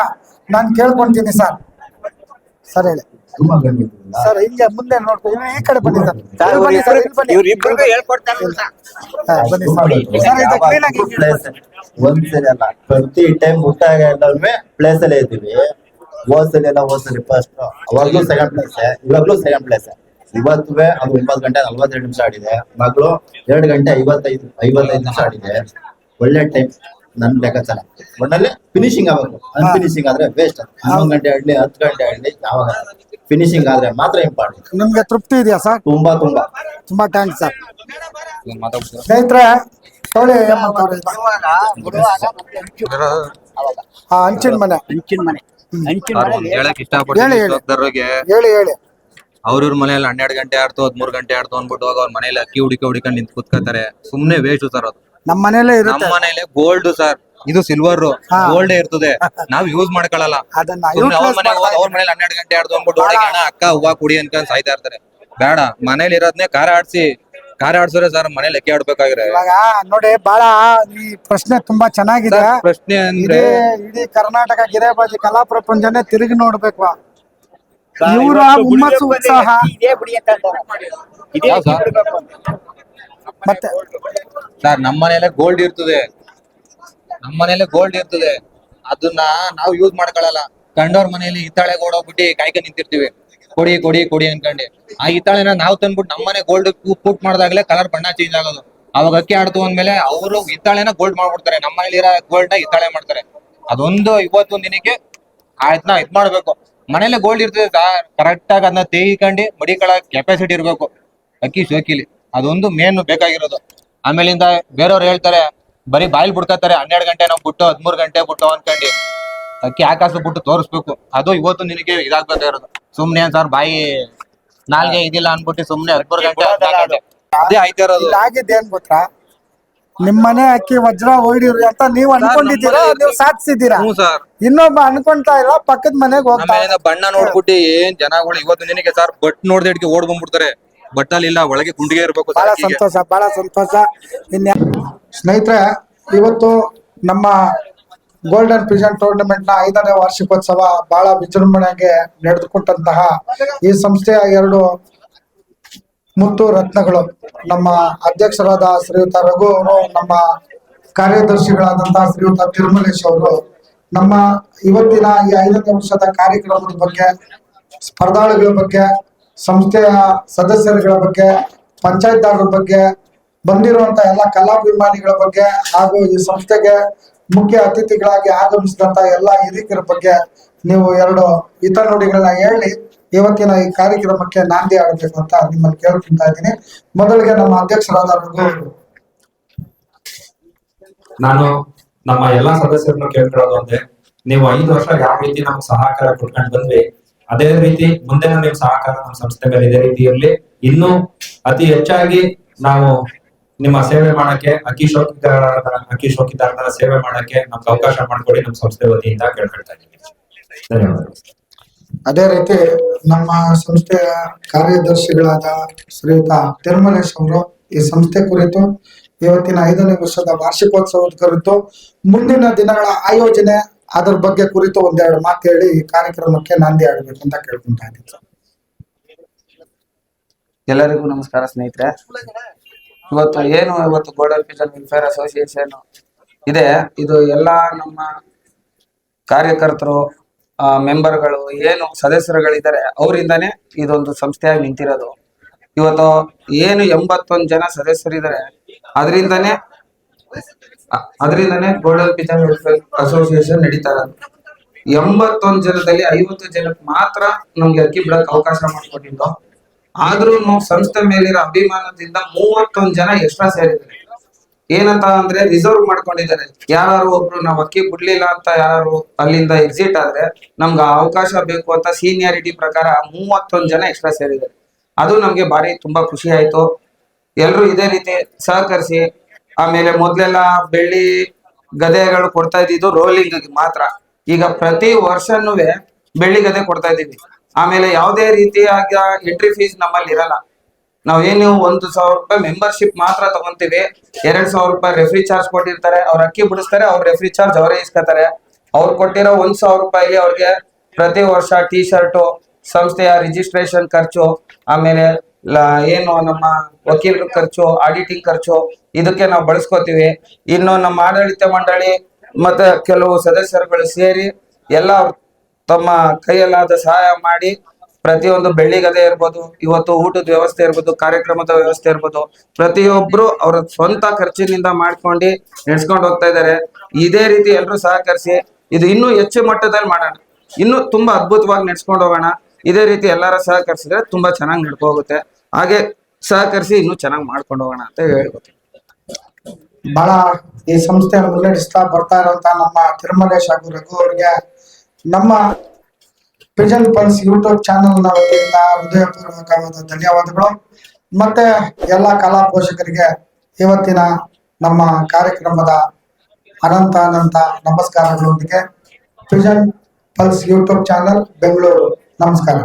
ನಾನು ಕೇಳ್ಕೊಂತೀನಿ ಸರ್. ಸರ್ ಹೇಳಿ ಸರ್. ಹಿಂಗೆ ಮುಂದೆ ನೋಡ್ಕೊಂಡು ಈ ಕಡೆ ಬನ್ನಿ ಸರ್. ಬನ್ನಿ ಸರ್, ಇಲ್ಲಿ ಬನ್ನಿ ಒಂದ್ಸರಿ ಅಲ್ಲ, ಪ್ರತಿ ಟೈಮ್ ಹುಟ್ಟಾಗಲೇ ಪ್ಲೇಸ್ ಅಲ್ಲೇ ಇದ್ದೀವಿ. ಹೋದ್ಸಲಿ ಫಸ್ಟ್, ಅವಾಗ್ಲೂ 2nd ಪ್ಲೇಸ್, ಇವಾಗ್ಲೂ 2nd ಪ್ಲೇಸ್. ಇವತ್ತುವೆ ಅದು 9 ಗಂಟೆ 42 ನಿಮಿಷ ಆಡಿದೆ. ಮಗಳು 2 ಗಂಟೆ 55 ನಿಮಿಷ ಆಡಿದೆ. ಒಳ್ಳೆ ಟೈಮ್ ನನ್ ಲೆಕ್ಕಾಚಾರ. ಒಟ್ಟಲ್ಲಿ ಫಿನಿಶಿಂಗ್ ಆಗಬೇಕು. ಅನ್ಫಿನಿಶಿಂಗ್ ಆದ್ರೆ ವೇಸ್ಟ್. 11 ಗಂಟೆ ಆಡ್ಲಿ 10 ಗಂಟೆ ಆಡ್ಲಿ ಯಾವಾಗ ಫಿನಿಶಿಂಗ್ ಆದ್ರೆ ಮಾತ್ರ ಇಂಪಾರ್ಟೆಂಟ್. ನಿಮ್ಗೆ ತೃಪ್ತಿ ಇದೆಯಾ ಸರ್? ತುಂಬಾ ಥ್ಯಾಂಕ್ಸ್ ಸರ್. ಸ್ನೇಹಿತರೆ ಹಂಚಿನ ಮನೆ ಹೇಳಕ್ ಇಷ್ಟಪಡ್ತೀನಿ ಹೇಳಿ. ಅವ್ರವ್ರ ಮನೇಲಿ 12 ಗಂಟೆ ಆಡ್ತು 13 ಗಂಟೆ ಆಡ್ತು ಅಂದ್ಬಿಟ್ಟು ಅವ್ರ ಮನೇಲಿ ಅಕ್ಕಿ ಹುಡಿಕೊಂಡು ನಿಂತ್ ಕುತ್ಕೋತಾರೆ. ಸುಮ್ನೆ ವೇಸ್ಟ್ ಸರ್ ಅದು. ನಮ್ಮ ಮನೇಲೆ ಗೋಲ್ಡ್ ಸರ್, ಇದು ಸಿಲ್ವರ್ ಗೋಲ್ಡ್ ಇರ್ತದೆ. ನಾವ್ ಯೂಸ್ ಮಾಡ್ಕೊಳಲ್ಲ. ಅವ್ರ ಮನೇಲಿ 12 ಗಂಟೆ ಆಡ್ದು ಅಂದ್ಬಿಟ್ಟು ಒಳಗೆ ಅಣ್ಣ ಅಕ್ಕ ಹೂವ ಕುಡಿ ಅನ್ಕೊಂಡ್ ಸಾಯ್ತಾ ಇರ್ತಾರೆ. ಬೇಡ, ಮನೇಲಿ ಇರೋದ್ನೇ ಕಾರ ಆಡ್ಸೋರೆ ಸರ್ ಮನೇಲಿ ಅಕ್ಕಿ ಆಡ್ಬೇಕಾಗಿರೋ. ಇವಾಗ ನೋಡಿ, ಬಹಳ ಈ ಪ್ರಶ್ನೆ ತುಂಬಾ ಚೆನ್ನಾಗಿದೆ. ಪ್ರಶ್ನೆ ಅಂದ್ರೆ ಇಡೀ ಕರ್ನಾಟಕ ಗಿರೆಬಾಜಿ ಕಲಾ ಪ್ರಪಂಚನೇ ತಿರುಗಿ ನೋಡ್ಬೇಕು. ಇವರ ಹುಮ್ಮಸ್ಸು ಉತ್ಸಾಹ ಮತ್ತೆ ಸರ್ ನಮ್ಮನೇಲೆ ಗೋಲ್ಡ್ ಇರ್ತದೆ. ಅದನ್ನ ನಾವು ಯೂಸ್ ಮಾಡ್ಕೊಳಲ್ಲ. ಕಂಡೋರ್ ಮನೇಲಿ ಹಿತ್ತಾಳೆ ಗೋಡ್ ಹೋಗ್ಬಿಟ್ಟು ಕಾಯ್ಕ ನಿಂತಿರ್ತೀವಿ. ಕೊಡಿ ಕೊಡಿ ಕೊಡಿ ಅನ್ಕಂಡು ಆ ಹಿತ್ತಾಳೆನ ನಾವು ತಂದ್ಬಿಟ್ಟು ನಮ್ಮನೆ ಗೋಲ್ಡ್ ಪುಟ್ ಮಾಡಿದಾಗಲೇ ಕಲರ್ ಬಣ್ಣ ಚೇಂಜ್ ಆಗೋದು. ಅವಾಗ ಅಕ್ಕಿ ಆಡ್ತು ಅಂದ್ಮೇಲೆ ಅವರು ಹಿತ್ತಾಳೆನ ಗೋಲ್ಡ್ ಮಾಡ್ಬಿಡ್ತಾರೆ, ನಮ್ಮನೇಲಿರೋ ಗೋಲ್ಡ್ ನ ಹಿತ್ತಾಳೆ ಮಾಡ್ತಾರೆ. ಅದೊಂದು ಇವತ್ತೊಂದ್ ದಿನಕ್ಕೆ ಆಯ್ತನ ಇದ್ ಮಾಡ್ಬೇಕು. ಮನೇಲೆ ಗೋಲ್ಡ್ ಇರ್ತದೆ ಸರ್, ಕರೆಕ್ಟ್ ಆಗಿ ಅದನ್ನ ತೇಯ್ಕೊಂಡು ಮಡಿಗಳ ಕೆಪಾಸಿಟಿ ಇರ್ಬೇಕು ಅಕ್ಕಿ ಶೋಕಿಲಿ. ಅದೊಂದು ಮೇನ್ ಬೇಕಾಗಿರೋದು. ಆಮೇಲಿಂದ ಬೇರೆಯವ್ರು ಹೇಳ್ತಾರೆ ಬರೀ ಬಾಯಿಲ್ ಬಿಡ್ಕತಾರೆ, 12 ಗಂಟೆ ನಾವು ಬಿಟ್ಟು 13 ಗಂಟೆ ಬಿಟ್ಟು ಅನ್ಕಂಡು ಅಕ್ಕಿ ಆಕಾಶ ಬಿಟ್ಟು ತೋರಿಸ್ಬೇಕು. ಅದು ಇವತ್ತು ನಿನಗೆ ಇದಾಗ್ಬೇಕಾಗಿರೋದು. ಸುಮ್ನೆ ಸರ್ ಬಾಯಿ ನಾಲ್ಗೆ ಇದಿಲ್ಲ ಅನ್ಬಿಟ್ಟು ಸುಮ್ನೆ 13 ಗಂಟೆ ಅದೇ ಆಯ್ತಾ ಇರೋದು. ಆಗಿದ್ದು ಏನ್ ಗೊತ್ತಾ, ನಿಮ್ಮನೆ ಅಕ್ಕಿ ವಜ್ರ ಹೊಯ್ಡಿರಿ ಅಂತ ನೀವ್ ಅನ್ಕೊಂಡಿದ್ದೀರಾ, ನೀವು ಸಾಧಿಸಿದ್ದೀರಾ. ಇನ್ನೊಬ್ಬ ಅನ್ಕೊಂತಾ ಇಲ್ಲ, ಪಕ್ಕದ ಮನೆಗೆ ಹೋಗ್ತಾ ಬಣ್ಣ ನೋಡ್ಬಿಟ್ಟು ಏನ್ ಜನಗಳು ಇವತ್ತು ನಿನಗೆ ಸರ್ ಬಟ್ ನೋಡ್ದೆ ಓಡ್ ಬಂದ್ಬಿಡ್ತಾರೆ. ಬಟ್ಟಲ್ ಇಲ್ಲ, ಒಳಗೆ ಗುಂಡಿಗೆ ಇರ್ಬೇಕು. ಬಹಳ ಸಂತೋಷ, ಬಹಳ ಸಂತೋಷ. ಸ್ನೇಹಿತರೆ, ಇವತ್ತು ನಮ್ಮ ಗೋಲ್ಡನ್ ಪಿಜನ್ ಟೂರ್ನಮೆಂಟ್ ನ 5ನೇ ವಾರ್ಷಿಕೋತ್ಸವ ಬಹಳ ವಿಜೃಂಭಣೆಗೆ ನಡೆದುಕೊಂಡಂತಹ ಈ ಸಂಸ್ಥೆಯ 2 ಮುತ್ತು ರತ್ನಗಳು, ನಮ್ಮ ಅಧ್ಯಕ್ಷರಾದ ಶ್ರೀಯುತ ರಘು ಅವರು, ನಮ್ಮ ಕಾರ್ಯದರ್ಶಿಗಳಾದಂತಹ ಶ್ರೀಯುತ ತಿರುಮಲೇಶ್ ಅವರು, ನಮ್ಮ ಇವತ್ತಿನ ಈ 5ನೇ ವರ್ಷದ ಕಾರ್ಯಕ್ರಮದ ಬಗ್ಗೆ, ಸ್ಪರ್ಧಾಳುಗಳ ಬಗ್ಗೆ, ಸಂಸ್ಥೆಯ ಸದಸ್ಯರುಗಳ ಬಗ್ಗೆ, ಪಂಚಾಯತ್ದಾರರ ಬಗ್ಗೆ, ಬಂದಿರುವಂತ ಎಲ್ಲ ಕಲಾಭಿಮಾನಿಗಳ ಬಗ್ಗೆ, ಹಾಗೂ ಈ ಸಂಸ್ಥೆಗೆ ಮುಖ್ಯ ಅತಿಥಿಗಳಾಗಿ ಆಗಮಿಸಿದಂತ ಎಲ್ಲ ಹಿರಿಕರ ಬಗ್ಗೆ ನೀವು 2 ಹಿತನುಡಿಗಳನ್ನ ಹೇಳಿ ಇವತ್ತಿನ ಈ ಕಾರ್ಯಕ್ರಮಕ್ಕೆ ನಾಂದಿ ಆಡಬೇಕು ಅಂತ ನಿಮ್ಮಲ್ಲಿ ಕೇಳ್ಕೊಂತಾ ಇದ್ದೀನಿ. ಮೊದಲಿಗೆ ನಮ್ಮ ಅಧ್ಯಕ್ಷರಾದ ರಘು. ನಾನು ನಮ್ಮ ಎಲ್ಲಾ ಸದಸ್ಯರನ್ನು ಕೇಳ್ಕೊಳ್ಳೋದು ಅಂದ್ರೆ, ನೀವು 5 ವರ್ಷ ಯಾವ ರೀತಿ ನಮ್ಗೆ ಸಹಕಾರ ಕೊಟ್ಕೊಂಡು ಬಂದ್ವಿ, ಅದೇ ರೀತಿ ಮುಂದೆನೂ ನಿಮ್ ಸಹಕಾರ ನಮ್ಮ ಸಂಸ್ಥೆ ಮೇಲೆ ಇದೇ ರೀತಿ ಇರ್ಲಿ. ಇನ್ನೂ ಅತಿ ಹೆಚ್ಚಾಗಿ ನಾವು ನಿಮ್ಮ ಸೇವೆ ಮಾಡಕ್ಕೆ, ಅಕ್ಕಿ ಶೋಕಿದಾರರ ಸೇವೆ ಮಾಡಕ್ಕೆ ನಮ್ಗೆ ಅವಕಾಶ ಮಾಡಿಕೊಡಿ ನಮ್ಮ ಸಂಸ್ಥೆ ವತಿಯಿಂದ ಕೇಳ್ಕೊಳ್ತಾ ಇದ್ದೀನಿ. ಧನ್ಯವಾದಗಳು. ಅದೇ ರೀತಿ ನಮ್ಮ ಸಂಸ್ಥೆಯ ಕಾರ್ಯದರ್ಶಿಗಳಾದ ಶ್ರೀಯುತ ತಿರುಮಲೇಶ್ ಅವರು ಈ ಸಂಸ್ಥೆ ಕುರಿತು, ಇವತ್ತಿನ 5ನೇ ವರ್ಷದ ವಾರ್ಷಿಕೋತ್ಸವದ ಕುರಿತು, ಮುಂದಿನ ದಿನಗಳ ಆಯೋಜನೆ ಅದ್ರ ಬಗ್ಗೆ ಕುರಿತು 1-2 ಮಾತು ಹೇಳಿ ಈ ಕಾರ್ಯಕ್ರಮಕ್ಕೆ ನಾಂದಿ ಆಡಬೇಕು ಅಂತ ಕೇಳ್ಕೊಂತಾ ಇದ್ದೀನಿ. ಎಲ್ಲರಿಗೂ ನಮಸ್ಕಾರ ಸ್ನೇಹಿತರೆ. ಇವತ್ತು ಗೋಲ್ಡನ್ ಪಿಜನ್ ವೆಲ್ಫೇರ್ ಅಸೋಸಿಯೇಷನ್ ಇದೆ. ಇದು ಎಲ್ಲಾ ನಮ್ಮ ಕಾರ್ಯಕರ್ತರು, ಮೆಂಬರ್ಗಳು, ಏನು ಸದಸ್ಯರುಗಳಿದ್ದಾರೆ ಅವರಿಂದಾನೇ ಇದೊಂದು ಸಂಸ್ಥೆಯಾಗಿ ನಿಂತಿರೋದು. ಇವತ್ತು ಏನು 81 ಜನ ಸದಸ್ಯರಿದ್ದಾರೆ, ಅದರಿಂದಾನೇ ಗೋಲ್ಡನ್ ಪಿಜನ್ ವೆಲ್ಫೇರ್ ಅಸೋಸಿಯೇಷನ್ ನಡೀತಾ ಇರೋದು. 81 ಜನದಲ್ಲಿ 50 ಜನಕ್ಕೆ ಮಾತ್ರ ನಮ್ಗೆ ಅಕ್ಕಿ ಬಿಡಕ್ ಅವಕಾಶ ಮಾಡಿಕೊಟ್ಟಿದ್ದು. ಆದ್ರೂ ಸಂಸ್ಥೆ ಮೇಲಿರೋ ಅಭಿಮಾನದಿಂದ 31 ಜನ ಎಕ್ಸ್ಟ್ರಾ ಸೇರಿದ್ದಾರೆ. ಏನಂತ ಅಂದ್ರೆ ರಿಸರ್ವ್ ಮಾಡ್ಕೊಂಡಿದ್ದಾರೆ. ಯಾರು ಒಬ್ರು ನಾವ್ ಅಕ್ಕಿ ಬಿಡ್ಲಿಲ್ಲ ಅಂತ ಯಾರು ಅಲ್ಲಿಂದ ಎಕ್ಸಿಟ್ ಆದ್ರೆ ನಮ್ಗೆ ಅವಕಾಶ ಬೇಕು ಅಂತ ಸೀನಿಯಾರಿಟಿ ಪ್ರಕಾರ 31 ಜನ ಎಕ್ಸ್ಟ್ರಾ ಸೇರಿದ್ದಾರೆ. ಅದು ನಮ್ಗೆ ಭಾರಿ ತುಂಬಾ ಖುಷಿ ಆಯ್ತು. ಎಲ್ರು ಇದೇ ರೀತಿ ಸಹಕರಿಸಿ. ಆಮೇಲೆ ಮೊದ್ಲೆಲ್ಲ ಬೆಳ್ಳಿ ಗದೆಗಳು ಕೊಡ್ತಾ ಇದ್ದಿದ್ದು ರೋಲಿಂಗ್ ಮಾತ್ರ. ಈಗ ಪ್ರತಿ ವರ್ಷನೂ ಬೆಳ್ಳಿ ಗದೆ ಕೊಡ್ತಾ ಇದೀವಿ. ಆಮೇಲೆ ಯಾವುದೇ ರೀತಿಯಾದ ಎಂಟ್ರಿ ಫೀಸ್ ನಮ್ಮಲ್ಲಿ ಇರಲ್ಲ. ನಾವೇನು 1,000 ರೂಪಾಯಿ ಮೆಂಬರ್ಶಿಪ್ ಮಾತ್ರ ತಗೊಂತೀವಿ. 2,000 ರೂಪಾಯಿ ರೆಫ್ರಿ ಚಾರ್ಜ್ ಕೊಟ್ಟಿರ್ತಾರೆ, ಅವ್ರ ಅಕ್ಕಿ ಬಿಡಿಸ್ತಾರೆ, ಅವ್ರ ರೆಫ್ರಿ ಚಾರ್ಜ್ ಅವರೇ ಇಸ್ಕೊತಾರೆ. ಅವ್ರು ಕೊಟ್ಟಿರೋ 1,000 ರೂಪಾಯಿಲಿ ಅವ್ರಿಗೆ ಪ್ರತಿ ವರ್ಷ ಟೀ ಶರ್ಟು, ಸಂಸ್ಥೆಯ ರಿಜಿಸ್ಟ್ರೇಷನ್ ಖರ್ಚು, ಆಮೇಲೆ ಏನು ನಮ್ಮ ವಕೀಲರ ಖರ್ಚು, ಆಡಿಟಿಂಗ್ ಖರ್ಚು, ಇದಕ್ಕೆ ನಾವು ಬಳಸ್ಕೋತೀವಿ. ಇನ್ನು ನಮ್ಮ ಆಡಳಿತ ಮಂಡಳಿ ಮತ್ತೆ ಕೆಲವು ಸದಸ್ಯರುಗಳು ಸೇರಿ ಎಲ್ಲ ತಮ್ಮ ಕೈಯಲ್ಲಾದ ಸಹಾಯ ಮಾಡಿ ಪ್ರತಿಯೊಂದು ಬೆಳ್ಳಿ ಗದೆ ಇರ್ಬೋದು, ಇವತ್ತು ಊಟದ ವ್ಯವಸ್ಥೆ ಇರ್ಬೋದು, ಕಾರ್ಯಕ್ರಮದ ವ್ಯವಸ್ಥೆ ಇರ್ಬೋದು, ಪ್ರತಿಯೊಬ್ರು ಅವ್ರ ಸ್ವಂತ ಖರ್ಚಿನಿಂದ ಮಾಡ್ಕೊಂಡು ನಡೆಸ್ಕೊಂಡು ಹೋಗ್ತಾ ಇದ್ದಾರೆ. ಇದೇ ರೀತಿ ಎಲ್ಲರೂ ಸಹಕರಿಸಿ ಇದು ಇನ್ನೂ ಹೆಚ್ಚು ಮಟ್ಟದಲ್ಲಿ ಮಾಡೋಣ, ಇನ್ನೂ ತುಂಬಾ ಅದ್ಭುತವಾಗಿ ನಡೆಸ್ಕೊಂಡು ಹೋಗೋಣ. ಇದೇ ರೀತಿ ಎಲ್ಲಾರ ಸಹಕರಿಸಿದ್ರೆ ತುಂಬಾ ಚೆನ್ನಾಗಿ ನಡ್ಕೊ ಹೋಗುತ್ತೆ. ಹಾಗೆ ಸಹಕರಿಸಿ ಇನ್ನೂ ಚೆನ್ನಾಗಿ ಮಾಡ್ಕೊಂಡು ಹೋಗೋಣ ಅಂತ ಹೇಳ್ಬೋದು. ಬಹಳ ಈ ಸಂಸ್ಥೆಯನ್ನು ಮುನ್ನಡೆಸ್ತಾ ಬರ್ತಾ ಇರುವಂತ ನಮ್ಮ ತಿರುಮಲೇಶ್ ಹಾಗೂ ರಘು ಅವರಿಗೆ ನಮ್ಮ ಪಿಜನ್ ಪಲ್ಸ್ ಯೂಟ್ಯೂಬ್ ಚಾನೆಲ್ ನ ವತಿಯಿಂದ ಹೃದಯಪೂರ್ವಕವಾದ ಧನ್ಯವಾದಗಳು. ಮತ್ತೆ ಎಲ್ಲ ಕಲಾ ಪೋಷಕರಿಗೆ ಇವತ್ತಿನ ನಮ್ಮ ಕಾರ್ಯಕ್ರಮದ ಅನಂತ ನಮಸ್ಕಾರಗಳೊಂದಿಗೆ pigeon pulse YouTube channel Bengaluru. ನಮಸ್ಕಾರ.